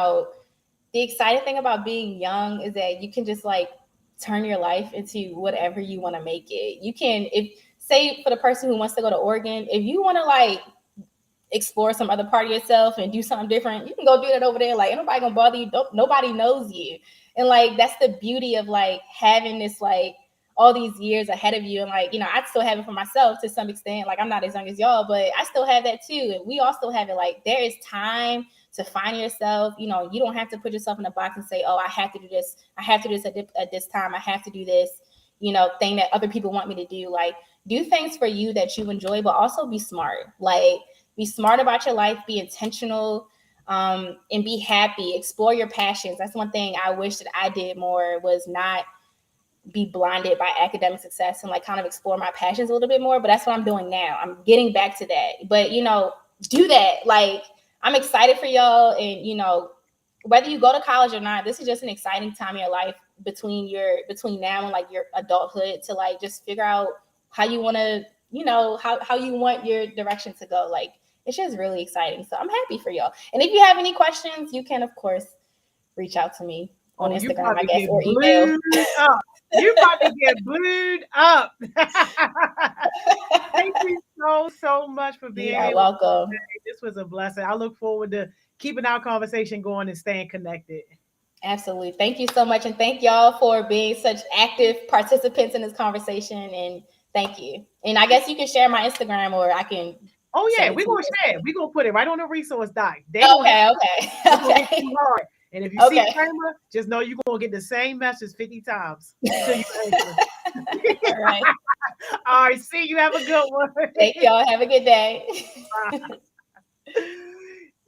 the exciting thing about being young is that you can just like turn your life into whatever you want to make it. You can, if say for the person who wants to go to Oregon, if you want to like explore some other part of yourself and do something different, you can go do that over there. Like ain't nobody gonna bother you. Nobody knows you. And like that's the beauty of like having this like all these years ahead of you. And like, I still have it for myself to some extent. Like I'm not as young as y'all, but I still have that too. And we all still have it. Like there is time to find yourself. You don't have to put yourself in a box and say, oh, I have to do this. I have to do this at this time. I have to do this, thing that other people want me to do. Like do things for you that you enjoy, but also be smart. Like be smart about your life, be intentional, and be happy, explore your passions. That's one thing I wish that I did more, was not be blinded by academic success and like kind of explore my passions a little bit more. But that's what I'm doing now. I'm getting back to that. But, you know, do that. Like, I'm excited for y'all. And, you know, whether you go to college or not, this is just an exciting time in your life between now and like your adulthood to like just figure out how you want to, you know, how you want your direction to go. Like, it's just really exciting. So I'm happy for y'all. And if you have any questions, you can, of course, reach out to me on Instagram, I guess, or email. Up. You about to get blued up. Thank you so much for being here. Welcome. This was a blessing. I look forward to keeping our conversation going and staying connected. Absolutely. Thank you so much. And thank y'all for being such active participants in this conversation. And thank you. And I guess you can share my Instagram or I can. Oh, yeah. We're going to share it. We're going to put it right on the resource doc. Okay. Hard. And if you see Kramer, just know you're going to get the same message 50 times. Until you answer. All right. All right. See you. Have a good one. Thank y'all. Have a good day.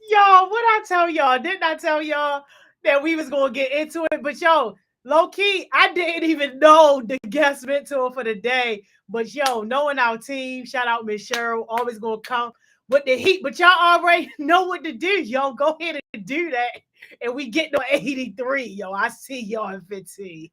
Y'all, what I tell y'all? Didn't I tell y'all that we was going to get into it? But yo, low key, I didn't even know the guest mentor for the day. But yo, knowing our team, shout out Miss Cheryl, always going to come with the heat. But y'all already know what to do. Yo, go ahead and do that. And we get to 83. Yo, I see y'all in 15.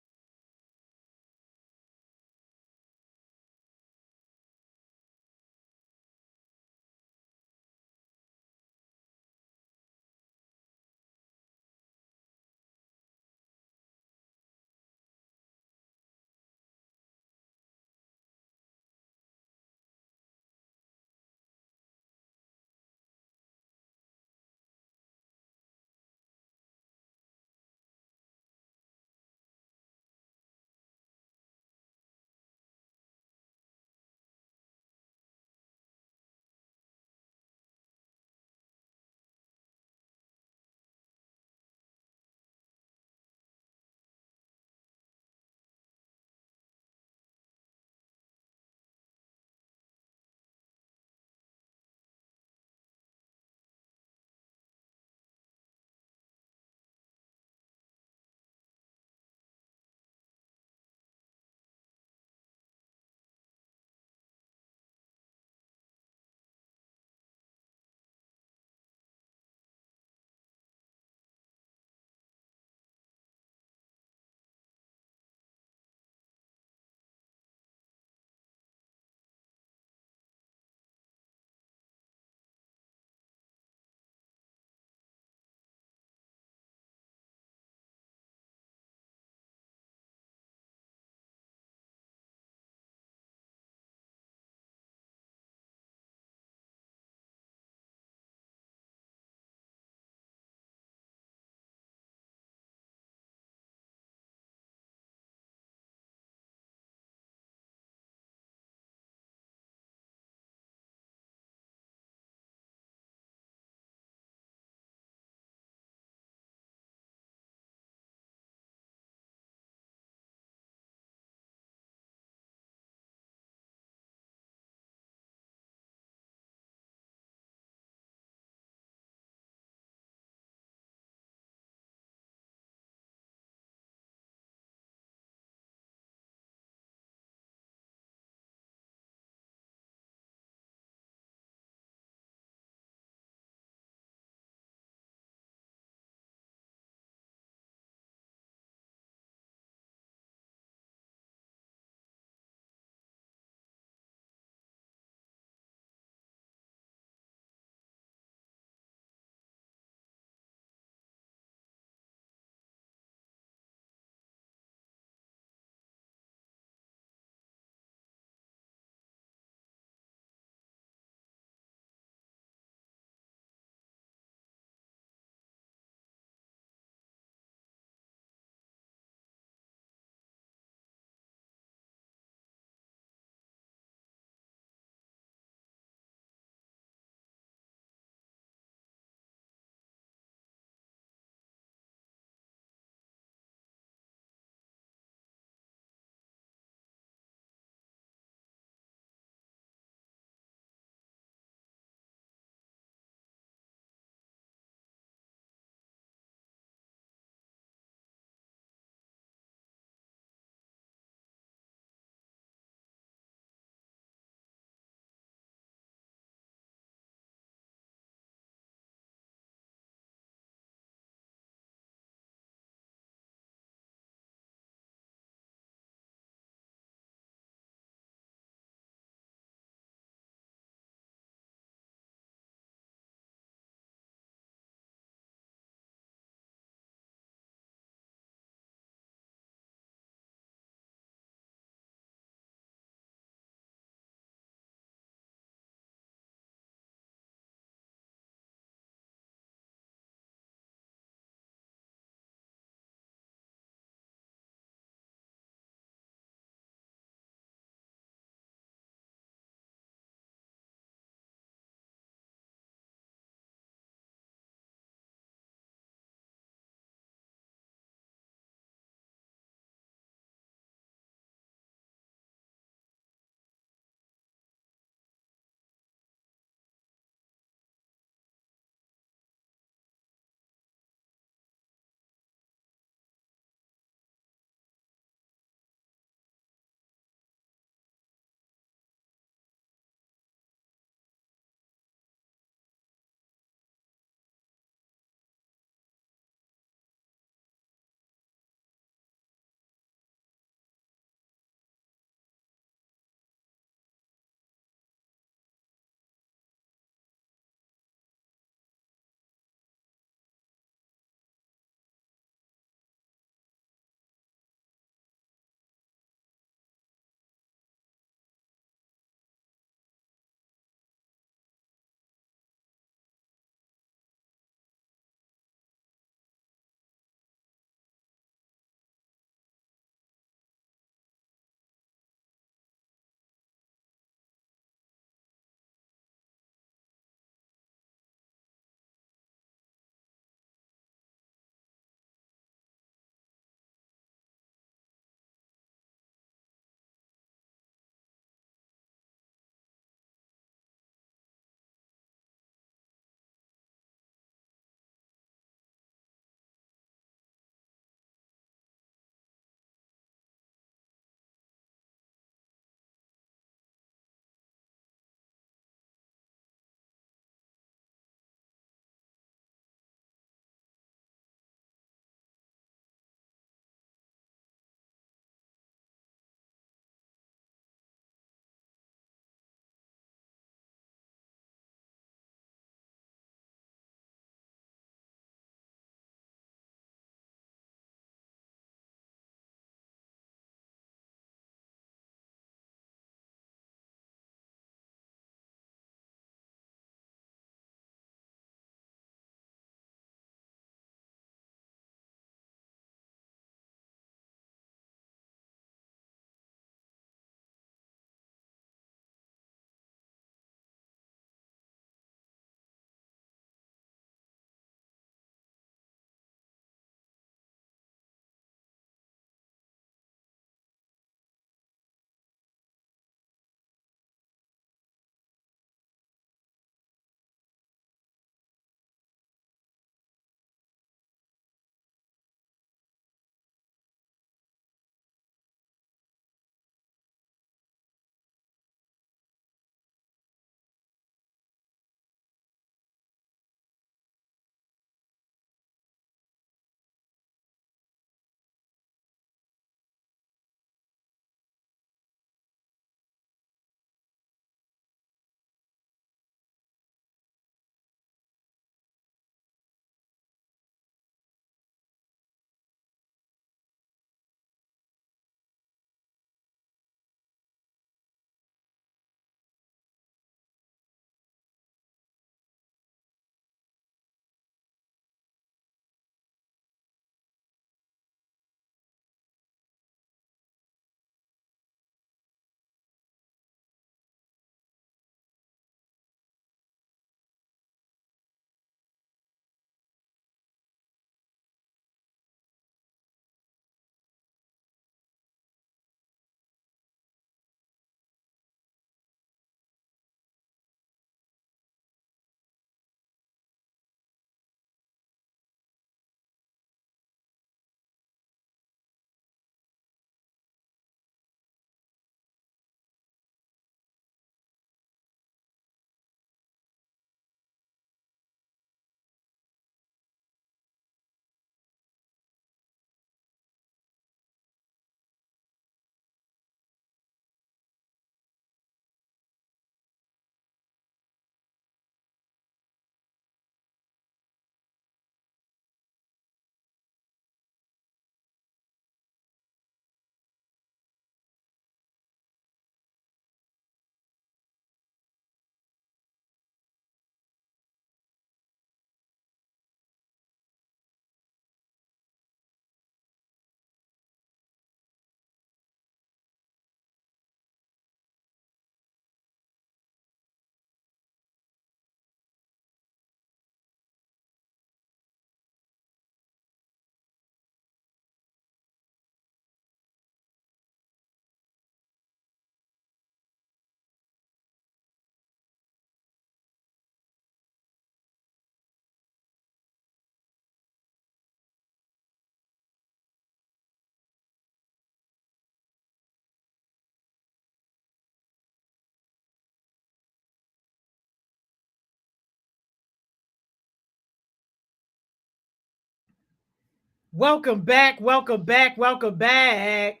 Welcome back, welcome back, welcome back.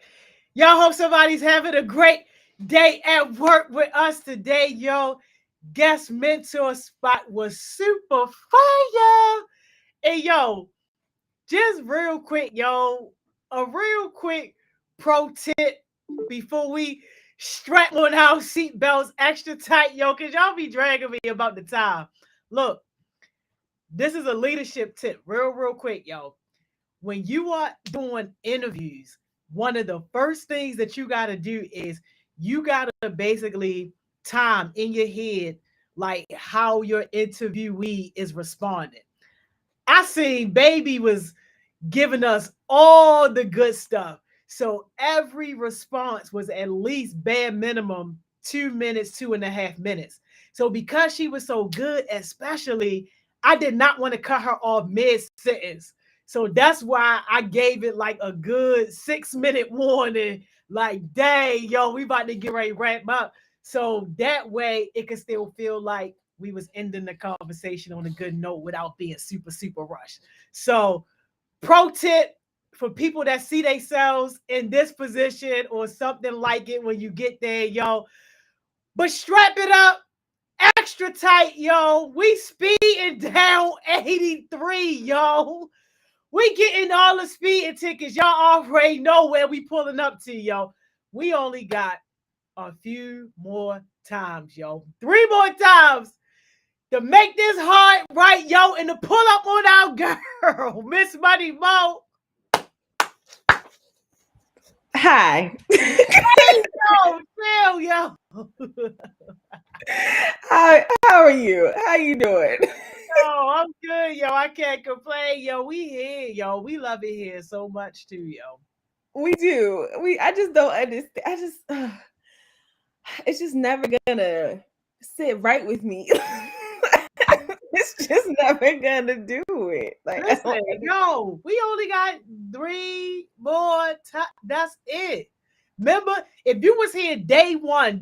Y'all hope somebody's having a great day at work with us today, yo. Guest mentor spot was super fire. And yo, just real quick, yo, a real quick pro tip before we strap on our seatbelts extra tight, yo, because y'all be dragging me about the time. Look, this is a leadership tip, real quick, yo. When you are doing interviews, one of the first things that you got to do is you got to basically time in your head like how your interviewee is responding. I seen Baby was giving us all the good stuff. So every response was at least bare minimum 2 minutes, 2.5 minutes. So because she was so good, especially, I did not want to cut her off mid sentence. So that's why I gave it like a good 6 minute warning. Like, dang, yo, we about to get ready to wrap up. So that way it could still feel like we was ending the conversation on a good note without being super rushed. So pro tip for people that see themselves in this position or something like it when you get there, yo. But strap it up extra tight, yo. We speeding down 83, yo. We getting all the speeding tickets. Y'all already know where we pulling up to, yo. We only got a few more times, yo. 3 more times to make this hard right, yo, and to pull up on our girl, Miss Money Mo. Hi. Hey, yo, chill, yo. How are you? How you doing? Yo, I'm good, yo. I can't complain, yo. We here, yo. We love it here so much too, yo. We do. I just don't understand. It's just never gonna sit right with me. It's just never gonna do it. Like, Listen, yo, we only got 3 more times. That's it. Remember, if you was here day one,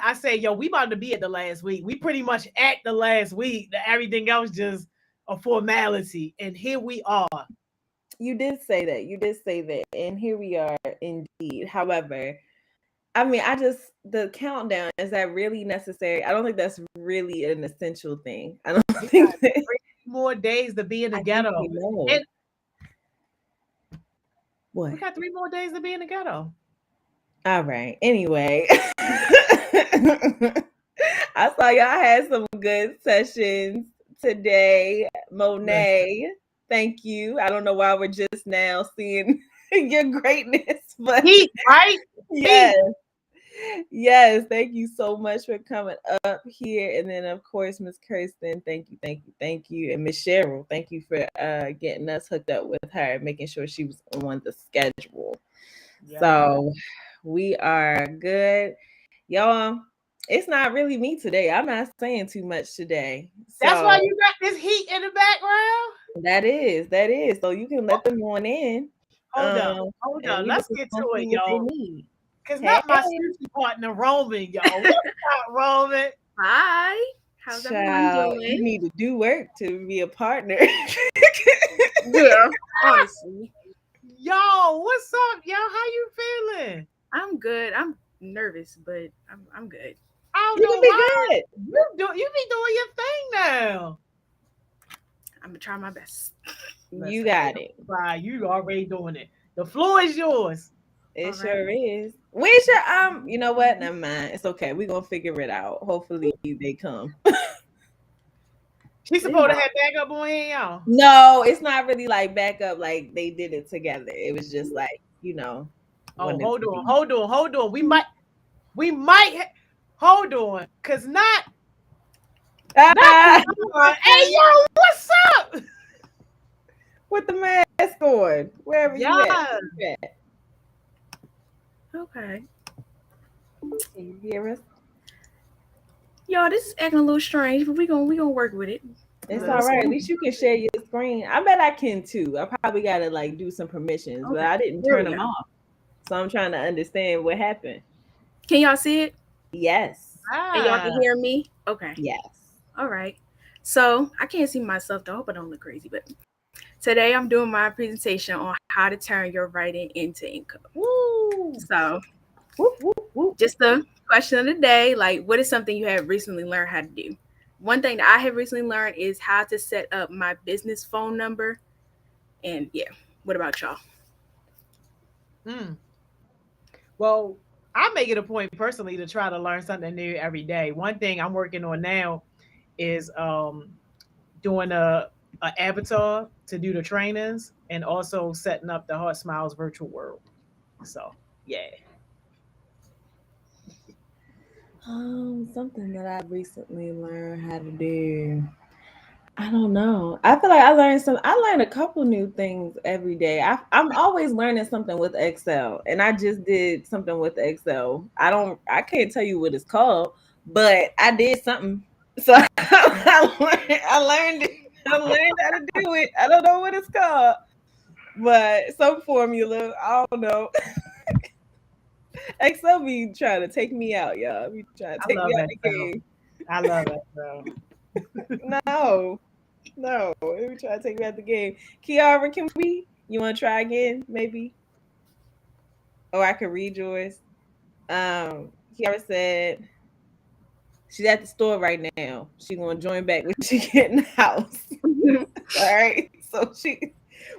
I say, yo, we about to be at the last week. We pretty much at the last week. Everything else just a formality. And here we are. you did say that. You did say that. And here we are indeed. However, I mean, the countdown, is that really necessary? I don't think that's really an essential thing. I don't think that 3 more days to be in the ghetto. And what? we got 3 more days to be in the ghetto. All right. Anyway, I saw y'all had some good sessions today. Monet, thank you. I don't know why we're just now seeing your greatness, but Heat, right? yes. Yes, thank you so much for coming up here. And then of course, Miss Kirsten, thank you. And Miss Cheryl, thank you for getting us hooked up with her, making sure she was on the schedule. Yeah. So we are good. Y'all, it's not really me today. I'm not saying too much today. So that's why you got this heat in the background? That is. So you can let them on in. Hold on. Let's get to it, y'all. Because not my sushi partner, Roman, y'all. What's up, Roman? Hi. How's everyone doing? You need to do work to be a partner. Yeah, honestly. Yo, what's up, yo? How you feeling? I'm good. I'm nervous, but I'm good. I don't know why. You be doing your thing now. I'm gonna try my best. You got it. Bye. You already doing it. The floor is yours. It sure is. We should you know what? Never mind. It's okay. We're gonna figure it out. Hopefully they come. She's supposed to have backup on here, y'all. No, it's not really like backup, like they did it together. It was just like, you know. Oh, hold on. We might hold on, cause not. Hey, yo, what's up? With the mask on, wherever you at. Okay. Can you hear us? Y'all, this is acting a little strange, but we gonna work with it. It's all right. At least you can share your screen. I bet I can too. I probably gotta like do some permissions, but I didn't turn them off. So I'm trying to understand what happened. Can y'all see it? Yes. And y'all can hear me? Okay. Yes. All right. So I can't see myself though. I hope I don't look crazy, but Today I'm doing my presentation on how to turn your writing into income. Woo! So, Whoop, whoop, whoop. just the question of the day, like, what is something you have recently learned how to do? One thing that I have recently learned is how to set up my business phone number. And yeah, what about y'all? Well, I make it a point personally to try to learn something new every day. One thing I'm working on now is doing a avatar to do the trainings and also setting up the Heart Smiles virtual world. So yeah. Something that I recently learned how to do. I don't know. I feel like I learned some. I learn a couple new things every day. I'm always learning something with Excel, and I just did something with Excel. I can't tell you what it's called, but I did something. So I learned how to do it. I don't know what it's called, but some formula. I don't know. Excel be trying to take me out, y'all. Be trying to I take me love out the Excel. game. I love Excel. No. No, let me try to take me out the game. Kiara, you want to try again, maybe? Or I could read yours. Kiara said she's at the store right now. She's gonna join back when she get in the house. All right. So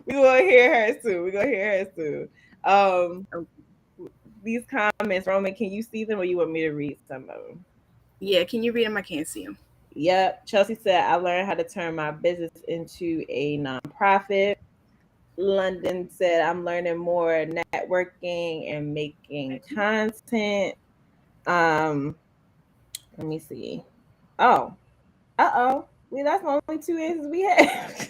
we gonna hear her soon. We're gonna hear her soon. These comments, Roman, can you see them or you want me to read some of them? Yeah, can you read them? I can't see them. Yep. Chelsea said, I learned how to turn my business into a nonprofit. London said, I'm learning more networking and making content. Let me see. Oh, that's the only two answers we have.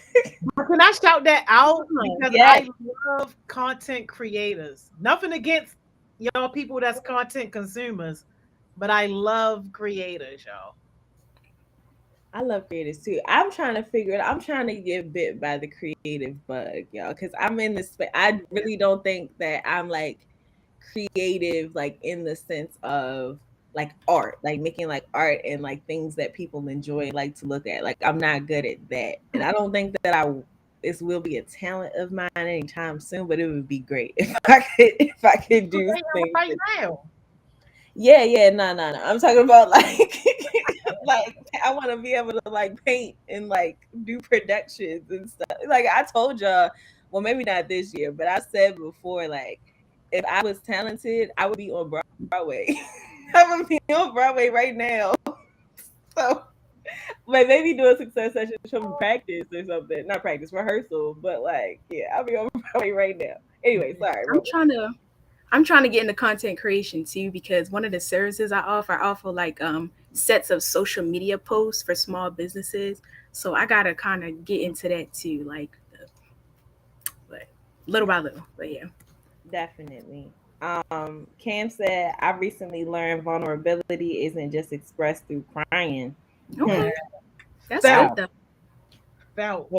Can I shout that out? Because Yes. I love content creators. Nothing against y'all people that's content consumers, but I love creators, y'all. I love creators too. I'm trying to figure it out. I'm trying to get bit by the creative bug, y'all, because I'm in this. I really don't think that I'm like creative, like in the sense of like art, like making like art and like things that people enjoy, like to look at. Like I'm not good at that, and I don't think that this will be a talent of mine anytime soon. But it would be great if I could do things right now. Yeah, no. I'm talking about like like I want to be able to like paint and like do productions and stuff. Like I told y'all, well maybe not this year, but I said before, like if I was talented, I would be on Broadway. I would be on Broadway right now. So like maybe do a success session from practice or something. Not practice, rehearsal, but like yeah, I'll be on Broadway right now. Anyway, sorry. I'm trying to get into content creation too, because one of the services I offer like sets of social media posts for small businesses. So I gotta kind of get into that too, like but little by little. But yeah. Definitely. Cam said, I recently learned vulnerability isn't just expressed through crying. Okay. That's Felt. good though. Felt.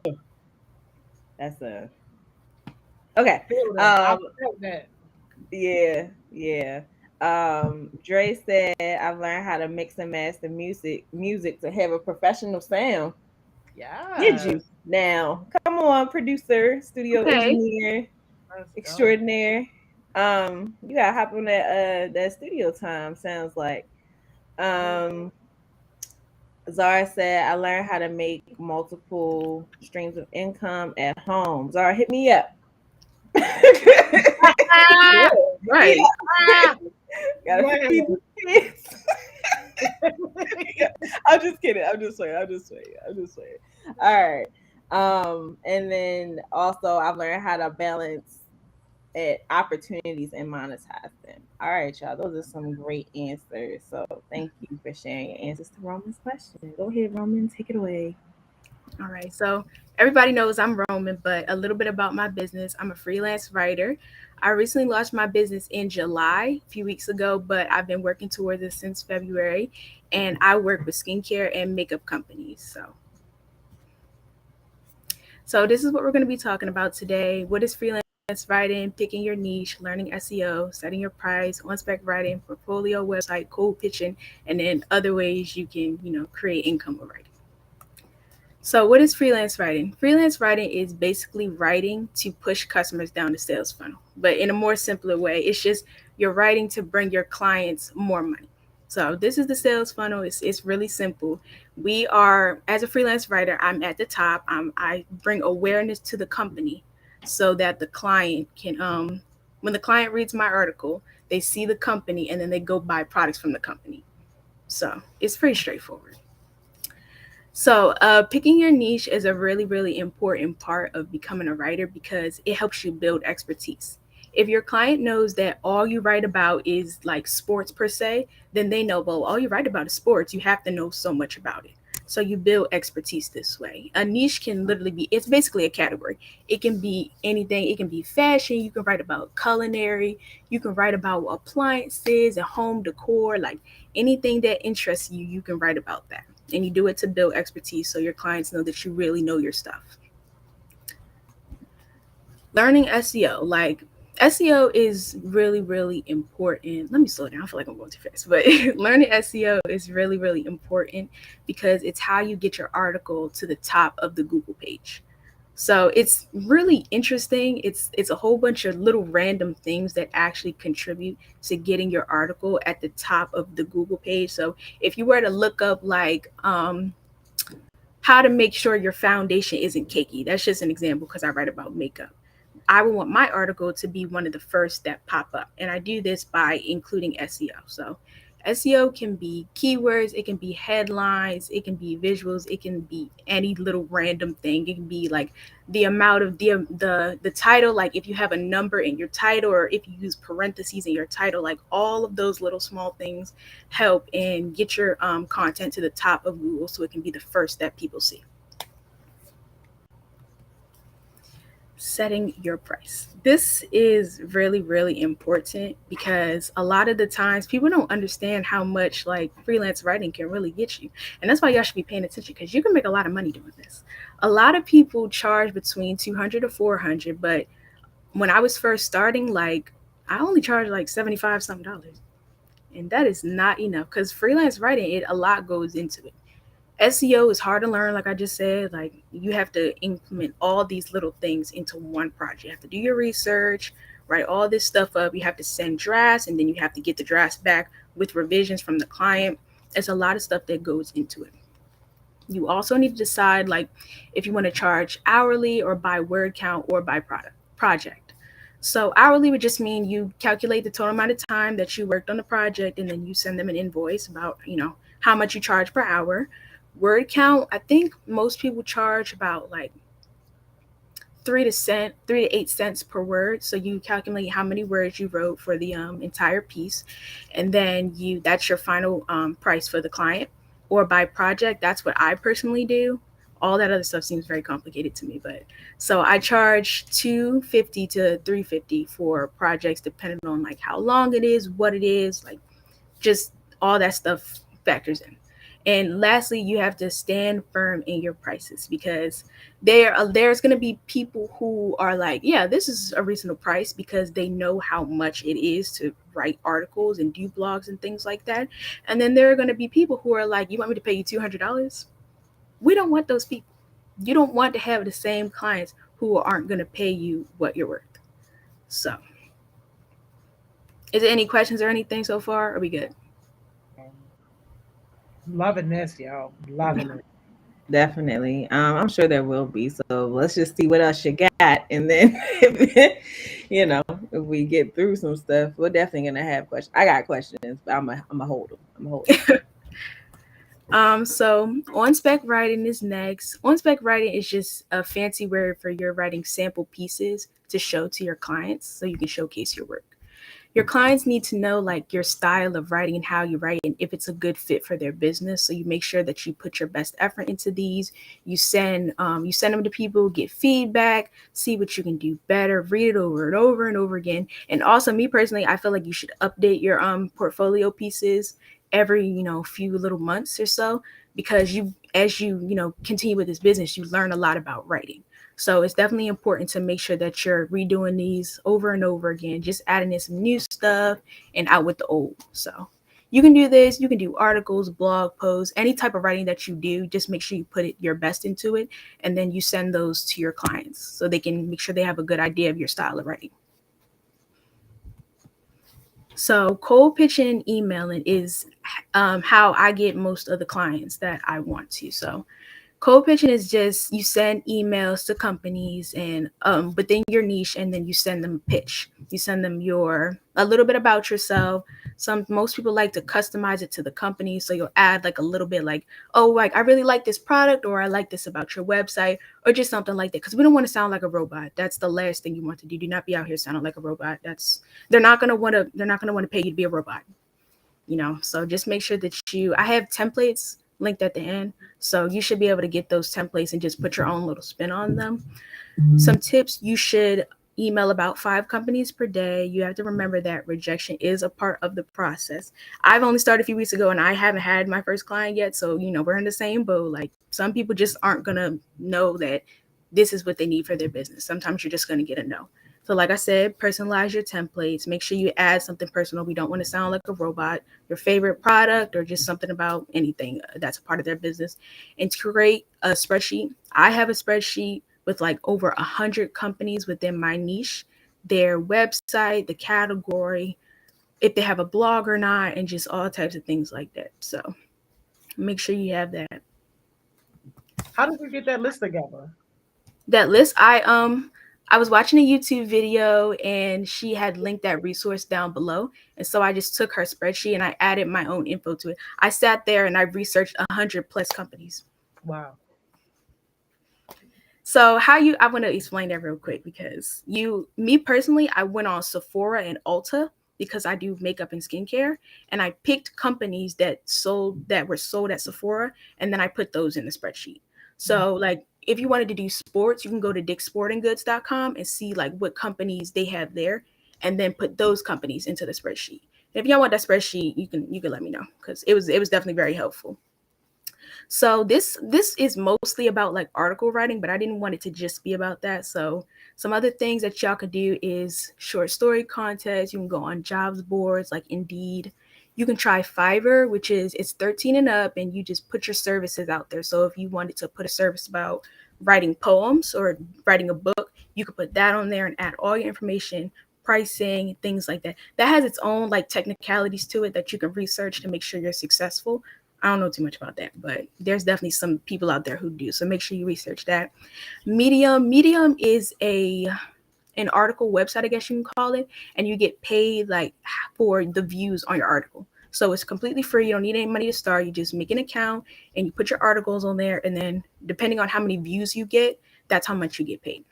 That's okay. I felt that. Yeah. Dre said, I've learned how to mix and master music to have a professional sound. Yeah. Did you? Now, come on, producer, studio engineer, extraordinaire. You gotta hop on that studio time, sounds like. Zara said, I learned how to make multiple streams of income at home. Zara, hit me up. Yeah, right. Gotta feed the kids. I'm just kidding. I'm just saying. All right. And then also I've learned how to balance opportunities and monetize them. All right, y'all. Those are some great answers. So thank you for sharing your answers to Roman's question. Go ahead, Roman. Take it away. All right. So everybody knows I'm Roman, but a little bit about my business. I'm a freelance writer. I recently launched my business in July, a few weeks ago, but I've been working towards it since February. And I work with skincare and makeup companies. So this is what we're going to be talking about today. What is freelance writing, picking your niche, learning SEO, setting your price, on spec writing, portfolio, website, cold pitching, and then other ways you can, create income with writing. So, what is freelance writing? Freelance writing is basically writing to push customers down the sales funnel, but in a more simpler way. It's just you're writing to bring your clients more money. So, this is the sales funnel. It's really simple. We are, as a freelance writer, I'm at the top. I bring awareness to the company so that the client can, when the client reads my article, they see the company and then they go buy products from the company. So, it's pretty straightforward. So, picking your niche is a really, really important part of becoming a writer because it helps you build expertise. If your client knows that all you write about is like sports per se, then they know, well, all you write about is sports. You have to know so much about it. So, you build expertise this way. A niche can literally be, it's basically a category. It can be anything, it can be fashion. You can write about culinary, you can write about appliances and home decor, like anything that interests you, you can write about that, and you do it to build expertise so your clients know that you really know your stuff. Learning SEO, like SEO is really, really important. Let me slow down. I feel like I'm going too fast, but learning SEO is really, really important because it's how you get your article to the top of the Google page. So it's really interesting. It's a whole bunch of little random things that actually contribute to getting your article at the top of the Google page. So if you were to look up like how to make sure your foundation isn't cakey, that's just an example because I write about makeup. I would want my article to be one of the first that pop up. And I do this by including SEO. So SEO can be keywords, it can be headlines, it can be visuals, it can be any little random thing. It can be like the amount of the title, like if you have a number in your title or if you use parentheses in your title, like all of those little small things help and get your content to the top of Google so it can be the first that people see. Setting your price. This is really, really important because a lot of the times people don't understand how much like freelance writing can really get you. And that's why y'all should be paying attention because you can make a lot of money doing this. A lot of people charge between 200 to 400, but when I was first starting, like I only charged like 75 something dollars. And that is not enough because freelance writing, it a lot goes into it. SEO is hard to learn, like I just said. Like you have to implement all these little things into one project. You have to do your research, write all this stuff up. You have to send drafts, and then you have to get the drafts back with revisions from the client. There's a lot of stuff that goes into it. You also need to decide like if you want to charge hourly or by word count or by product project. So hourly would just mean you calculate the total amount of time that you worked on the project and then you send them an invoice about, how much you charge per hour. Word count, I think most people charge about like 3 to 8 cents per word. So you calculate how many words you wrote for the entire piece, and then that's your final price for the client. Or by project, that's what I personally do. All that other stuff seems very complicated to me, but so I charge 250 to 350 for projects, depending on like how long it is, what it is, like just all that stuff factors in. And lastly, you have to stand firm in your prices because there's going to be people who are like, yeah, this is a reasonable price because they know how much it is to write articles and do blogs and things like that. And then there are going to be people who are like, you want me to pay you $200? We don't want those people. You don't want to have the same clients who aren't going to pay you what you're worth. So, is there any questions or anything so far? Are we good? Loving this, yo. Loving it. Definitely. I'm sure there will be. So let's just see what else you got. And then, if we get through some stuff, we're definitely going to have questions. I got questions, but I'm going to hold them. So on spec writing is next. On spec writing is just a fancy word for you're writing sample pieces to show to your clients so you can showcase your work. Your clients need to know like your style of writing and how you write and if it's a good fit for their business. So you make sure that you put your best effort into these. You send them to people, get feedback, see what you can do better, read it over and over and over again. And also me personally, I feel like you should update your portfolio pieces every few little months or so because as you continue with this business, you learn a lot about writing. So it's definitely important to make sure that you're redoing these over and over again, just adding in some new stuff and out with the old. So You can do this. You can do articles, blog posts, any type of writing that you do. Just make sure you put your best into it, and then you send those to your clients so they can make sure they have a good idea of your style of writing. So cold pitching and emailing is how I get most of the clients that I want to. So cold pitching is just you send emails to companies and within your niche, and then you send them a pitch. You send them a little bit about yourself. Most people like to customize it to the company, so you'll add like a little bit like, oh, like I really like this product, or I like this about your website, or just something like that, because we don't want to sound like a robot. That's the last thing you want to do. Do not be out here sounding like a robot. They're not gonna want to pay you to be a robot. So just make sure that I have templates linked at the end, so you should be able to get those templates and just put your own little spin on them. Some tips: you should email about 5 companies per day. You have to remember that rejection is a part of the process. I've only started a few weeks ago and I haven't had my first client yet, so we're in the same boat. Like, some people just aren't gonna know that this is what they need for their business. Sometimes you're just gonna get a no. So like I said, personalize your templates. Make sure you add something personal. We don't want to sound like a robot. Your favorite product, or just something about anything that's a part of their business. And create a spreadsheet. I have a spreadsheet with like over 100 companies within my niche, their website, the category, if they have a blog or not, and just all types of things like that. So make sure you have that. How did you get that list together? That list, I was watching a YouTube video and she had linked that resource down below. And so I just took her spreadsheet and I added my own info to it. I sat there and I researched 100+ companies. Wow. So I want to explain that real quick, because me personally, I went on Sephora and Ulta because I do makeup and skincare, and I picked companies that were sold at Sephora, and then I put those in the spreadsheet. So like, if you wanted to do sports, you can go to dicksportinggoods.com and see like what companies they have there, and then put those companies into the spreadsheet. If y'all want that spreadsheet, you can let me know, because it was definitely very helpful. So this is mostly about like article writing, but I didn't want it to just be about that. So some other things that y'all could do is short story contests. You can go on jobs boards like Indeed. You can try Fiverr, which it's 13 and up, and you just put your services out there. So if you wanted to put a service about writing poems or writing a book, you could put that on there and add all your information, pricing, things like that. That has its own like technicalities to it that you can research to make sure you're successful. I don't know too much about that, but there's definitely some people out there who do. So make sure you research that. Medium is an article website, I guess you can call it, and you get paid like for the views on your article. So it's completely free. You don't need any money to start. You just make an account and you put your articles on there, and then depending on how many views you get, that's how much you get paid.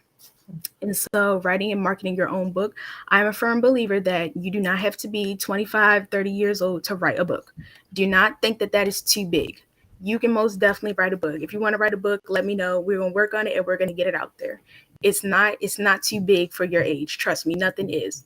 And so writing and marketing your own book, I'm a firm believer that you do not have to be 25, 30 years old to write a book. Do not think that is too big. You can most definitely write a book. If you want to write a book, let me know. We're going to work on it and we're going to get it out there. It's not too big for your age. Trust me, nothing is.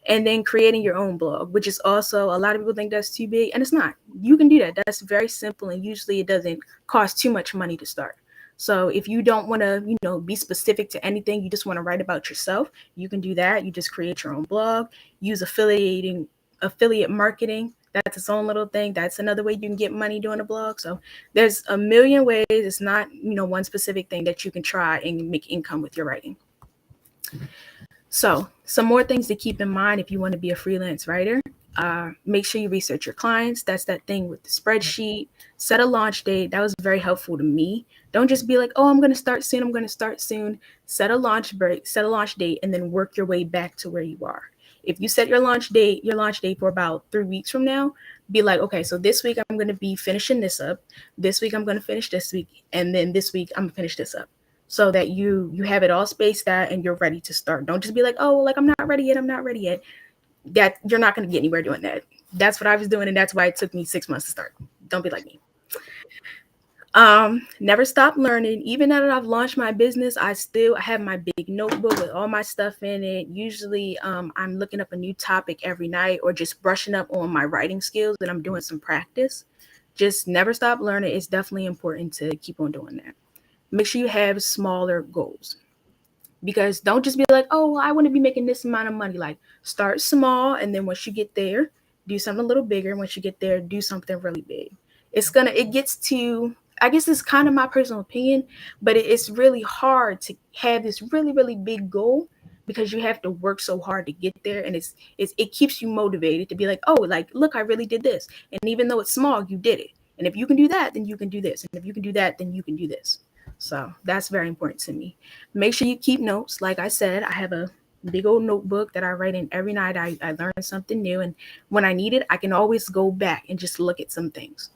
And then creating your own blog, which is also, a lot of people think that's too big, and it's not. You can do that. That's very simple, and usually it doesn't cost too much money to start. So if you don't want to, be specific to anything, you just want to write about yourself, you can do that. You just create your own blog, use affiliate marketing. That's its own little thing. That's another way you can get money doing a blog. So there's a million ways. It's not, one specific thing that you can try and make income with your writing. So some more things to keep in mind if you want to be a freelance writer. Make sure you research your clients. That's that thing with the spreadsheet. Set a launch date. That was very helpful to me. Don't just be like, oh, I'm going to start soon. Set a launch date, and then work your way back to where you are. If you set your launch date for about 3 weeks from now, be like, okay, so this week I'm going to be finishing this up. This week I'm going to finish this week. And then this week I'm going to finish this up. So that you have it all spaced out and you're ready to start. Don't just be like, oh, like I'm not ready yet. That you're not going to get anywhere doing that. That's what I was doing, and that's why it took me 6 months to start. Don't be like me. Never stop learning. Even now that I've launched my business, I have my big notebook with all my stuff in it. Usually I'm looking up a new topic every night, or just brushing up on my writing skills, and I'm doing some practice. Just never stop learning. It's definitely important to keep on doing that. Make sure you have smaller goals. Because don't just be like, oh, well, I want to be making this amount of money. Like, start small, and then once you get there, do something a little bigger. Once you get there, do something really big. It gets to, I guess it's kind of my personal opinion, but it's really hard to have this really, really big goal because you have to work so hard to get there. And it keeps you motivated to be like, oh, like, look, I really did this. And even though it's small, you did it. And if you can do that, then you can do this. And if you can do that, then you can do this. So that's very important to me. Make sure you keep notes. Like I said, I have a big old notebook that I write in every night. I learn something new. And when I need it, I can always go back and just look at some things.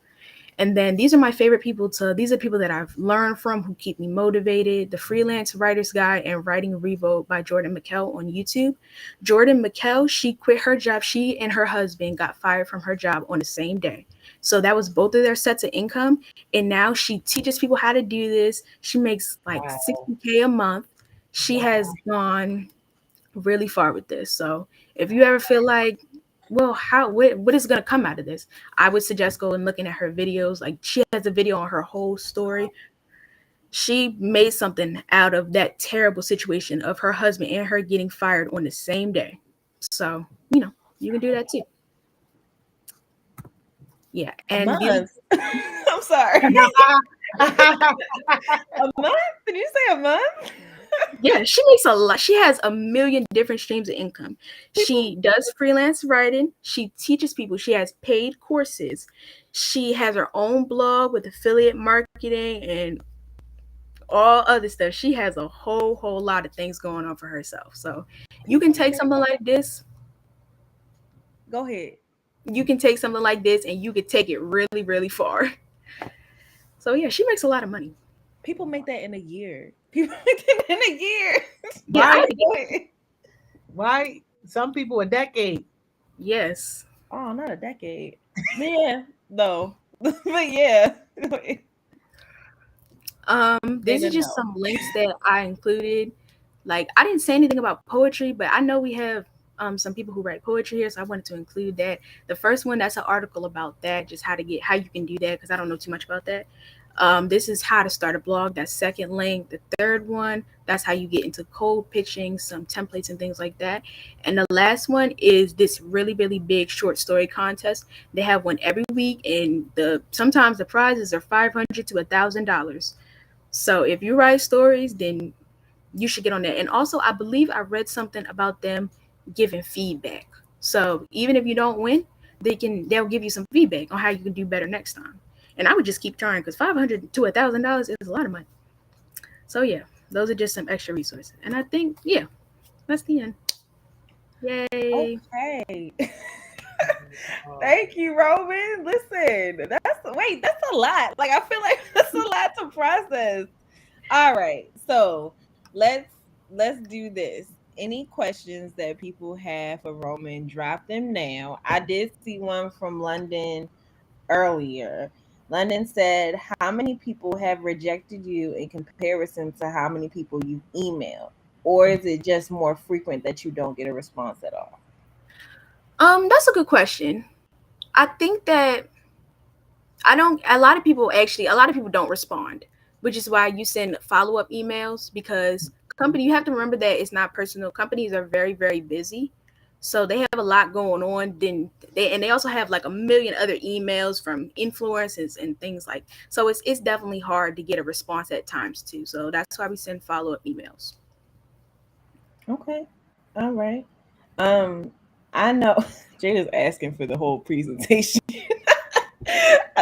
And then these are my favorite people these are people that I've learned from who keep me motivated. The Freelance Writer's Guide and Writing Revolt by Jordan McKell on YouTube. Jordan McKell, she quit her job. She and her husband got fired from her job on the same day. So that was both of their sets of income. And now she teaches people how to do this. She makes like $60K a month. She has gone really far with this. So if you ever feel like, well, what is going to come out of this? I would suggest going and looking at her videos. Like, she has a video on her whole story. She made something out of that terrible situation of her husband and her getting fired on the same day. So, you can do that too. Yeah. And I'm sorry. A month? Did you say a month? Yeah, she makes a lot. She has a million different streams of income. She does freelance writing. She teaches people. She has paid courses. She has her own blog with affiliate marketing and all other stuff. She has a whole lot of things going on for herself. So you can take something like this. Go ahead. You can take something like this and you could take it really, really far. So yeah, she makes a lot of money. People make that in a year. People make that in a year. Right? Some people a decade. Yes. Oh, not a decade. Yeah, though. But yeah. These are just some links that I included. Like, I didn't say anything about poetry, but I know we have some people who write poetry here, so I wanted to include that. The first one, that's an article about that, just how you can do that, because I don't know too much about that. This is how to start a blog. That's second link. The third one, that's how you get into cold pitching, some templates and things like that. And the last one is this really, really big short story contest. They have one every week, and sometimes the prizes are $500 to $1,000. So if you write stories, then you should get on that. And also, I believe I read something about them giving feedback. So even if you don't win, they'll give you some feedback on how you can do better next time. And I would just keep trying, because $500 to $1,000 is a lot of money. So yeah, those are just some extra resources. And I think, yeah, that's the end. Yay. Okay. Thank you, Roman. Listen, that's a lot. Like, I feel like that's a lot to process. All right, so let's do this. Any questions that people have for Roman, drop them now. I did see one from London earlier. London said, how many people have rejected you in comparison to how many people you've emailed? Or is it just more frequent that you don't get a response at all? That's a good question. I think that a lot of people don't respond, which is why you send follow-up emails, because you have to remember that it's not personal. Companies are very, very busy. So they have a lot going on. They also have like a million other emails from influencers and things like. So it's definitely hard to get a response at times too. So that's why we send follow-up emails. Okay. All right. I know Jada's asking for the whole presentation.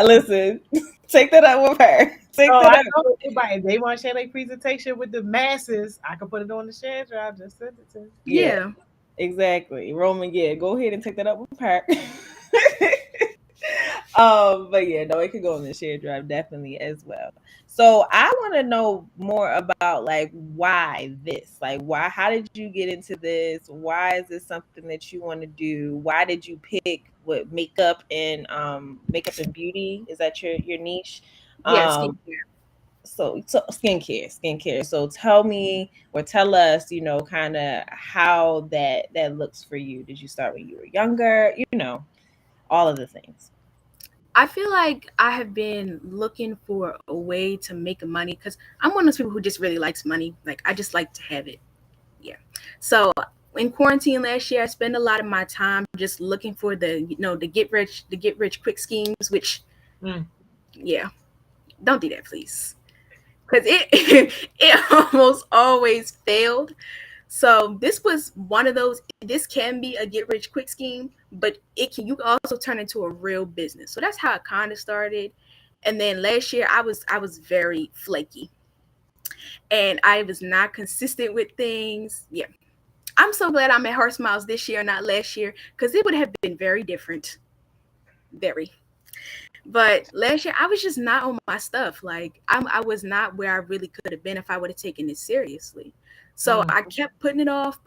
Listen, take that up with her. If they want to share their presentation with the masses, I can put it on the share drive. Just send it to them. Yeah. Exactly. Roman, go ahead and take that up with her. But yeah, no, it could go on the shared drive definitely as well. So I want to know more about like why this? Like how did you get into this? Why is this something that you want to do? Why did you pick makeup and beauty? Is that your niche? Yeah, so skincare. So tell me or tell us, kind of how that looks for you. Did you start when you were younger? All of the things. I feel like I have been looking for a way to make money, because I'm one of those people who just really likes money. Like, I just like to have it. Yeah. So in quarantine last year, I spent a lot of my time just looking for the get rich quick schemes, which yeah, don't do that, please, because it it almost always failed. So this was one of those. This can be a get rich quick scheme, but you can also turn into a real business. So that's how it kind of started. And then last year I was very flaky, and I was not consistent with things. Yeah, I'm so glad I'm at Heart Smiles this year, not last year, because it would have been very different. Very. But last year I was just not on my stuff. Like I was not where I really could have been if I would have taken it seriously. So I kept putting it off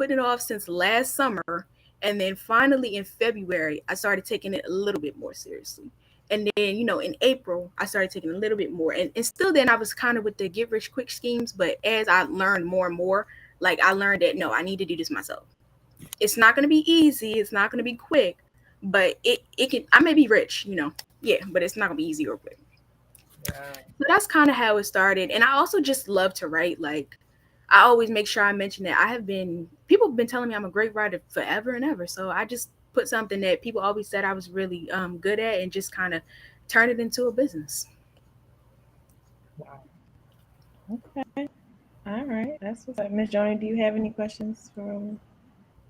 since last summer. And then finally in February, I started taking it a little bit more seriously. And then, in April, I started taking a little bit more. And still then I was kind of with the get rich quick schemes. But as I learned more and more, like I learned that, no, I need to do this myself. It's not going to be easy. It's not going to be quick. But it can, I may be rich, yeah, but it's not going to be easy or quick. Yeah. So that's kind of how it started. And I also just love to write. Like, I always make sure I mention that people have been telling me I'm a great writer forever and ever. So I just put something that people always said I was really good at and just kind of turn it into a business. Wow. Okay. All right. That's what's up. Miss Joni, do you have any questions for me?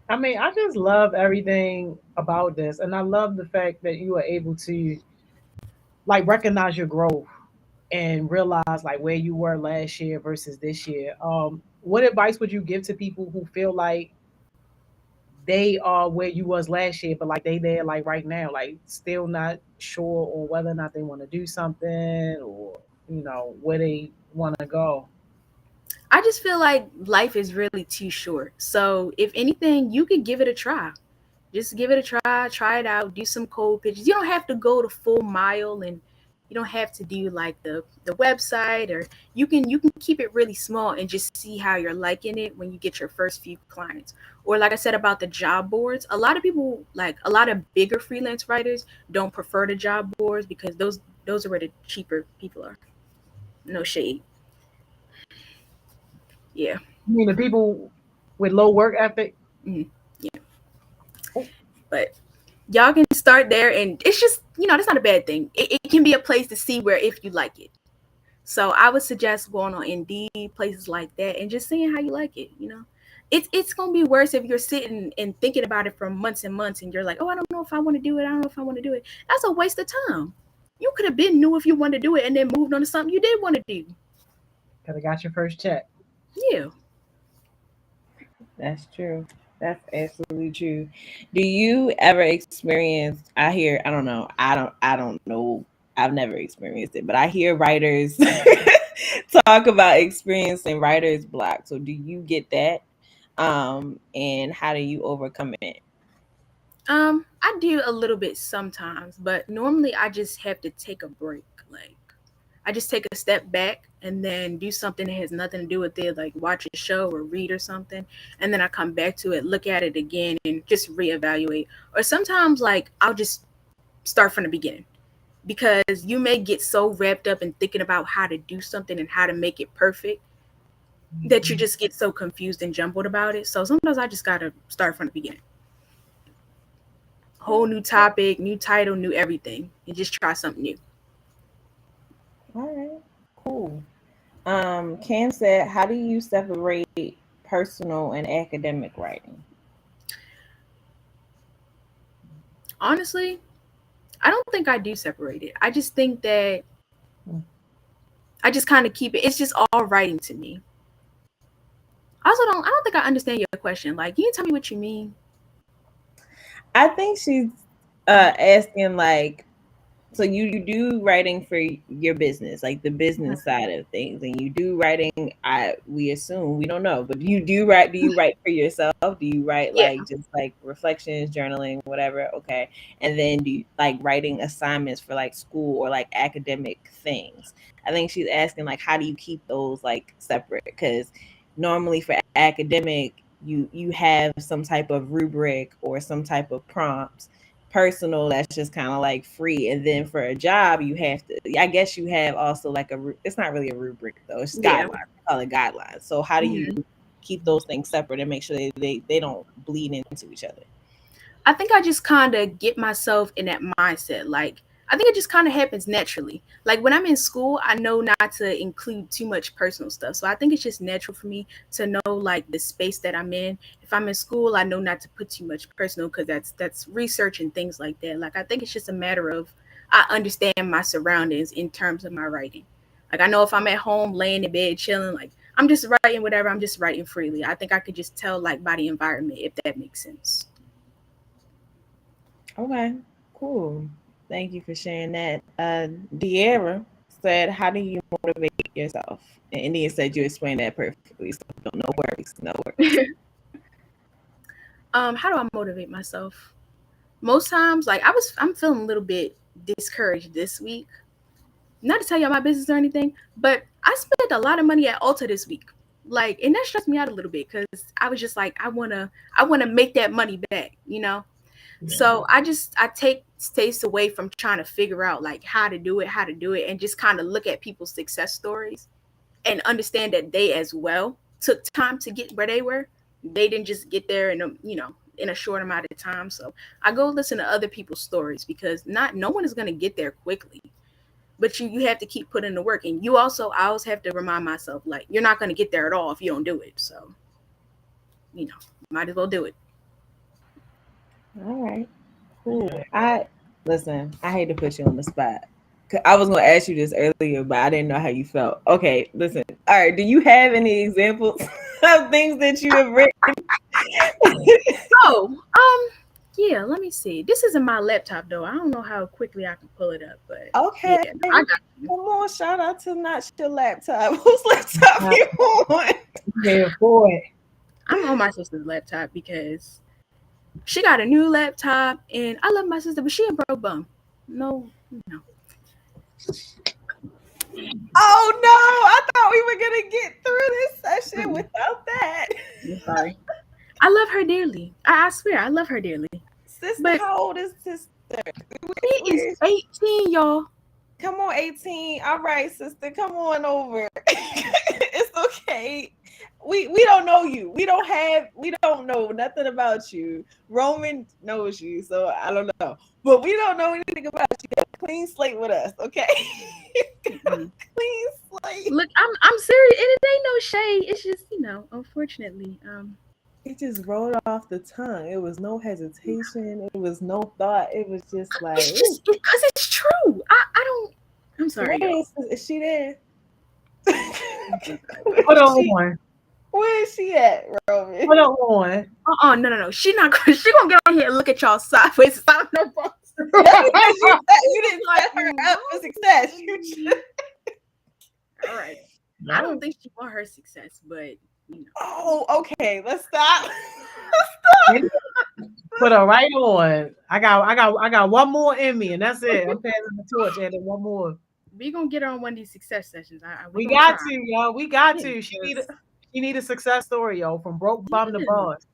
I mean, I just love everything about this. And I love the fact that you are able to like recognize your growth and realize like where you were last year versus this year. What advice would you give to people who feel like they are where you was last year, but like they there like right now, like still not sure on whether or not they want to do something or where they want to go? I just feel like life is really too short. So if anything, you could give it a try. Just give it a try it out, do some cold pitches. You don't have to go the full mile, and you don't have to do like the website, or you can keep it really small and just see how you're liking it when you get your first few clients. Or like I said about the job boards, a lot of people, like a lot of bigger freelance writers, don't prefer the job boards because those are where the cheaper people are. No shade. Yeah. I mean, the people with low work ethic. Mm-hmm. Yeah. But y'all can start there, and it's just, that's not a bad thing. It can be a place to see where if you like it. So I would suggest going on Indeed, places like that, and just seeing how you like it. It's gonna be worse if you're sitting and thinking about it for months and months, and you're like, oh, I don't know if I want to do it. I don't know if I want to do it. That's a waste of time. You could have been knew if you wanted to do it and then moved on to something you did want to do. Could have got your first check. Yeah. That's true. That's absolutely true. Do you ever experience, I don't know. I've never experienced it, but I hear writers talk about experiencing writer's block. So do you get that? And how do you overcome it? I do a little bit sometimes, but normally I just have to take a break. Like, I just take a step back and then do something that has nothing to do with it, like watch a show or read or something. And then I come back to it, look at it again, and just reevaluate. Or sometimes, like, I'll just start from the beginning, because you may get so wrapped up in thinking about how to do something and how to make it perfect that you just get so confused and jumbled about it. So sometimes I just got to start from the beginning. Whole new topic, new title, new everything, and just try something new. All right, cool. Cam said, how do you separate personal and academic writing? Honestly, I don't think I do separate it. I just think that I just kind of keep it. It's just all writing to me. I don't think I understand your question. Like, can you tell me what you mean? I think she's asking, like, so you do writing for your business, like the business side of things, and you do writing, we assume, we don't know, but do you write for yourself? Do you write like just like reflections, journaling, whatever? Okay. And then do you like writing assignments for like school or like academic things? I think she's asking like, how do you keep those like separate? Because normally for academic, you have some type of rubric or some type of prompts. Personal, that's just kind of like free, and then for a job you have to, I guess you have also like it's not really a rubric though, it's guidelines. I call it guidelines. So how do you keep those things separate and make sure they don't bleed into each other? I think I just kind of get myself in that mindset. Like, I think it just kind of happens naturally. Like when I'm in school, I know not to include too much personal stuff. So I think it's just natural for me to know like the space that I'm in. If I'm in school, I know not to put too much personal because that's research and things like that. Like I think it's just a matter of I understand my surroundings in terms of my writing. Like I know if I'm at home laying in bed chilling, like I'm just writing whatever, I'm just writing freely. I think I could just tell like by the environment if that makes sense. Okay, cool. Thank you for sharing that. De'Ara said, how do you motivate yourself? And India said you explained that perfectly. So no worries, no worries. How do I motivate myself? Most times, like I'm feeling a little bit discouraged this week. Not to tell y'all my business or anything, but I spent a lot of money at Ulta this week. Like, and that stressed me out a little bit because I was just like, I wanna make that money back, you know? Yeah. So I take space away from trying to figure out like how to do it, and just kind of look at people's success stories and understand that they as well took time to get where they were. They didn't just get there in a short amount of time. So I go listen to other people's stories because no one is gonna get there quickly. But you have to keep putting the work. And I always have to remind myself, like, you're not gonna get there at all if you don't do it. So, might as well do it. All right, cool. I hate to put you on the spot. I was going to ask you this earlier, but I didn't know how you felt. Okay, listen. All right, do you have any examples of things that you have written? Yeah, let me see. This isn't my laptop, though. I don't know how quickly I can pull it up, but okay. Yeah, I got you. Come on, shout out to not your laptop. Whose laptop you on? Yeah, boy. I'm on my sister's laptop because she got a new laptop, and I love my sister, but she a broke bum. No. Oh no! I thought we were gonna get through this session without that. I'm sorry. I love her dearly. I swear, I love her dearly. Sister, but how old is sister? She is 18, y'all. Come on, 18. All right, sister, come on over. It's okay. We don't know you. We don't know nothing about you. Roman knows you, so I don't know. But we don't know anything about you. Clean slate with us, okay? Clean slate. Look, I'm serious, and it ain't no shade. It's just, unfortunately, it just rolled off the tongue. It was no hesitation. It was no thought. It was just like it's just because it's true. I'm sorry. Is she there? Put on. Where is she at, Roman? Put on. No. She gonna get on here and look at y'all sideways. Stop no boss. You didn't set her up for success. All right. I don't think she want her success, but Oh, okay. Let's stop. Put her right on. I got one more in me, and that's it. I'm passing the torch. Added one more. We gonna get her on one of these success sessions. We got to, yo. We got to. She need a success story, yo. From broke bum to boss.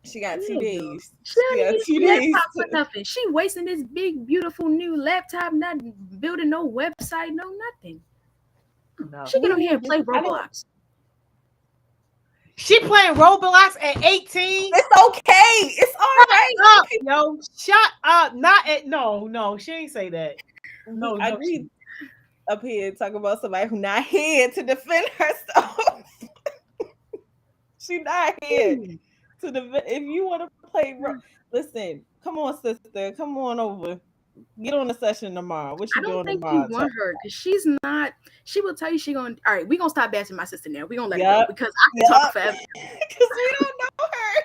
She got 2 days. She got 2 days for nothing. She wasting this big, beautiful new laptop, not building no website, no nothing. No. She get on here and play Roblox. She playing Roblox at 18. It's okay. It's all right. Yo, shut up. No, she ain't say that. No, I agree. Up here talking about somebody who not here to defend herself. She not here to defend. If you want to play, listen. Come on, sister. Come on over. Get on the session tomorrow. What you doing tomorrow? I don't think you want her because she's not. She will tell you she gonna. All right, we gonna stop bashing my sister now. We gonna let her go because I can talk forever. Because we don't know her.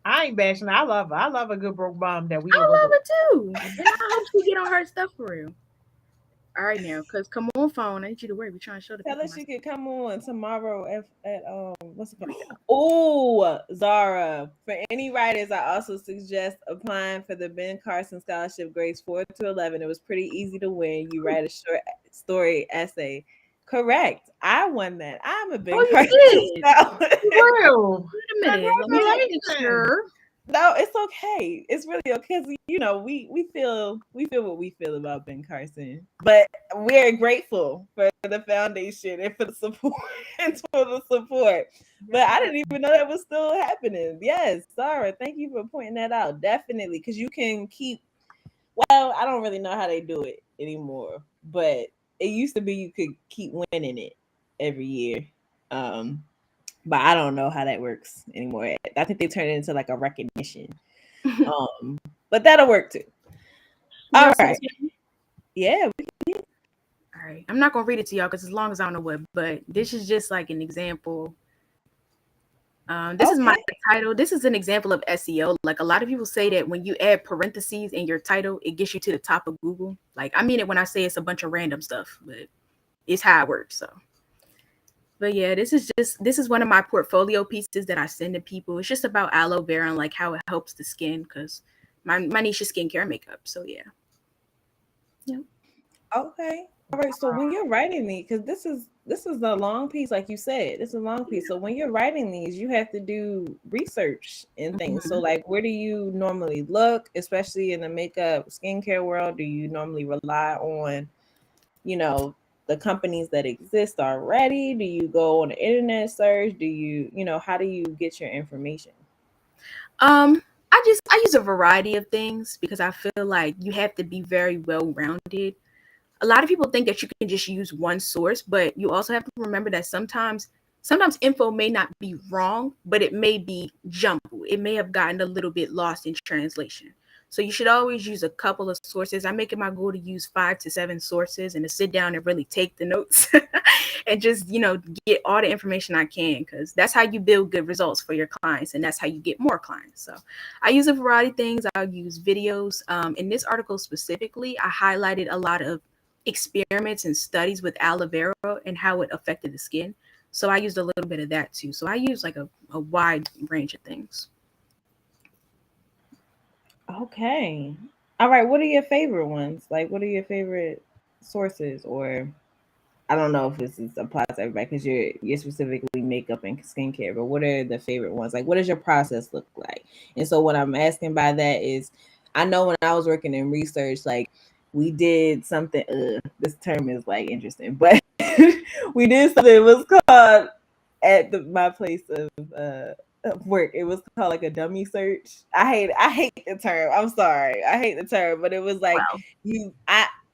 I ain't bashing her. I love her. I love a good broke bomb that we. I love her too, and I hope she get on her stuff for real. All right now, because come on phone. I need you to worry. We're trying to show the people. Tell her she could come on tomorrow at what's it called? Oh, Zara. For any writers, I also suggest applying for the Ben Carson Scholarship grades 4 to 11. It was pretty easy to win. You write a short story essay. Correct. I won that. I'm a Ben Carson scholar. Real. Wait a minute. Let me make sure. No, it's okay. It's really okay because we feel what we feel about Ben Carson, but we're grateful for the foundation and for the support and for the support. But I didn't even know that was still happening. Yes, Sarah, thank you for pointing that out. Definitely, because you can keep. Well, I don't really know how they do it anymore, but it used to be you could keep winning it every year. But I don't know how that works anymore. I think they turned it into like a recognition. But that'll work too. All right. Yeah. All right. I'm not gonna read it to y'all because as long as I don't know what, but this is just like an example. This is my title. This is an example of SEO. Like a lot of people say that when you add parentheses in your title, it gets you to the top of Google. Like I mean it when I say it's a bunch of random stuff, but it's how it works. So, but yeah, this is one of my portfolio pieces that I send to people. It's just about aloe vera and like how it helps the skin because my niche is skincare and makeup. So yeah. Yeah. Okay. All right. So when you're writing these, because this is a long piece, like you said, this is a long piece. So when you're writing these, you have to do research and things. So like, where do you normally look, especially in the makeup skincare world? Do you normally rely on, the companies that exist already? Do you go on the internet search? Do you, how do you get your information? I use a variety of things because I feel like you have to be very well rounded. A lot of people think that you can just use one source, but you also have to remember that sometimes info may not be wrong, but it may be jumbled. It may have gotten a little bit lost in translation. So you should always use a couple of sources. I make it my goal to use 5 to 7 sources and to sit down and really take the notes and just, get all the information I can, because that's how you build good results for your clients. And that's how you get more clients. So I use a variety of things. I'll use videos. In this article specifically, I highlighted a lot of experiments and studies with aloe vera and how it affected the skin. So I used a little bit of that too. So I use like a wide range of things. Okay. All right. What are your favorite ones? Like, what are your favorite sources? Or I don't know if this applies to everybody because you're specifically makeup and skincare, but what are the favorite ones? Like, what does your process look like? And so what I'm asking by that is, I know when I was working in research, like we did something. This term is like interesting, but we did something. It was called at my place of work. It was called like a dummy search. I hate the term. I'm sorry. I hate the term, but it was like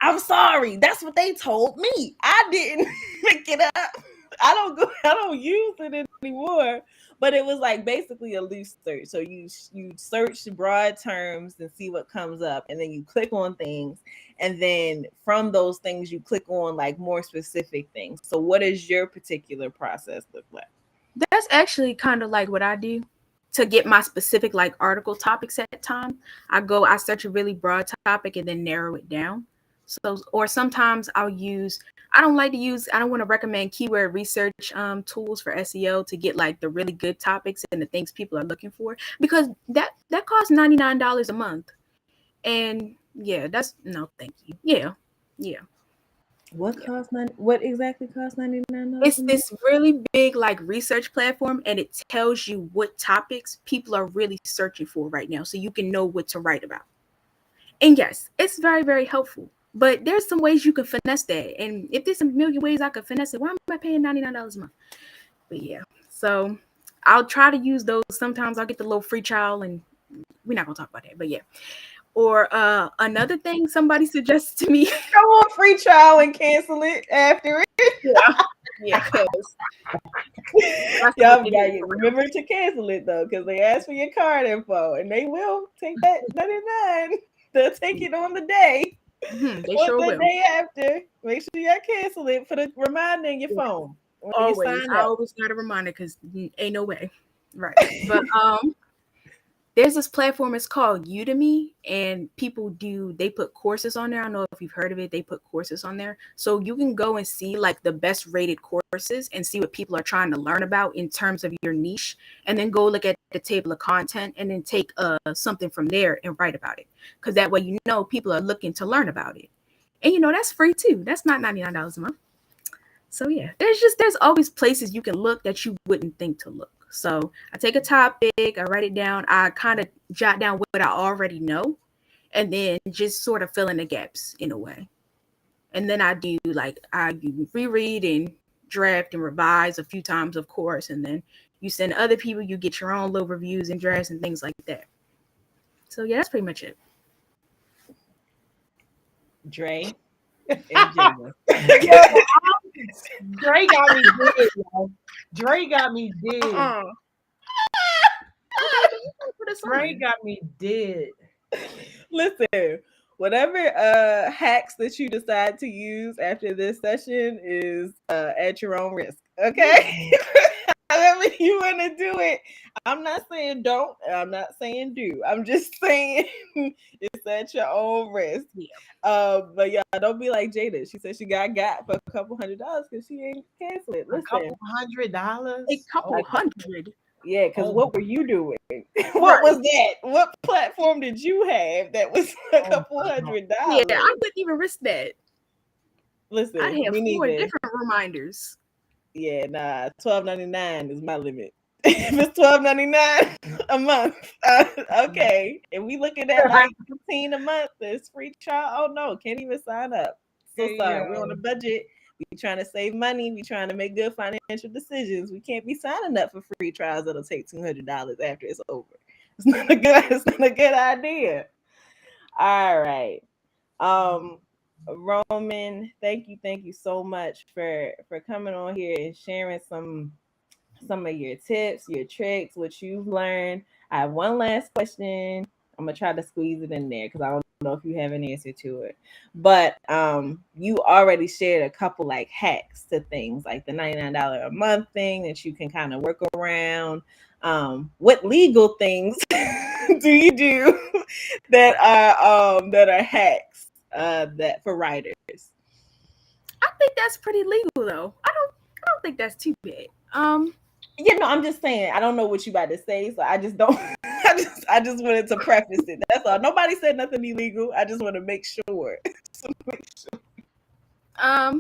I'm sorry. That's what they told me. I didn't pick it up. I don't use it anymore. But it was like basically a loose search. So you search broad terms and see what comes up, and then you click on things, and then from those things you click on like more specific things. So what does your particular process look like? That's actually kind of like what I do to get my specific like article topics at time. I search a really broad topic and then narrow it down. So, or sometimes I don't want to recommend keyword research tools for SEO to get like the really good topics and the things people are looking for, because that costs $99 a month. And yeah, no, thank you. Yeah. What exactly costs $99? It's this really big like research platform, and it tells you what topics people are really searching for right now, so you can know what to write about. And yes, it's very, very helpful. But there's some ways you can finesse that. And if there's a million ways I could finesse it, why am I paying $99 a month? But yeah, so I'll try to use those. Sometimes I'll get the little free trial, and we're not gonna talk about that. But yeah. Or another thing somebody suggested to me. Go on free trial and cancel it after it. Yeah, because y'all gotta remember to cancel it though, because they ask for your card info, and they will take that 99. They'll take it on the day. They sure will. The day after, make sure y'all cancel it. Put a reminder in your phone. Always, I always got a reminder because ain't no way, right? But there's this platform. It's called Udemy, and they put courses on there. I don't know if you've heard of it. They put courses on there, so you can go and see like the best rated courses and see what people are trying to learn about in terms of your niche, and then go look at the table of content and then take something from there and write about it, because that way people are looking to learn about it, and that's free too. That's not $99 a month. So yeah, there's always places you can look that you wouldn't think to look. So I take a topic, I write it down, I kind of jot down what I already know, and then just sort of fill in the gaps in a way. And then I do like I reread and draft and revise a few times, of course, and then you send other people, you get your own little reviews and drafts and things like that. So yeah, that's pretty much it. Dre and Jada. Dre got me dead, yo. Dre got me dead. Dre got me dead. Listen, whatever hacks that you decide to use after this session is at your own risk. Okay. However you want to do it. I'm not saying don't. I'm not saying do. I'm just saying it's at your own risk. Yeah. But yeah, don't be like Jada. She said she got for a couple $100 because she ain't cancel it. Listen, a couple $100. A couple hundred. Yeah, because what were you doing? What was that? What platform did you have that was a couple $100? Yeah, I wouldn't even risk that. Listen, I have 4 different reminders. Yeah, nah, $12.99 is my limit. If it's $12.99 a month, okay. If we looking at like $15 a month, it's free trial. Oh no, can't even sign up. So sorry, we're on a budget. We trying to save money. We trying to make good financial decisions. We can't be signing up for free trials that'll take $200 after it's over. It's not a good idea. All right. Roman, thank you so much for coming on here and sharing some of your tips, your tricks, what you've learned. I have one last question. I'm gonna try to squeeze it in there because I don't know if you have an answer to it. But you already shared a couple like hacks to things like the $99 a month thing that you can kind of work around. What legal things do you do that are hacks that for writers? I think that's pretty legal though. I don't think that's too bad. Yeah, no, I'm just saying I don't know what you about to say, so I just don't. I just wanted to preface it. That's all. Nobody said nothing illegal. I just want to make sure. I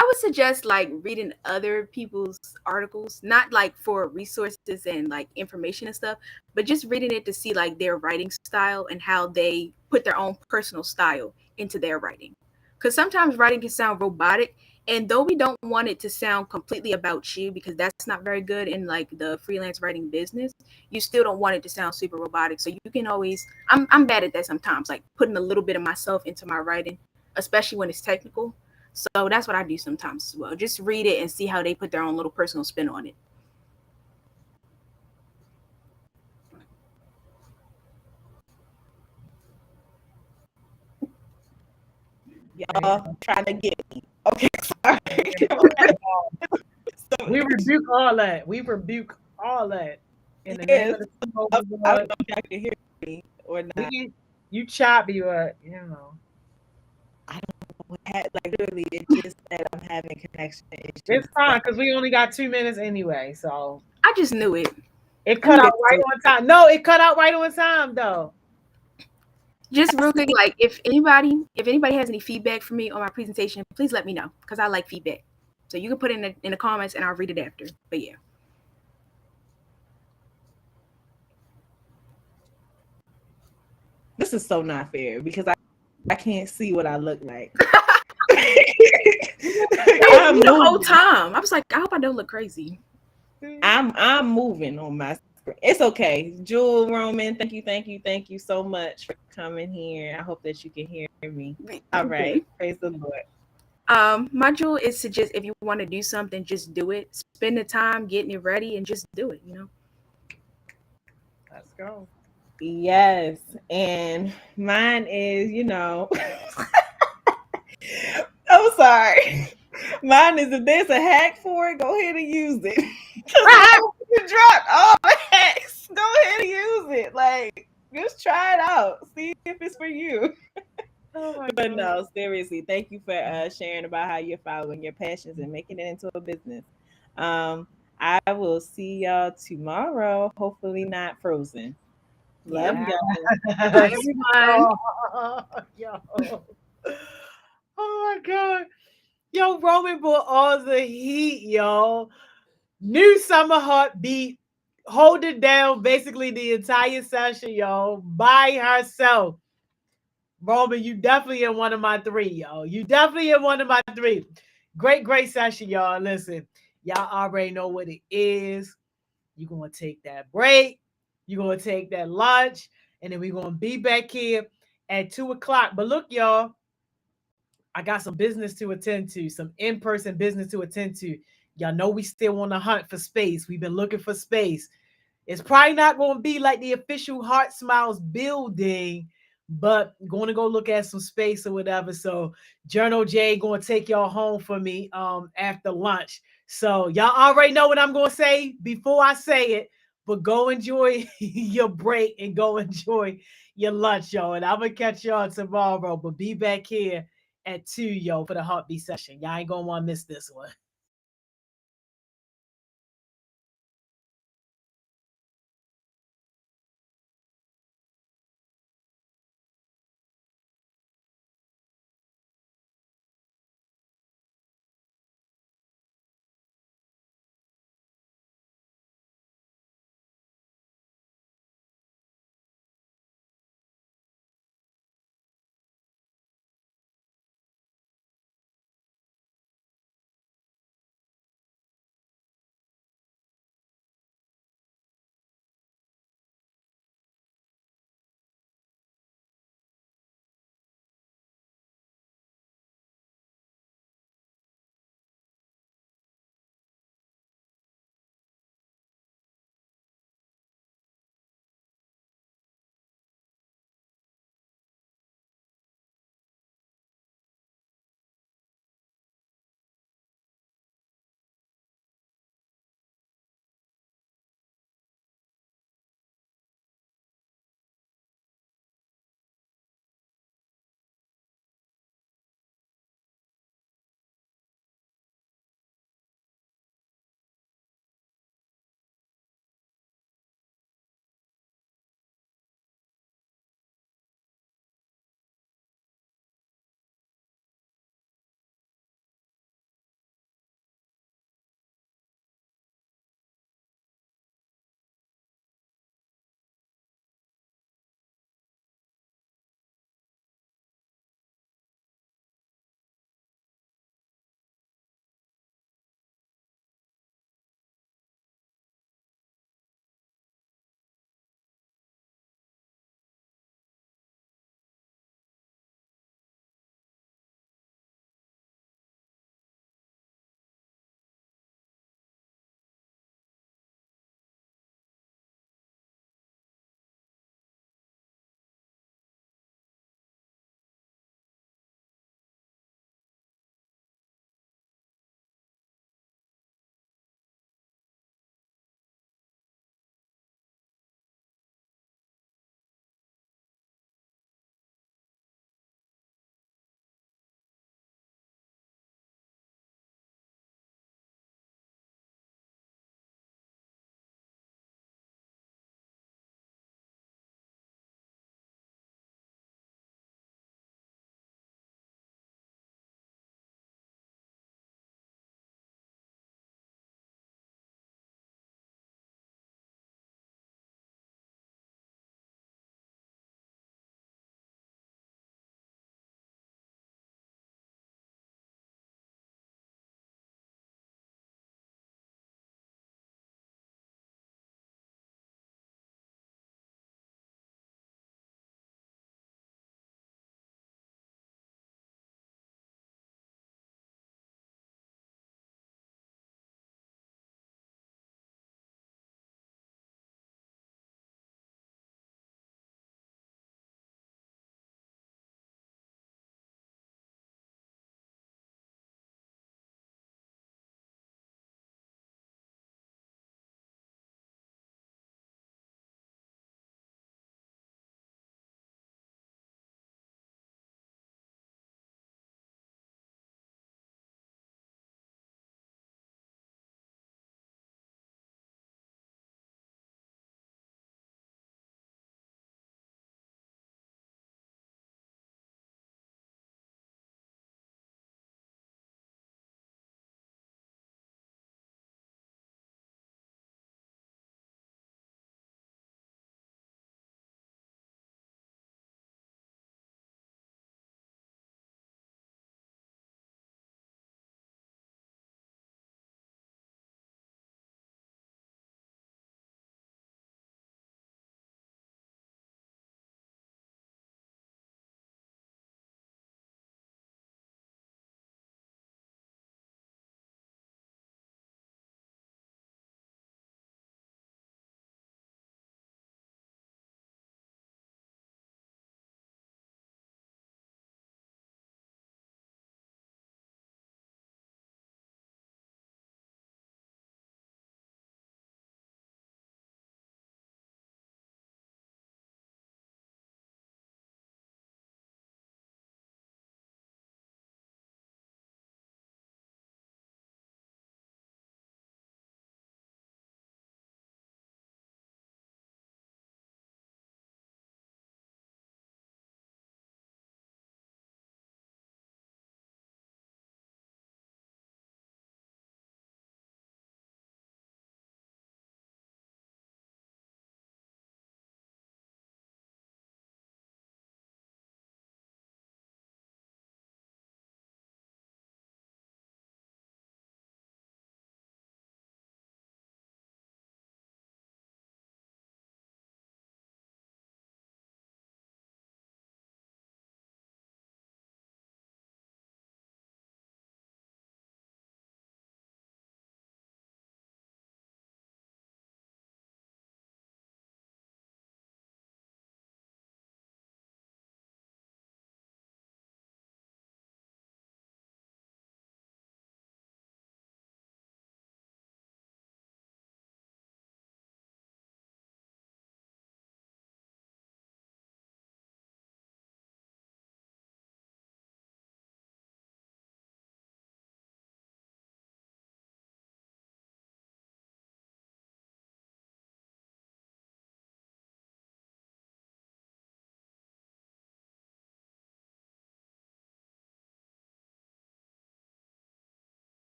would suggest like reading other people's articles, not like for resources and like information and stuff, but just reading it to see like their writing style and how they put their own personal style into their writing. Because sometimes writing can sound robotic, and though we don't want it to sound completely about you, because that's not very good in like the freelance writing business, you still don't want it to sound super robotic. So you can always, I'm bad at that sometimes, like putting a little bit of myself into my writing, especially when it's technical. So that's what I do sometimes as well. Just read it and see how they put their own little personal spin on it. Y'all trying to get me. Okay, sorry. We rebuke all that. We rebuke all that. In the Yes. name of the I don't know if y'all can hear me or not. You choppy, but you know. I don't know what happened. Like literally, it just said I'm having connection issues. It's fine because we only got 2 minutes anyway. So I just knew it. It cut out right on time. No, it cut out right on time though. Just real quick, like if anybody has any feedback for me on my presentation, please let me know because I like feedback. So you can put it in the comments and I'll read it after. But yeah. This is so not fair because I can't see what I look like. The whole time I was like, I hope I don't look crazy. I'm moving on my screen. It's okay. Jewel, Roman, thank you so much for coming here. I hope that you can hear me. All right. Praise the Lord. My Jewel is to just, if you want to do something, just do it. Spend the time getting it ready and just do it, you know. Let's go. Yes. And mine is, you know, I'm sorry. Mine is if there's a hack for it, go ahead and use it. You dropped all the hacks. Go ahead and use it. Like, just try it out. See if it's for you. But no, seriously, thank you for sharing about how you're following your passions and making it into a business. I will see y'all tomorrow. Hopefully not frozen. Love y'all. Bye, everyone. Yo. Oh my God. Yo, Roman brought all the heat, yo. New summer heartbeat hold it down basically the entire session, yo, by herself. Roman, you definitely in one of my three, yo. You definitely in one of my three. Great, great session, y'all. Listen, y'all already know what it is. You're going to take that break. You're going to take that lunch. And then we're going to be back here at 2 o'clock. But look, y'all, I got some business to attend to, some in-person business to attend to. Y'all know we still on the hunt for space. We've been looking for space. It's probably not going to be like the official Heart Smiles building, but going to go look at some space or whatever. So Journal J going to take y'all home for me after lunch. So y'all already know what I'm going to say before I say it, but go enjoy your break and go enjoy your lunch, y'all. And I'm going to catch y'all tomorrow, but be back here at 2, yo, for the heartbeat session. Y'all ain't going to want to miss this one.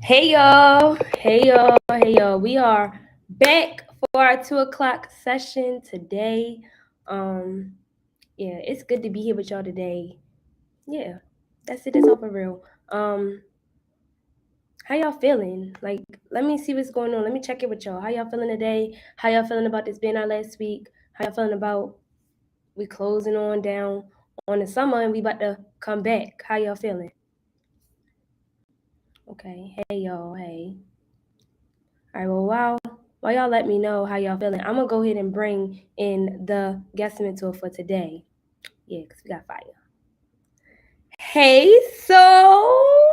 Hey y'all, hey y'all, hey y'all. We are back for our 2 o'clock session today. Yeah, it's good to be here with y'all today. Yeah, that's it. That's all for real. How y'all feeling? Like, let me see what's going on. Let me check it with y'all. How y'all feeling today? How y'all feeling about this being our last week? How y'all feeling about we closing on down on the summer and we about to come back? How y'all feeling? Okay, hey y'all, hey. All right, well, while y'all let me know how y'all feeling, I'm gonna go ahead and bring in the guesstimate tool for today. Yeah, because we got fire. Hey, so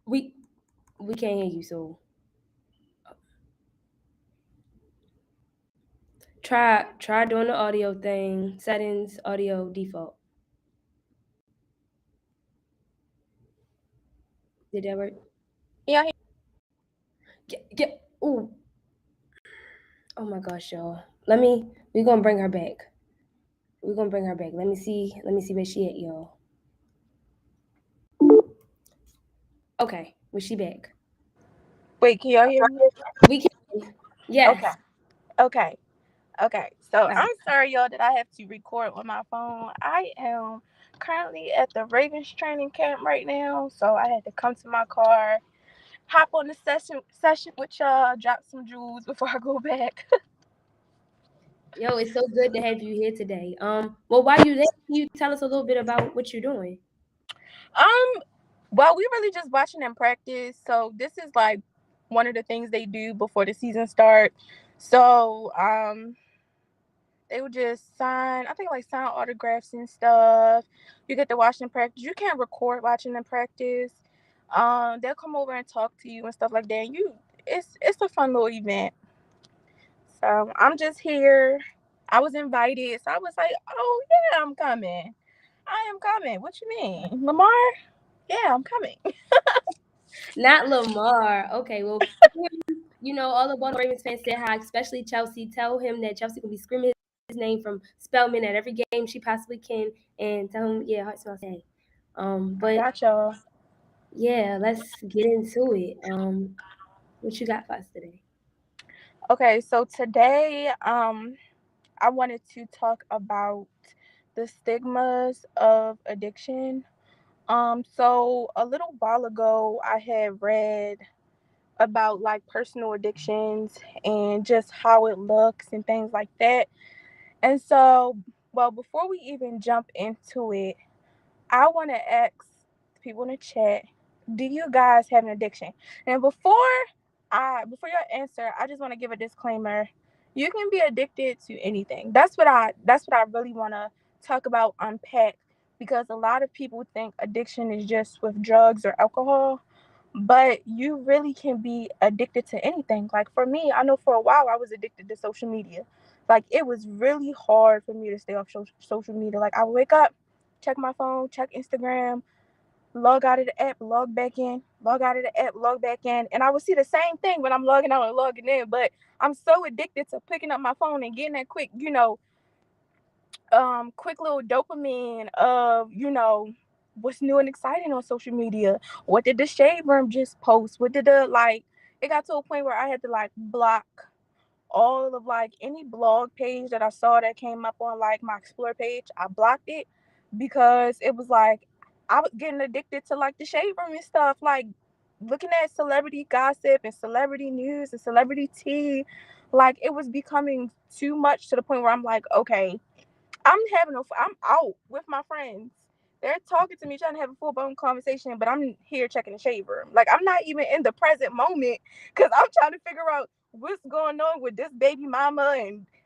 we can't hear you, so try doing the audio thing. Settings, audio, default. Did that work? Yeah. Get ooh. Oh my gosh, y'all. We're gonna bring her back. We're gonna bring her back. Let me see where she at, y'all. Okay, was she back? Wait, can y'all hear me? We can. Yes. Okay. So All right. I'm sorry, y'all, that I have to record on my phone. I am currently at the Ravens training camp right now, so I had to come to my car, hop on the session with y'all, drop some jewels before I go back. Yo, it's so good to have you here today. Well, while you there, can you tell us a little bit about what you're doing? Well, we really just watching them practice. So this is like one of the things they do before the season start. So they would just sign, I think, like sign autographs and stuff. You get to watch them practice. You can't record watching them practice. They'll come over and talk to you and stuff like that. And it's a fun little event. So I'm just here. I was invited, so I was like, oh yeah, I'm coming. I am coming. What you mean, Lamar? Yeah, I'm coming. Not Lamar. Okay, well, all the Baltimore Ravens fans say hi, especially Chelsea. Tell him that Chelsea will be screaming his name from Spellman at every game she possibly can, and tell him, yeah, Heart Smells Hey. But Got y'all. yeah, let's get into it. What you got for us today? Okay, so today, I wanted to talk about the stigmas of addiction. So a little while ago, I had read about like personal addictions and just how it looks and things like that. And so, well, before we even jump into it, I want to ask people in the chat, do you guys have an addiction? And before y'all answer, I just want to give a disclaimer. You can be addicted to anything. That's what I really want to talk about, unpack, because a lot of people think addiction is just with drugs or alcohol, but you really can be addicted to anything. Like for me, I know for a while I was addicted to social media. Like it was really hard for me to stay off social media. Like I would wake up, check my phone, check Instagram, log out of the app, log back in, log out of the app, log back in. And I would see the same thing when I'm logging out and logging in. But I'm so addicted to picking up my phone and getting that quick, quick little dopamine of, what's new and exciting on social media. What did the shade room just post? What did it got to a point where I had to like block all of like any blog page that I saw that came up on like my explore page. I blocked it because it was like I was getting addicted to like the shade room and stuff, like looking at celebrity gossip and celebrity news and celebrity tea. Like it was becoming too much to the point where I'm like, okay, I'm out with my friends. They're talking to me, trying to have a full blown conversation, but I'm here checking the shade room. Like I'm not even in the present moment because I'm trying to figure out what's going on with this baby mama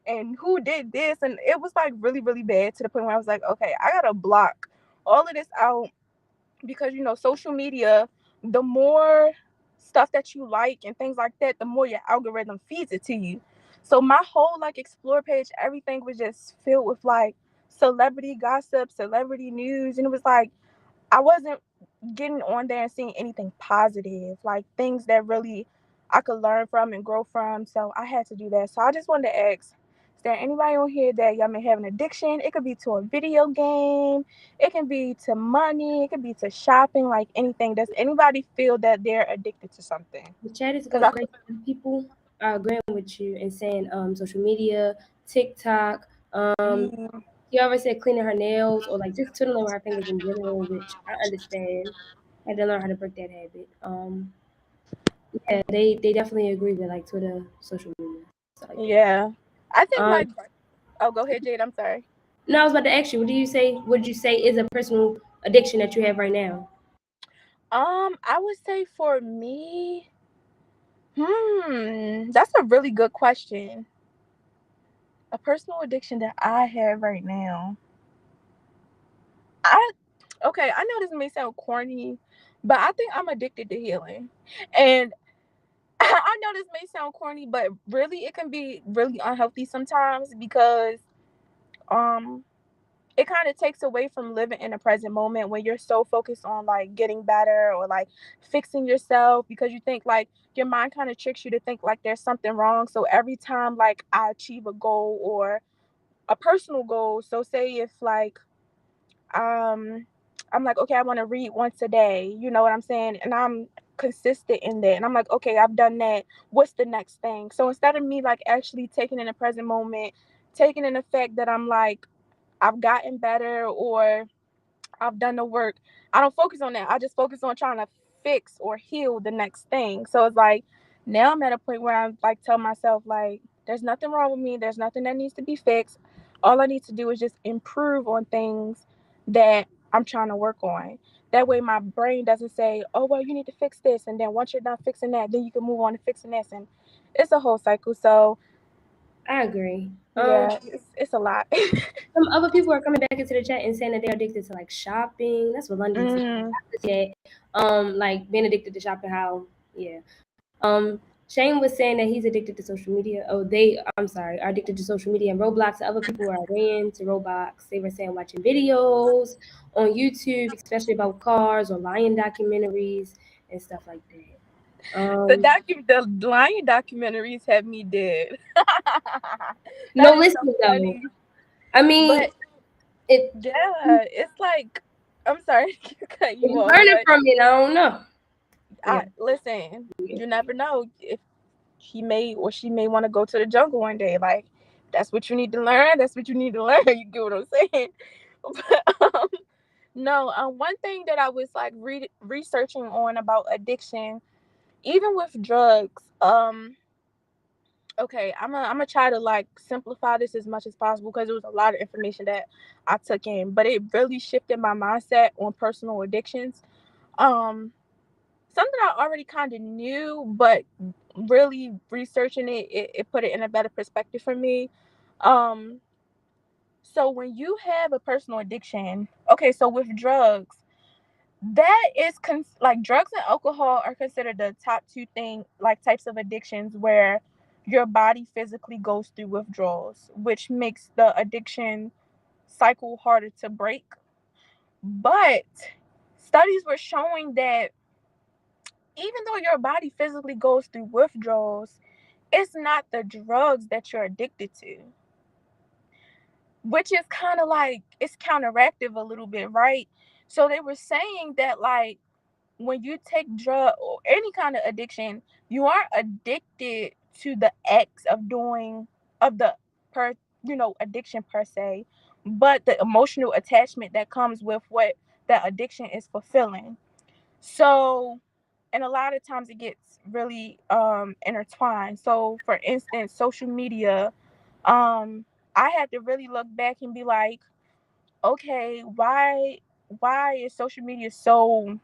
and who did this. And it was like really, really bad to the point where I was like, okay, I gotta block all of this out because social media, the more stuff that you like and things like that, the more your algorithm feeds it to you. So my whole like explore page, everything was just filled with like celebrity gossip, celebrity news, and it was like I wasn't getting on there and seeing anything positive, like things that really I could learn from and grow from. So I had to do that. So I just wanted to ask, there anybody on here that y'all may have an addiction? It could be to a video game. It can be to money. It could be to shopping, like anything. Does anybody feel that they're addicted to something? The chat is going crazy. People are agreeing with you and saying social media, TikTok. She always said cleaning her nails or like just twiddling with her fingers in general, which I understand. I had to learn how to break that habit. Yeah, they definitely agree with like Twitter, social media. Like yeah, I think like. Oh, go ahead, Jade. I'm sorry. No, I was about to ask you. What do you say? What did you say is a personal addiction that you have right now? I would say for me, that's a really good question. A personal addiction that I have right now. I know this may sound corny, but I think I'm addicted to healing. And I know this may sound corny, but really it can be really unhealthy sometimes because it kind of takes away from living in the present moment when you're so focused on like getting better or like fixing yourself, because you think like your mind kind of tricks you to think like there's something wrong. So every time like I achieve a goal or a personal goal, so say if like I'm like, okay, I want to read once a day, you know what I'm saying? And I'm consistent in that. And I'm like, okay, I've done that. What's the next thing? So instead of me like actually taking in the present moment, taking in the fact that I'm like, I've gotten better or I've done the work, I don't focus on that. I just focus on trying to fix or heal the next thing. So it's like now I'm at a point where I'm like tell myself like there's nothing wrong with me. There's nothing that needs to be fixed. All I need to do is just improve on things that I'm trying to work on. That way my brain doesn't say, oh, well, you need to fix this. And then once you're done fixing that, then you can move on to fixing this. And it's a whole cycle. So I agree. Yeah, it's a lot. Some other people are coming back into the chat and saying that they're addicted to like shopping. That's what London said. Like being addicted to shopping. How? Yeah. Shane was saying that he's addicted to social media. Are addicted to social media and Roblox. Other people are agreeing to Roblox. They were saying watching videos on YouTube, especially about cars or lion documentaries and stuff like that. The lion documentaries have me dead. No, listen though. I mean, it's like, I'm sorry to cut you off. Learning from it, I don't know. Listen, you never know if he may or she may want to go to the jungle one day. Like, that's what you need to learn. That's what you need to learn. You get what I'm saying? But, no, one thing that I was like researching on about addiction, even with drugs, okay, I'm gonna try to like simplify this as much as possible because it was a lot of information that I took in, but it really shifted my mindset on personal addictions. Something I already kind of knew, but really researching it put it in a better perspective for me. So when you have a personal addiction, okay, so with drugs, that is like drugs and alcohol are considered the top two types of addictions where your body physically goes through withdrawals, which makes the addiction cycle harder to break. But studies were showing that even though your body physically goes through withdrawals, it's not the drugs that you're addicted to, which is kind of like it's counteractive a little bit, right? So they were saying that like when you take drug or any kind of addiction, you aren't addicted to the acts of doing of the addiction per se, but the emotional attachment that comes with what that addiction is fulfilling. So, and a lot of times it gets really intertwined. So for instance, social media, I had to really look back and be like, okay, why is social media so,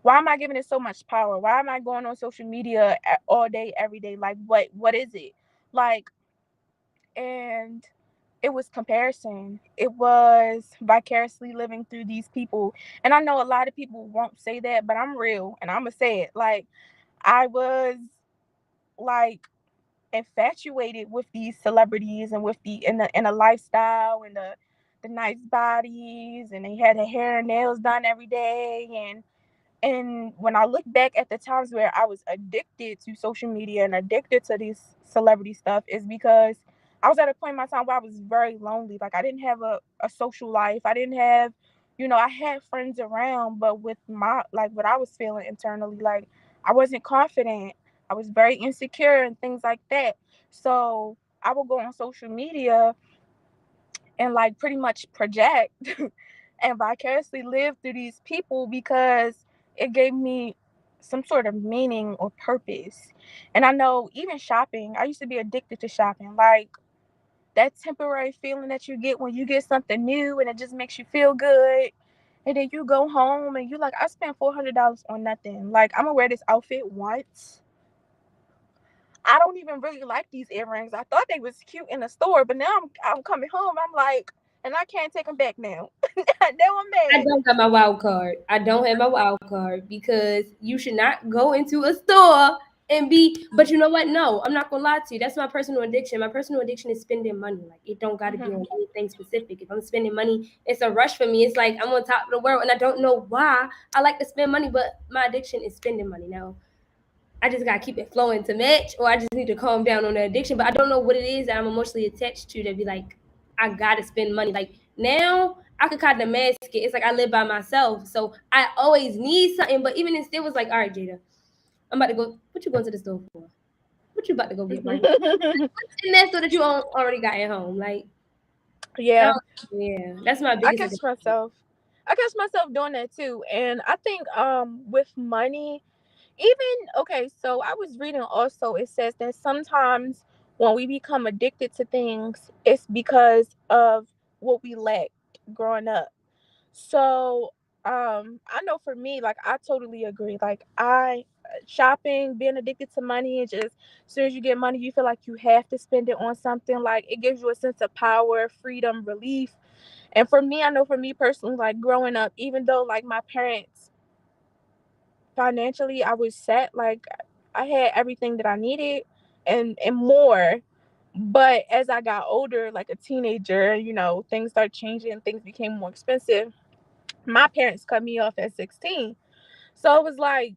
why am I giving it so much power? Why am I going on social media all day, every day? Like, what is it? Like, and it was comparison. It was vicariously living through these people. And I know a lot of people won't say that, but I'm real and I'm going to say it. Like, I was like infatuated with these celebrities and with the lifestyle and the nice bodies, and they had their hair and nails done every day. And when I look back at the times where I was addicted to social media and addicted to these celebrity stuff, is because I was at a point in my time where I was very lonely. Like I didn't have a social life. I didn't have, I had friends around, but with my like what I was feeling internally, like I wasn't confident. I was very insecure and things like that. So I would go on social media and like pretty much project and vicariously live through these people because it gave me some sort of meaning or purpose. And I know even shopping, I used to be addicted to shopping. Like that temporary feeling that you get when you get something new and it just makes you feel good. And then you go home and you like, I spent $400 on nothing. Like I'm gonna wear this outfit once. I don't even really like these earrings. I thought they was cute in the store, but now I'm coming home. I'm like, and I can't take them back now. Now I'm I mad. don't got my wild card. I don't have my wild card because you should not go into a store and be. But you know what? No, I'm not gonna lie to you. That's my personal addiction. My personal addiction is spending money. Like it don't got to be Mhm. on anything specific. If I'm spending money, it's a rush for me. It's like I'm on top of the world, and I don't know why I like to spend money. But my addiction is spending money. Now I just gotta keep it flowing to match, or I just need to calm down on the addiction. But I don't know what it is that I'm emotionally attached to that be like, I gotta spend money. Like now, I could kind of mask it. It's like I live by myself, so I always need something. But even still, was like, all right, Jada, I'm about to go. What you going to the store for? What you about to go get, right? What's in that store that you already got at home? Like, Yeah, no, yeah, that's my I biggest catch addiction. myself. I catch myself doing that too. And I think with money, even okay, so I was reading also it says that sometimes when we become addicted to things, it's because of what we lacked growing up. So, I know for me, like I totally agree. Like I shopping, being addicted to money, and just as soon as you get money, you feel like you have to spend it on something. Like it gives you a sense of power, freedom, relief. And for me, I know for me personally, like growing up, even though like my parents financially, I was set, like I had everything that I needed and more. But as I got older, like a teenager, things started changing, things became more expensive. My parents cut me off at 16. So it was like,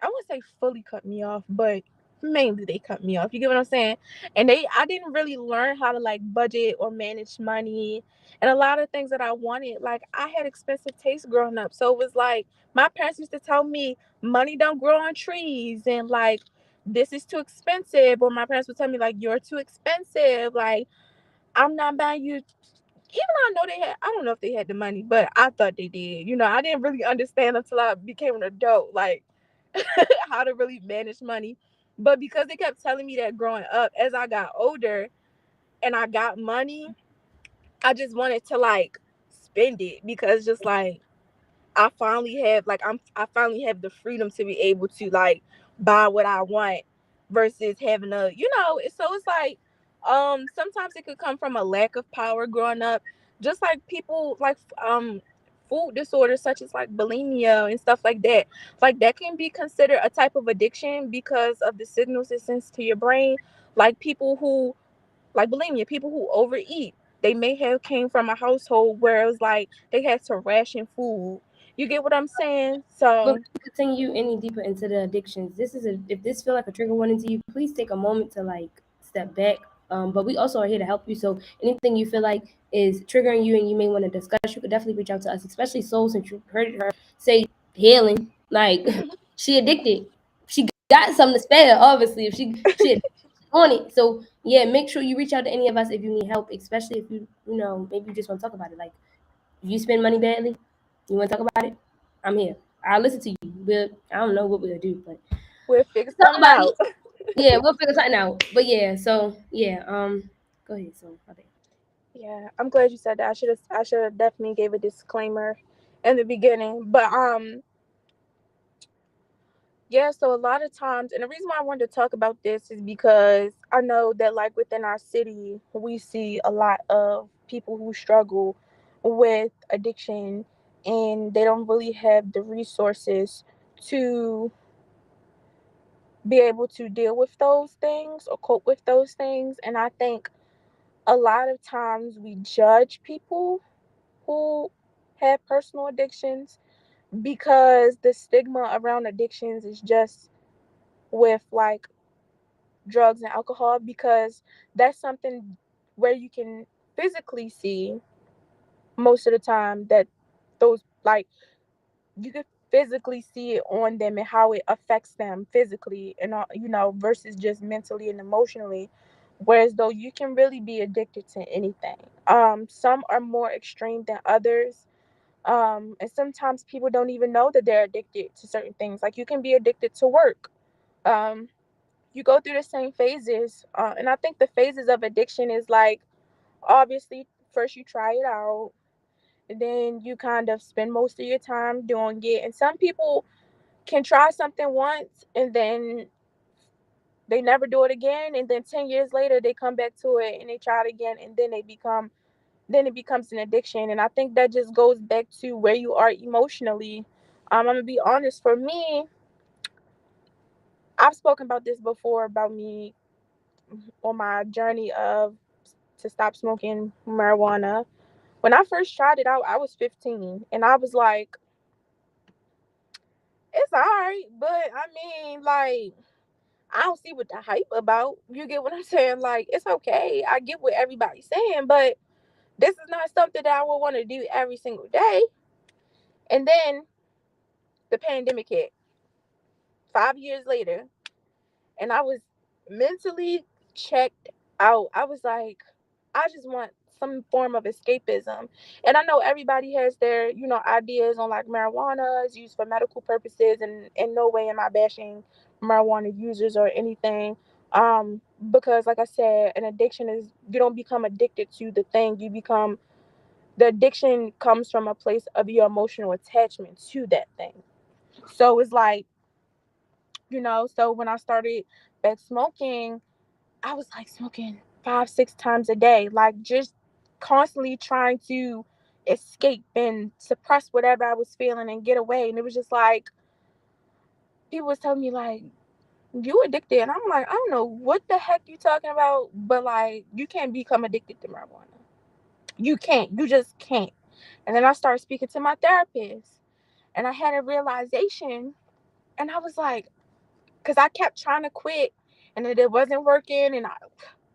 I wouldn't say fully cut me off, but mainly they cut me off. You get what I'm saying? And I didn't really learn how to like budget or manage money. And a lot of things that I wanted, like I had expensive taste growing up. So it was like my parents used to tell me money don't grow on trees and like this is too expensive. Or my parents would tell me like you're too expensive. Like I'm not buying you, even though I know they had, I don't know if they had the money, but I thought they did. I didn't really understand until I became an adult, like how to really manage money. But because they kept telling me that growing up, as I got older and I got money, I just wanted to like spend it because just like I finally have the freedom to be able to like buy what I want versus having so it's like sometimes it could come from a lack of power growing up, just like people like food disorders such as like bulimia and stuff like that. Like that can be considered a type of addiction because of the signals it sends to your brain. Like people who like bulimia, people who overeat, they may have came from a household where it was like they had to ration food. You get what I'm saying? But So before we continue any deeper into the addictions, if this feel like a trigger warning to you, please take a moment to like step back. But we also are here to help you. So anything you feel like is triggering you and you may want to discuss, you could definitely reach out to us, especially Soul, since you heard her say healing. Like she addicted. She got something to spare, obviously, if she on it. So yeah, make sure you reach out to any of us if you need help, especially if maybe you just want to talk about it. Like if you spend money badly, you want to talk about it, I'm here. I'll listen to you. I don't know what we'll do, but we'll figure talk something about it. out. Yeah, we'll figure something out. But yeah, so yeah, go ahead. So okay. Yeah, I'm glad you said that. I should have definitely gave a disclaimer in the beginning. But yeah, so a lot of times, and the reason why I wanted to talk about this is because I know that like within our city, we see a lot of people who struggle with addiction and they don't really have the resources to be able to deal with those things or cope with those things. And I think a lot of times we judge people who have personal addictions because the stigma around addictions is just with like drugs and alcohol, because that's something where you can physically see most of the time that those, like, you could physically see it on them and how it affects them physically and all, versus just mentally and emotionally. Whereas though you can really be addicted to anything. Some are more extreme than others. And sometimes people don't even know that they're addicted to certain things. Like, you can be addicted to work. um you go through the same phases, and I think the phases of addiction is like, obviously, first you try it out, and then you kind of spend most of your time doing it. And some people can try something once and then they never do it again, and then 10 years later they come back to it and they try it again, and then it becomes an addiction. And I think that just goes back to where you are emotionally. I'm gonna be honest, for me, I've spoken about this before, about me on my journey of to stop smoking marijuana. When I first tried it out, I was 15, and I was like, it's all right, but I mean, like, I don't see what the hype about. You get what I'm saying? Like, it's okay. I get what everybody's saying, but this is not something that I would want to do every single day. And then the pandemic hit 5 years later, and I was mentally checked out. I was like, I just want some form of escapism. And I know everybody has their, ideas on, like, marijuana is used for medical purposes, and in no way am I bashing marijuana users or anything. Because, like I said, an addiction is, you don't become addicted to the thing. The addiction comes from a place of your emotional attachment to that thing. So it's like, so when I started back smoking, I was like smoking 5, 6 times a day, like, just constantly trying to escape and suppress whatever I was feeling and get away. And it was just like, people was telling me, like, you addicted. And I'm like, I don't know what the heck you talking about, but, like, you can't become addicted to marijuana. You can't. You just can't. And then I started speaking to my therapist, and I had a realization, and I was like, because I kept trying to quit, and it wasn't working, and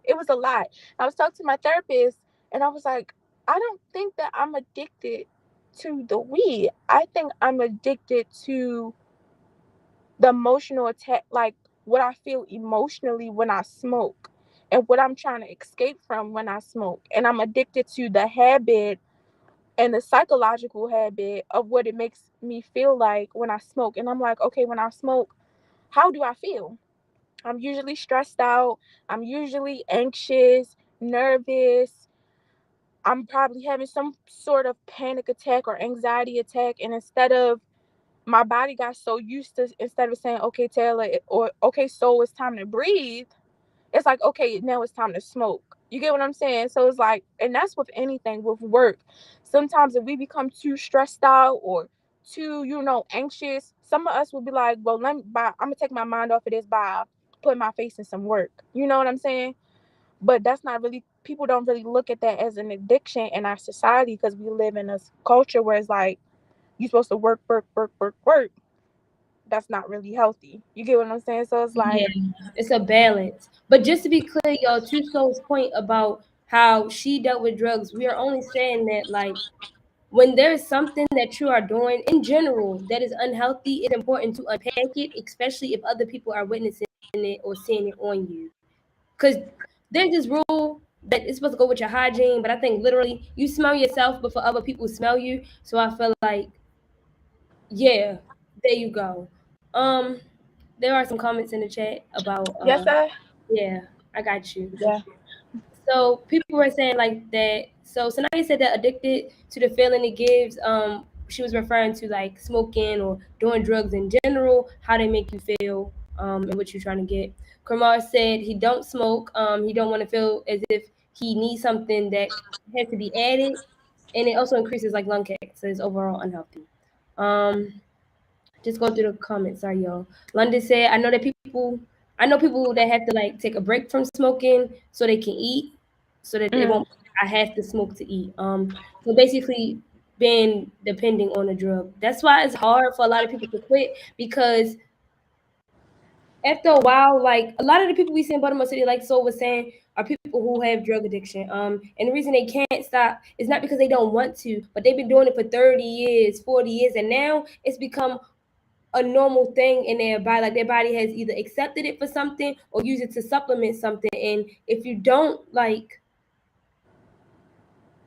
it was a lot. I was talking to my therapist, and I was like, I don't think that I'm addicted to the weed. I think I'm addicted to the emotional attack, like, what I feel emotionally when I smoke, and what I'm trying to escape from when I smoke. And I'm addicted to the habit and the psychological habit of what it makes me feel like when I smoke. And I'm like, okay, when I smoke, how do I feel? I'm usually stressed out. I'm usually anxious, nervous. I'm probably having some sort of panic attack or anxiety attack. And instead of, my body got so used to, instead of saying, okay, Taylor, or okay, so it's time to breathe, it's like, okay, now it's time to smoke. You get what I'm saying? So it's like, and that's with anything, with work. Sometimes if we become too stressed out or too, anxious, some of us will be like, well, I'm gonna take my mind off of this by putting my face in some work. You know what I'm saying? But that's not really, people don't really look at that as an addiction in our society, because we live in a culture where it's like, you're supposed to work, work, work, work, work. That's not really healthy. You get what I'm saying? So it's like, it's a balance. But just to be clear, y'all, to Soul's point about how she dealt with drugs, we are only saying that, like, when there's something that you are doing in general that is unhealthy, it's important to unpack it, especially if other people are witnessing it or seeing it on you. Because there's this rule that it's supposed to go with your hygiene, but I think literally you smell yourself before other people smell you. So I feel like, yeah, there you go. There are some comments in the chat about yes, sir. yeah, I got you. Yeah. So people were saying like that. So Sanaya said that addicted to the feeling it gives. She was referring to like smoking or doing drugs in general, how they make you feel, and what you're trying to get. Kamar said he don't smoke. He don't want to feel as if he needs something that has to be added, and it also increases like lung cancer. So it's overall unhealthy. Just go through the comments. Sorry, y'all. London said, I know people that have to like take a break from smoking so they can eat, so that they won't. I have to smoke to eat. So basically, being depending on a drug. That's why it's hard for a lot of people to quit, because after a while, like a lot of the people we see in Baltimore City, like Soul was saying, are people who have drug addiction. And the reason they can't stop is not because they don't want to, but they've been doing it for 30 years, 40 years, and now it's become a normal thing in their body. Like their body has either accepted it for something or use it to supplement something. And if you don't like,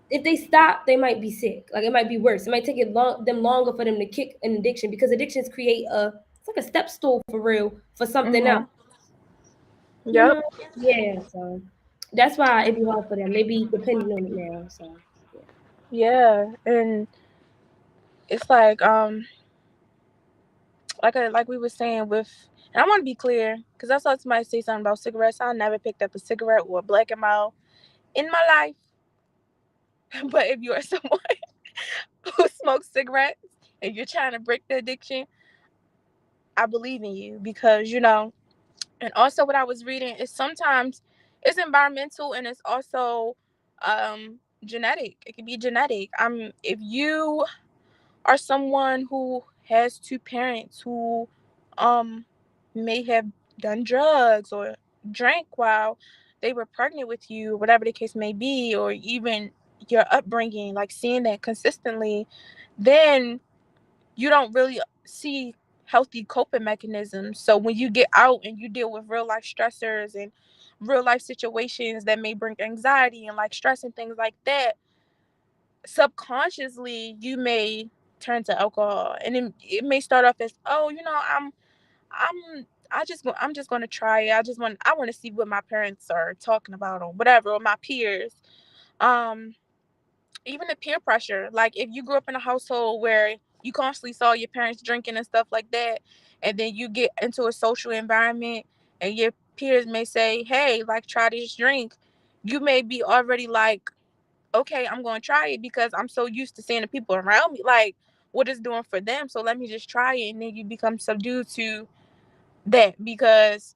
if they stop, they might be sick. Like it might be worse. It might take them longer for them to kick an addiction, because addictions create it's like a step stool for real for something else. You Yep. know? Yeah. So that's why it'd be hard for them. They be depending on it now. So Yeah, and it's like like we were saying with, and I want to be clear because I saw somebody say something about cigarettes. I never picked up a cigarette or a Black and Mild in my life. But if you are someone who smokes cigarettes and you're trying to break the addiction, I believe in you, because and also what I was reading is sometimes it's environmental and it's also genetic. It can be genetic. If you are someone who has two parents who may have done drugs or drank while they were pregnant with you, whatever the case may be, or even your upbringing, like seeing that consistently, then you don't really see healthy coping mechanisms. So when you get out and you deal with real life stressors and real life situations that may bring anxiety and like stress and things like that, subconsciously you may turn to alcohol, and it may start off as, oh, I'm just going to try it. I want to see what my parents are talking about or whatever, or my peers. um Even the peer pressure, like if you grew up in a household where you constantly saw your parents drinking and stuff like that, and then you get into a social environment and your peers may say, hey, like, try this drink, you may be already like, okay, I'm going to try it because I'm so used to seeing the people around me, like, what it's doing for them. So let me just try it. And then you become subdued to that because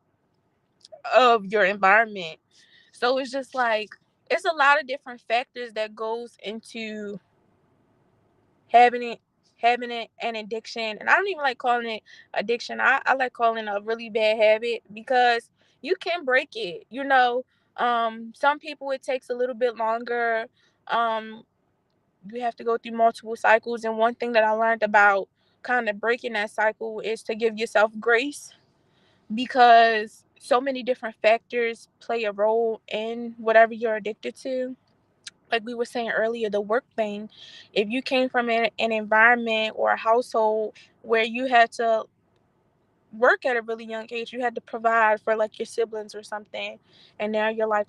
of your environment. So it's just like, it's a lot of different factors that goes into having it an addiction. And I don't even like calling it addiction. I like calling it a really bad habit, because you can break it. Some people it takes a little bit longer. You have to go through multiple cycles. And one thing that I learned about kind of breaking that cycle is to give yourself grace, because so many different factors play a role in whatever you're addicted to. Like we were saying earlier, the work thing. If you came from an environment or a household where you had to work at a really young age, you had to provide for like your siblings or something, and now you're like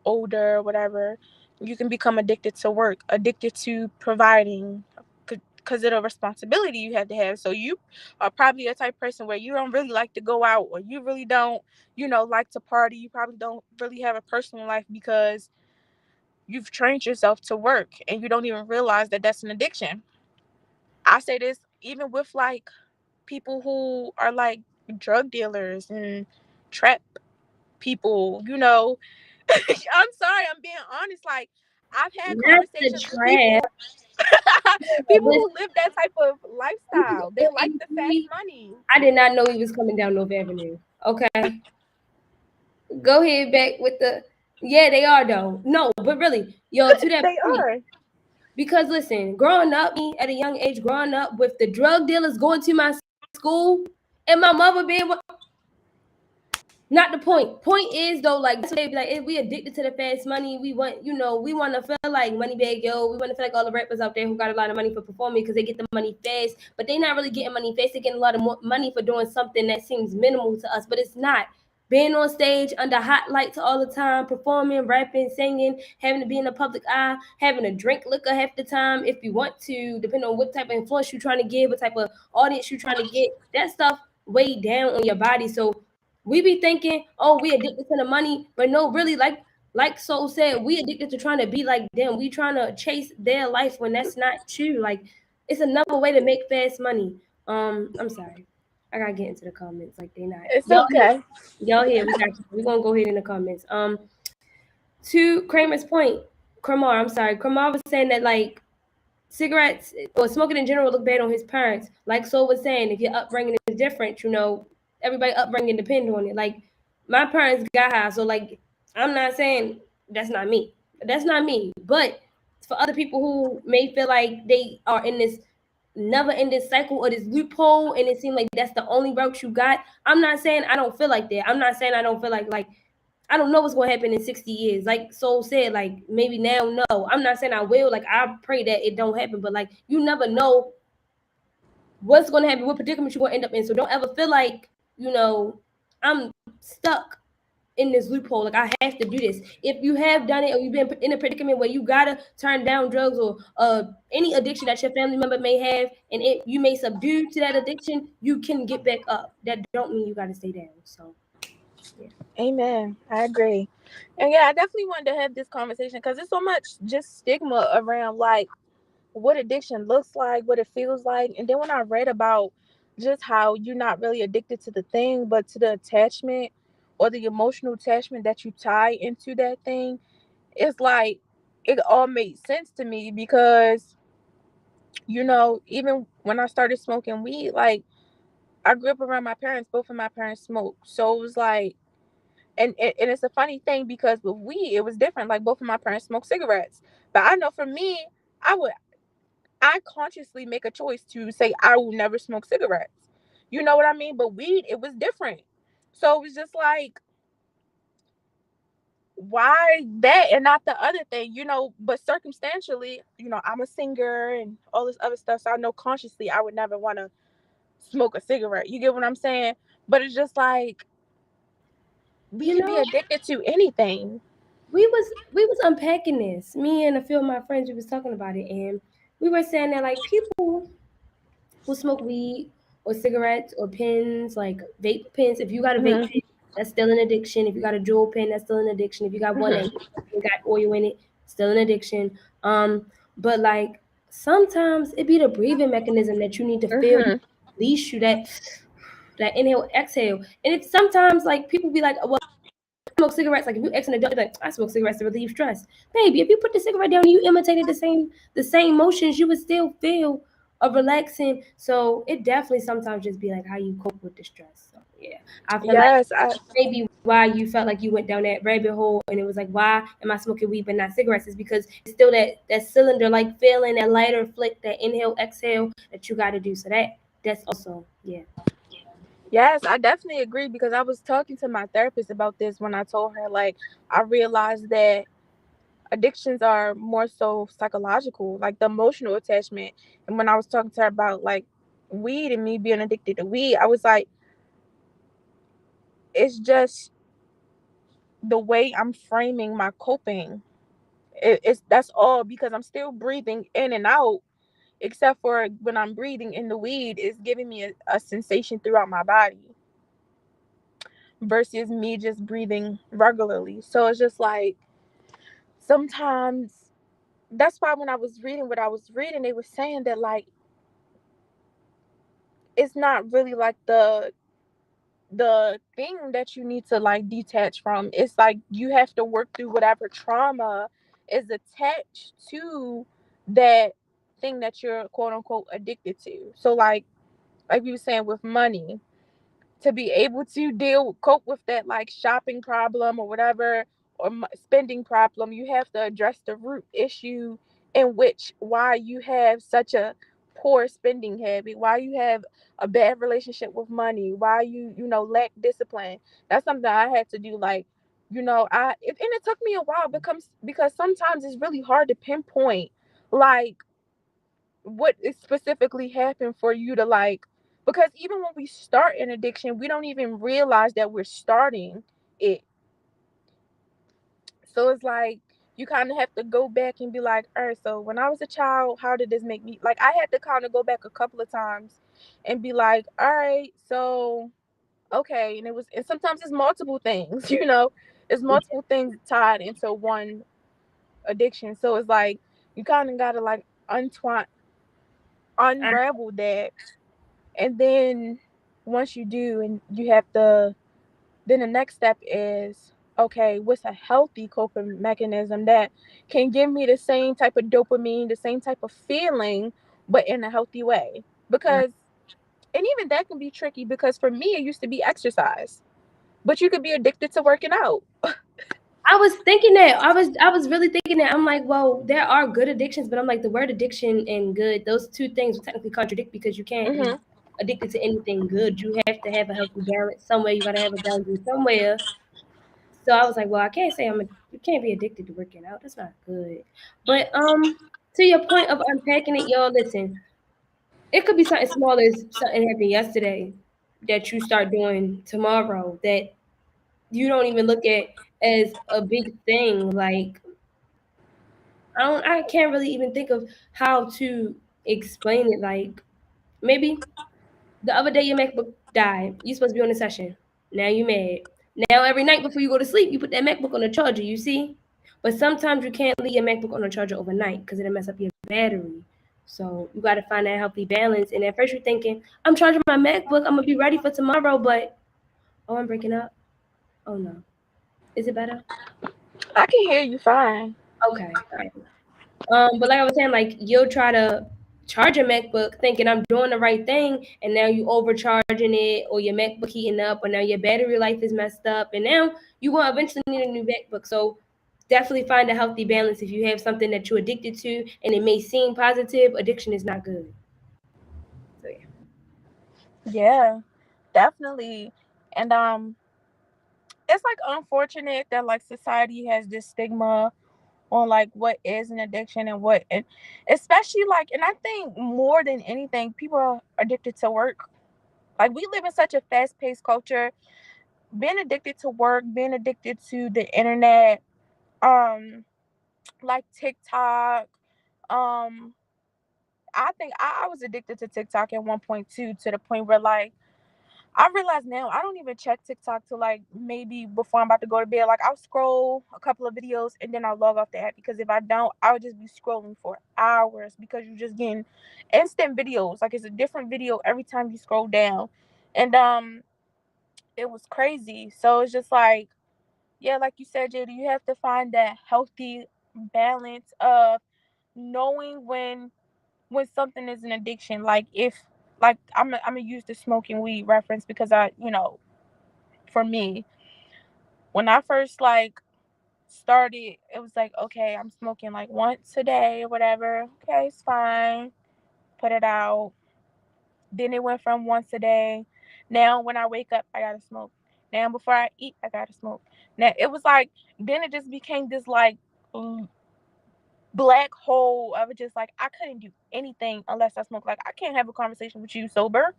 older or whatever, you can become addicted to work, addicted to providing, because of the responsibility you had to have. So you are probably a type of person where you don't really like to go out, or you really don't, like to party. You probably don't really have a personal life because you've trained yourself to work and you don't even realize that that's an addiction. I say this even with like people who are like drug dealers and trap people. I'm sorry, I'm being honest. Like, I've had not the conversations with trap. people who live that type of lifestyle. They like the fast money. I did not know he was coming down North Avenue. Okay. Go ahead back with the, yeah, they are though. No, but really, yo, to that They point. are. Because listen, growing up, me at a young age, growing up with the drug dealers going to my school and my mother being not the point. Point is though, like they be like, if we addicted to the fast money, we want, we want to feel like Moneybag Yo. We want to feel like all the rappers out there who got a lot of money for performing because they get the money fast, but they not really getting money fast. They getting a lot of money for doing something that seems minimal to us, but it's not. Being on stage under hot lights all the time, performing, rapping, singing, having to be in the public eye, having to drink liquor half the time if you want to, depending on what type of influence you're trying to give, what type of audience you're trying to get. That stuff weigh down on your body. So we be thinking, oh, we addicted to the money, but no, really, like Soul said, we addicted to trying to be like them. We trying to chase their life when that's not true. Like, it's another way to make fast money. I'm sorry, I gotta get into the comments. Like, they not It's okay. y'all here. We're gonna go ahead in the comments. To Kramer's point, Kramar was saying that like cigarettes or smoking in general look bad on his parents. Like Soul was saying, if your upbringing is different, everybody upbringing depend on it. Like my parents got high, so like I'm not saying that's not me. That's not me. But for other people who may feel like they are in this never ending cycle or this loophole and it seems like that's the only route you got. I'm not saying I don't feel like that. I'm not saying I don't feel like I don't know what's gonna happen in 60 years. Like Soul said, like maybe now, no. I'm not saying I will. Like I pray that it don't happen, but like you never know what's gonna happen, what predicament you're gonna end up in. So don't ever feel like, I'm stuck in this loophole. Like I have to do this. If you have done it or you've been in a predicament where you gotta turn down drugs or any addiction that your family member may have, and you may subdue to that addiction, you can get back up. That don't mean you gotta stay down. So yeah. Amen. I agree. And yeah, I definitely wanted to have this conversation because there's so much just stigma around like what addiction looks like, what it feels like. And then when I read about just how you're not really addicted to the thing, but to the attachment or the emotional attachment that you tie into that thing, it's like it all made sense to me because, even when I started smoking weed, like I grew up around my parents, both of my parents smoked. So it was like, and it's a funny thing because with weed, it was different. Like both of my parents smoked cigarettes. But I know for me, I consciously make a choice to say I will never smoke cigarettes. You know what I mean? But weed, it was different. So it was just like, why that and not the other thing, but circumstantially, I'm a singer and all this other stuff. So I know consciously I would never want to smoke a cigarette. You get what I'm saying? But it's just like, we can be addicted to anything. We was unpacking this. Me and a few of my friends, we was talking about it, and we were saying that like people who smoke weed or cigarettes or pens, like vape pens. If you got a vape pen, that's still an addiction. If you got a jewel pen, that's still an addiction. If you got one that got oil in it, still an addiction. But like sometimes it be the breathing mechanism that you need to feel, release you that inhale, exhale. And if sometimes like people be like, well, I smoke cigarettes. Like if you ex an adult, like I smoke cigarettes to relieve stress. Baby, if you put the cigarette down and you imitated the same motions, you would still feel a relaxing. So it definitely sometimes just be like how you cope with the stress. So yeah, I feel like maybe why you felt like you went down that rabbit hole and it was like, why am I smoking weed but not cigarettes? Is because it's still that cylinder like feeling, that lighter flick, that inhale exhale that you got to do. So that's also yeah. Yes, I definitely agree because I was talking to my therapist about this when I told her, like, I realized that addictions are more so psychological, like the emotional attachment. And when I was talking to her about like weed and me being addicted to weed, I was like, it's just the way I'm framing my coping. That's all because I'm still breathing in and out, except for when I'm breathing in the weed, it's giving me a sensation throughout my body versus me just breathing regularly. So it's just like sometimes that's why when I was reading what I was reading, they were saying that like it's not really like the thing that you need to like detach from. It's like you have to work through whatever trauma is attached to that thing that you're quote unquote addicted to. So like you were saying with money, to be able to cope with that like shopping problem or whatever or spending problem, you have to address the root issue in which why you have such a poor spending habit, why you have a bad relationship with money, why you lack discipline. That's something I had to do. Like, and it took me a while because sometimes it's really hard to pinpoint like what is specifically happened for you to like, because even when we start an addiction, we don't even realize that we're starting it. So it's like you kind of have to go back and be like, all right, so when I was a child, how did this make me? Like I had to kind of go back a couple of times and be like, all right, so okay, and sometimes it's multiple things, it's multiple things tied into one addiction. So it's like you kind of gotta like unravel that, and then once you do, and you have to, then the next step is, okay, what's a healthy coping mechanism that can give me the same type of dopamine, the same type of feeling, but in a healthy way? Because And even that can be tricky because for me, it used to be exercise, but you could be addicted to working out. I was thinking that. I was really thinking that. I'm like, well, there are good addictions, but I'm like, the word addiction and good, those two things will technically contradict because you can't be addicted to anything good. You have to have a healthy balance somewhere. You got to have a boundary somewhere. So I was like, well, I can't say you can't be addicted to working out. That's not good. But to your point of unpacking it, y'all, listen, it could be something small as something happened yesterday that you start doing tomorrow that you don't even look at as a big thing. Like I can't really even think of how to explain it. Like maybe the other day your MacBook died. You supposed to be on a session. Now you mad. Now every night before you go to sleep, you put that MacBook on the charger, you see? But sometimes you can't leave your MacBook on the charger overnight because it'll mess up your battery. So you gotta find that healthy balance. And at first you're thinking, I'm charging my MacBook, I'm gonna be ready for tomorrow, but oh, I'm breaking up. Oh no. Is it better? I can hear you fine. Okay. All right. But like I was saying, like you'll try to charge your MacBook thinking I'm doing the right thing, and now you overcharging it, or your MacBook heating up, or now your battery life is messed up, and now you will eventually need a new MacBook. So definitely find a healthy balance. If you have something that you're addicted to and it may seem positive, addiction is not good. So yeah. Yeah, definitely. And it's like unfortunate that like society has this stigma on like what is an addiction and what, and especially like, and I think more than anything, people are addicted to work. Like we live in such a fast-paced culture. Being addicted to work, being addicted to the internet, like TikTok. I think I was addicted to TikTok at one point too, to the point where like I realize now I don't even check TikTok till like maybe before I'm about to go to bed. Like I'll scroll a couple of videos and then I'll log off the app, because if I don't, I would just be scrolling for hours because you're just getting instant videos. Like it's a different video every time you scroll down. And it was crazy. So it's just like, yeah, like you said, JD, you have to find that healthy balance of knowing when something is an addiction. Like if like I'm gonna use the smoking weed reference because for me, when I first like started, it was like, okay, I'm smoking like once a day or whatever. Okay, it's fine. Put it out. Then it went from once a day. Now when I wake up, I gotta smoke. Now before I eat, I gotta smoke. Now it was like, then it just became this like black hole of just like I couldn't do anything unless I smoke. Like I can't have a conversation with you sober.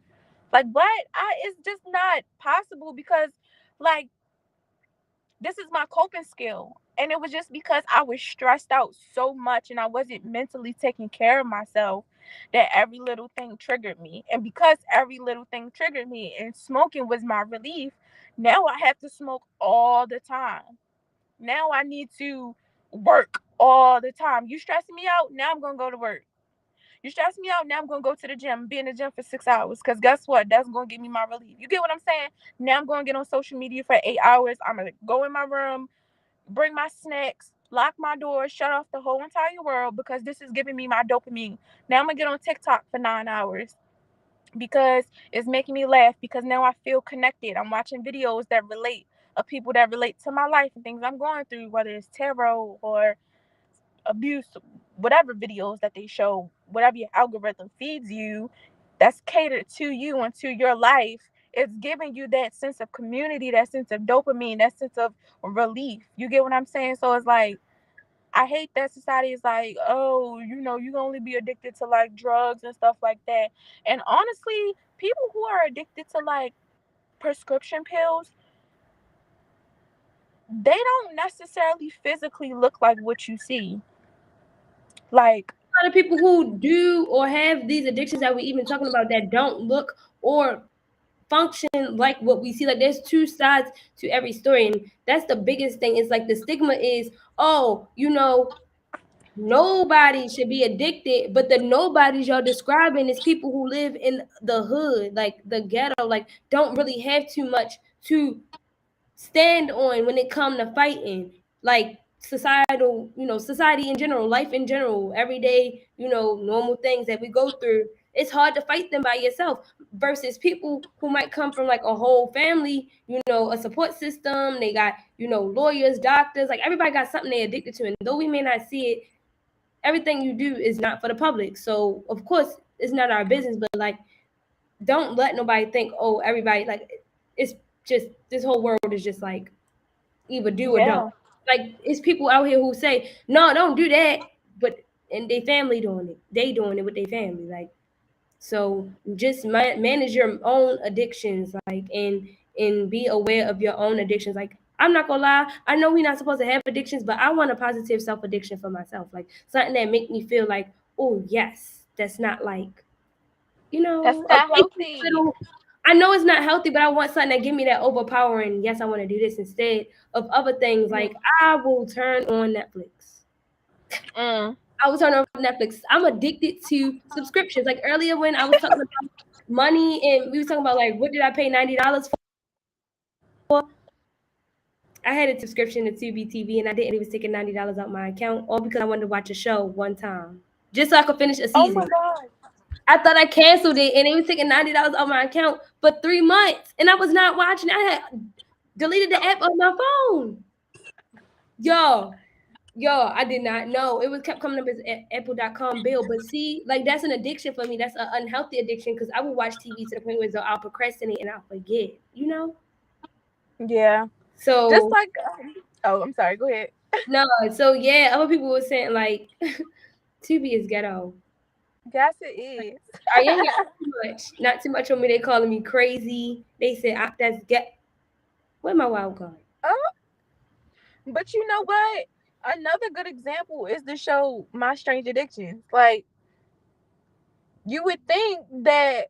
Like what? It's just not possible because like this is my coping skill. And it was just because I was stressed out so much and I wasn't mentally taking care of myself that every little thing triggered me. And because every little thing triggered me and smoking was my relief, now I have to smoke all the time. Now I need to work all the time. You stressing me out? Now I'm going to go to work. You stress me out? Now I'm going to go to the gym, be in the gym for 6 hours. Because guess what? That's going to give me my relief. You get what I'm saying? Now I'm going to get on social media for 8 hours. I'm going to go in my room, bring my snacks, lock my door, shut off the whole entire world because this is giving me my dopamine. Now I'm going to get on TikTok for 9 hours because it's making me laugh, because now I feel connected. I'm watching videos that relate, of people that relate to my life and things I'm going through, whether it's tarot or abuse, whatever videos that they show, whatever your algorithm feeds you, that's catered to you and to your life. It's giving you that sense of community, that sense of dopamine, that sense of relief. You get what I'm saying? So it's like, I hate that society is like, oh, you can only be addicted to like drugs and stuff like that. And honestly, people who are addicted to like prescription pills, they don't necessarily physically look like what you see. Like A lot of people who do or have these addictions that we're even talking about that don't look or function like what we see. Like there's two sides to every story, and that's the biggest thing. Is like the stigma is, oh, nobody should be addicted, but the nobodies y'all describing is people who live in the hood, like the ghetto, like don't really have too much to stand on when it come to fighting, like society in general, life in general, everyday, normal things that we go through. it's hard to fight them by yourself versus people who might come from like a whole family, a support system. They got, lawyers, doctors, like everybody got something they're addicted to. And though we may not see it, everything you do is not for the public. So of course it's not our business, but like, don't let nobody think, oh, everybody, like, it's just, this whole world is just like either do or don't. Like, it's people out here who say, no, don't do that, but and they family doing it. They doing it with their family. Like, so just manage your own addictions, like, and be aware of your own addictions. Like, I'm not gonna lie, I know we're not supposed to have addictions, but I want a positive self-addiction for myself. Like, something that make me feel like, oh yes, that's not like, That's not healthy. I know it's not healthy, but I want something that give me that overpowering, yes, I want to do this instead of other things. Like, I will turn on Netflix. I will turn on Netflix. I'm addicted to subscriptions. Like earlier when I was talking about money and we were talking about like, what did I pay $90 for? I had a subscription to Tubi TV and I didn't even take $90 out my account, all because I wanted to watch a show one time. Just so I could finish a season. Oh my God. I thought I canceled it and it was taking $90 off my account for 3 months and I was not watching it. I had deleted the app on my phone. Yo, I did not know. It was kept coming up as apple.com bill. But see, like, that's an addiction for me. That's an unhealthy addiction because I will watch TV to the point where I'll procrastinate and I'll forget, Yeah. So just like, oh, I'm sorry. Go ahead. No, so yeah, other people were saying like, Tubi is ghetto. Yes, it is. I ain't not too much on me. They calling me crazy. They said that's where my wild card? Oh, but you know what? Another good example is the show My Strange Addictions. Like, you would think that,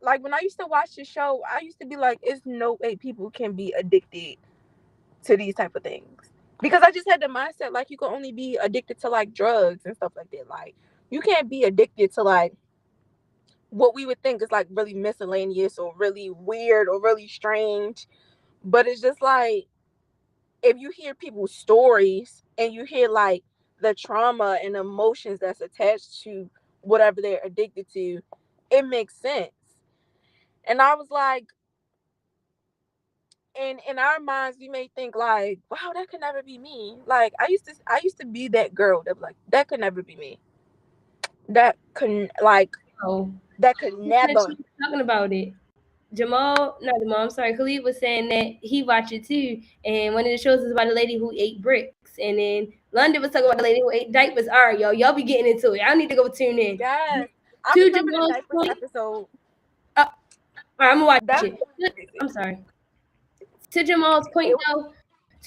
like, when I used to watch the show, I used to be like, it's no way people can be addicted to these type of things. Because I just had the mindset, like, you can only be addicted to, like, drugs and stuff like that. Like, you can't be addicted to, like, what we would think is, like, really miscellaneous or really weird or really strange. But it's just, like, if you hear people's stories and you hear, like, the trauma and emotions that's attached to whatever they're addicted to, it makes sense. And I was like, in our minds, we may think like, wow, that could never be me. Like, I used to be that girl that, like, that could never be me. That could, like, that could never. Talking about it. I'm sorry, Khalid was saying that he watched it too, and one of the shows is about a lady who ate bricks, and then London was talking about the lady who ate diapers. All right, y'all be getting into it. I need to go tune in. Yes, I remember the diapers episode. All right, I'm gonna watch it. I'm sorry. To Jamal's point though,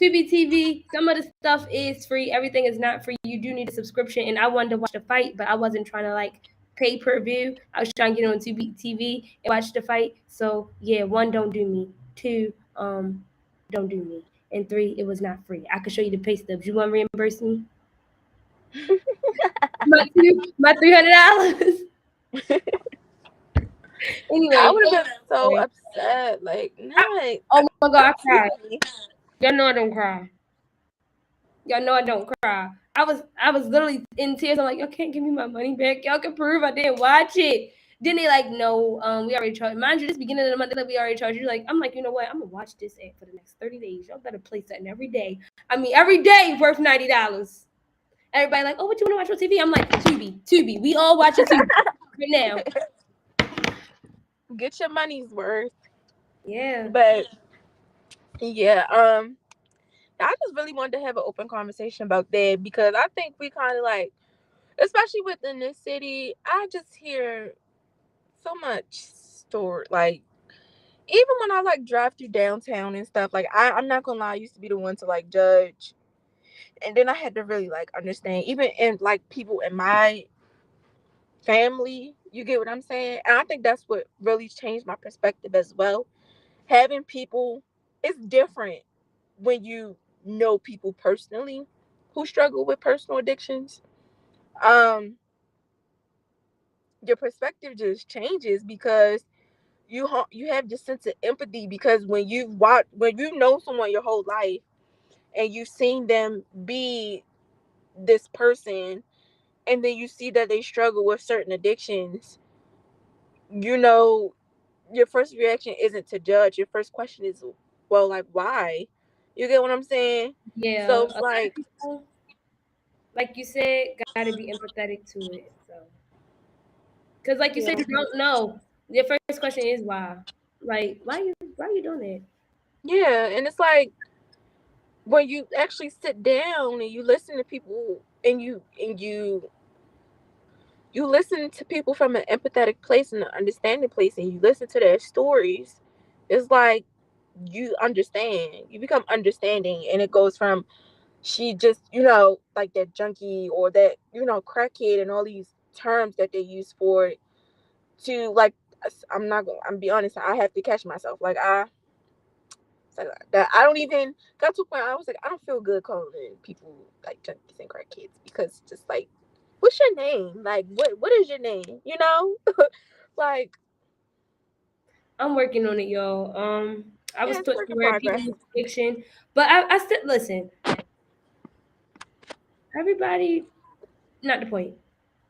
Tubi TV, some of the stuff is free. Everything is not free. You do need a subscription, and I wanted to watch the fight, but I wasn't trying to like pay per view. I was trying to get on Tubi TV and watch the fight. So yeah, 1, don't do me. 2, don't do me. And 3, it was not free. I could show you the pay stubs. You want to reimburse me? my $300. Anyway, I would have been so upset. Like, oh my God, I cried. Y'all know I don't cry. Y'all know I don't cry. I was literally in tears. I'm like, y'all can't give me my money back. Y'all can prove I didn't watch it. Then they like, no, we already charged. Mind you, this beginning of the month, we already charged you. Like, I'm like, you know what? I'm gonna watch this ad for the next 30 days. Y'all better play something every day. I mean, every day worth $90. Everybody like, oh, what you want to watch on TV? I'm like, Tubi. We all watching Tubi right now. Get your money's worth. Yeah. But yeah, I just really wanted to have an open conversation about that because I think we kind of like, especially within this city, I just hear so much story. Like, even when I like drive through downtown and stuff, like I'm not gonna lie, I used to be the one to like judge, and then I had to really like understand, even in like people in my family, you get what I'm saying? And I think that's what really changed my perspective as well. Having people, it's different when you know people personally who struggle with personal addictions. Your perspective just changes because you have this sense of empathy, because when you know someone your whole life and you've seen them be this person, and then you see that they struggle with certain addictions, you know, your first reaction isn't to judge. Your first question is, well, like, why? You get what I'm saying? Yeah, So a it's lot of like, people, like you said, gotta be empathetic to it. So, because like you yeah, said, you don't know. Your first question is why. Like, why you doing it? yeah, and it's like when you actually sit down and you listen to people and you listen to people from an empathetic place and an understanding place and you listen to their stories, it's like you understand. You become understanding, and it goes from she just, like that junkie or that, crackhead and all these terms that they use for it to like I'm be honest, I have to catch myself. Like that I don't even got to a point I was like, I don't feel good calling people like junkies and crackheads because just like, what's your name? Like what is your name? Like, I'm working on it, y'all. I was yeah, it's taught work to in wear progress. people fiction, but I still listen. Everybody, not the point.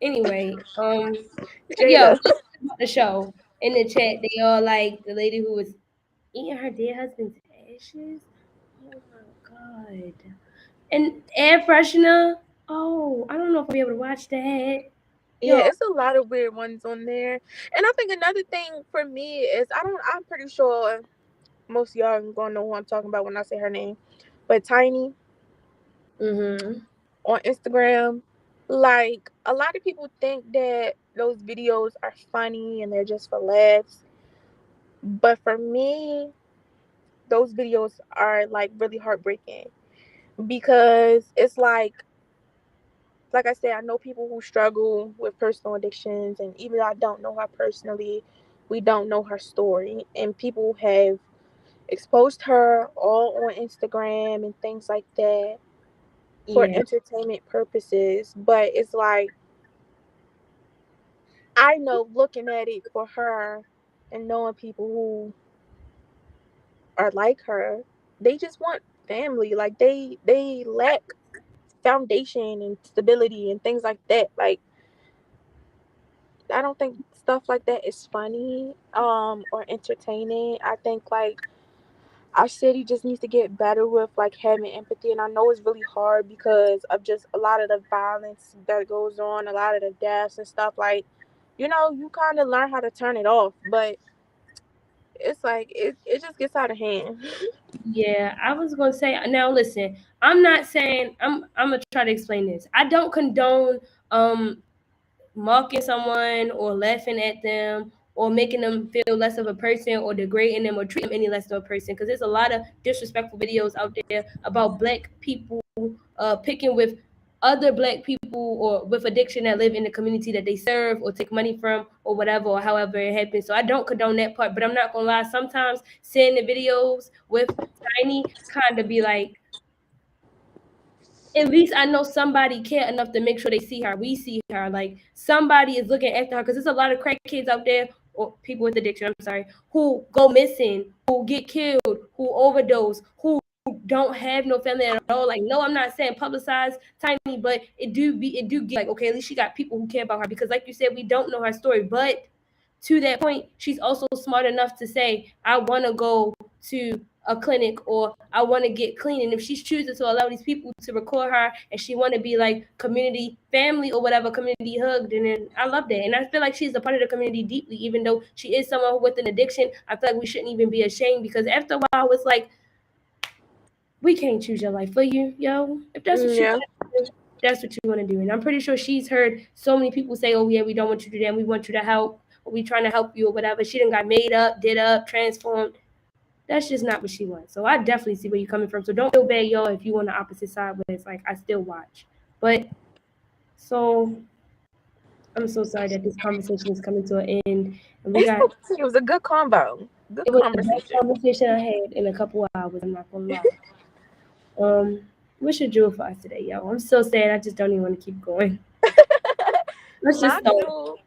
Anyway, yo, Jada. this is about the show in the chat. They all like the lady who was eating her dead husband's ashes. Oh my god! And air freshener. Oh, I don't know if I'll be able to watch that. Yeah, Yo, it's a lot of weird ones on there. And I think another thing for me is I'm pretty sure most of y'all are gonna know who I'm talking about when I say her name. But Tiny mm-hmm. on Instagram, like a lot of people think that those videos are funny and they're just for laughs. But for me, those videos are like really heartbreaking because it's like I said, I know people who struggle with personal addictions, and even though I don't know her personally, we don't know her story. And people have exposed her all on Instagram and things like that for Yeah, entertainment purposes. But it's like, I know looking at it for her and knowing people who are like her, they just want family. Like they lack foundation and stability and things like that. Like, I don't think stuff like that is funny or entertaining. I think like our city just needs to get better with like having empathy, and I know it's really hard because of just a lot of the violence that goes on, a lot of the deaths and stuff. Like, you kind of learn how to turn it off, but it's like it just gets out of hand. yeah. I was gonna say now. Listen, I'm not saying I'm gonna try to explain this. I don't condone mocking someone or laughing at them or making them feel less of a person or degrading them or treating them any less of a person because there's a lot of disrespectful videos out there about black people picking with other black people or with addiction that live in the community that they serve or take money from or whatever or however it happens. So I don't condone that part, but I'm not gonna lie, sometimes seeing the videos with Tiny kind of be like, at least I know somebody care enough to make sure they see her. We see her. Like somebody is looking after her because there's a lot of crack kids out there or people with addiction. I'm sorry, who go missing, who get killed, who overdose, who don't have no family at all. Like, no, I'm not saying publicize Tiny, but it do get like, okay, at least she got people who care about her because, like you said, we don't know her story, but to that point, she's also smart enough to say, I want to go to a clinic or I want to get clean. And if she's choosing to allow these people to record her and she want to be like community family or whatever, community hugged, and then I love that. And I feel like she's a part of the community deeply, even though she is someone with an addiction. I feel like we shouldn't even be ashamed because after a while, it's like, we can't choose your life for you, yo. If that's what you Yeah. want to do, that's what you want to do. And I'm pretty sure she's heard so many people say, oh, yeah, we don't want you to do that. We want you to help. Or we trying to help you or whatever. She done got made up, did up, transformed. That's just not what she wants. So I definitely see where you're coming from. So don't feel bad, y'all, if you on the opposite side where it's like, I still watch. But so I'm so sorry that this conversation is coming to an end. And we got, It was a good combo. Good it was the best conversation. conversation I had in a couple of hours. I'm not going to lie. What's your jewel for us today, yo? I'm so sad. I just don't even want to keep going. Let's just My start. jewel,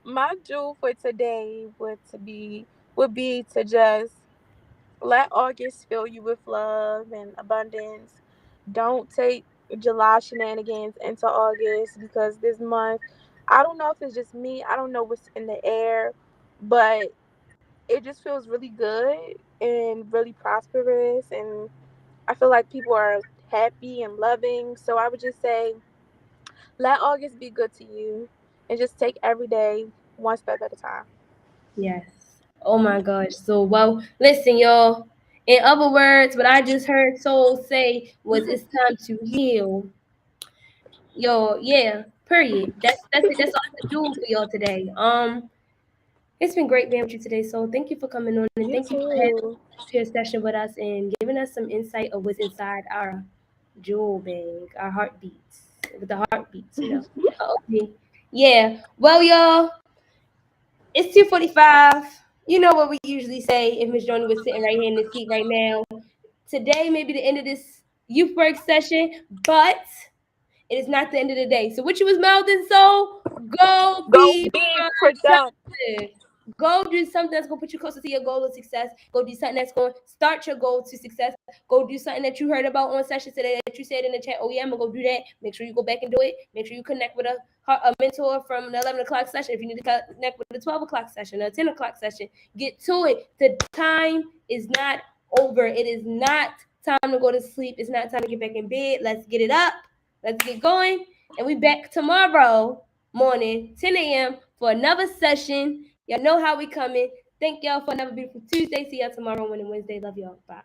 my jewel for today would be to just let August fill you with love and abundance. Don't take July shenanigans into August because this month I don't know if it's just me. I don't know what's in the air, but it just feels really good and really prosperous. And I feel like people are happy and loving. So I would just say, let August be good to you and just take every day one step at a time. Yes. Oh my gosh. So, well, listen, y'all. In other words, what I just heard Soul say was it's time to heal. Yo, yeah, period. That's it. That's all I can do for y'all today. It's been great being with you today. So thank you for coming on and You thank you for having too. your session with us and giving us some insight of what's inside our jewel bag, our heartbeats, with the heartbeats, you know. Okay. Yeah. Well, y'all, it's 2:45. You know what we usually say if Miss Joni was sitting right here in the seat right now. Today may be the end of this YouthWorks session, but it is not the end of the day. So what you was mouthing, so go Go be be productive. productive. Go do something that's gonna put you closer to your goal of success. Go do something that's gonna start your goal to success. Go do something that you heard about on session today that you said in the chat. Oh yeah, I'm gonna go do that. Make sure you go back and do it. Make sure you connect with a mentor from the 11 o'clock session. If you need to connect with the 12 o'clock session or 10 o'clock session, get to it. The time is not over. It is not time to go to sleep. It's not time to get back in bed. Let's get it up. Let's get going. And we back tomorrow morning, 10 a.m. for another session. Y'all know how we coming. Thank y'all for another beautiful Tuesday. See y'all tomorrow on Wednesday. Love y'all. Bye.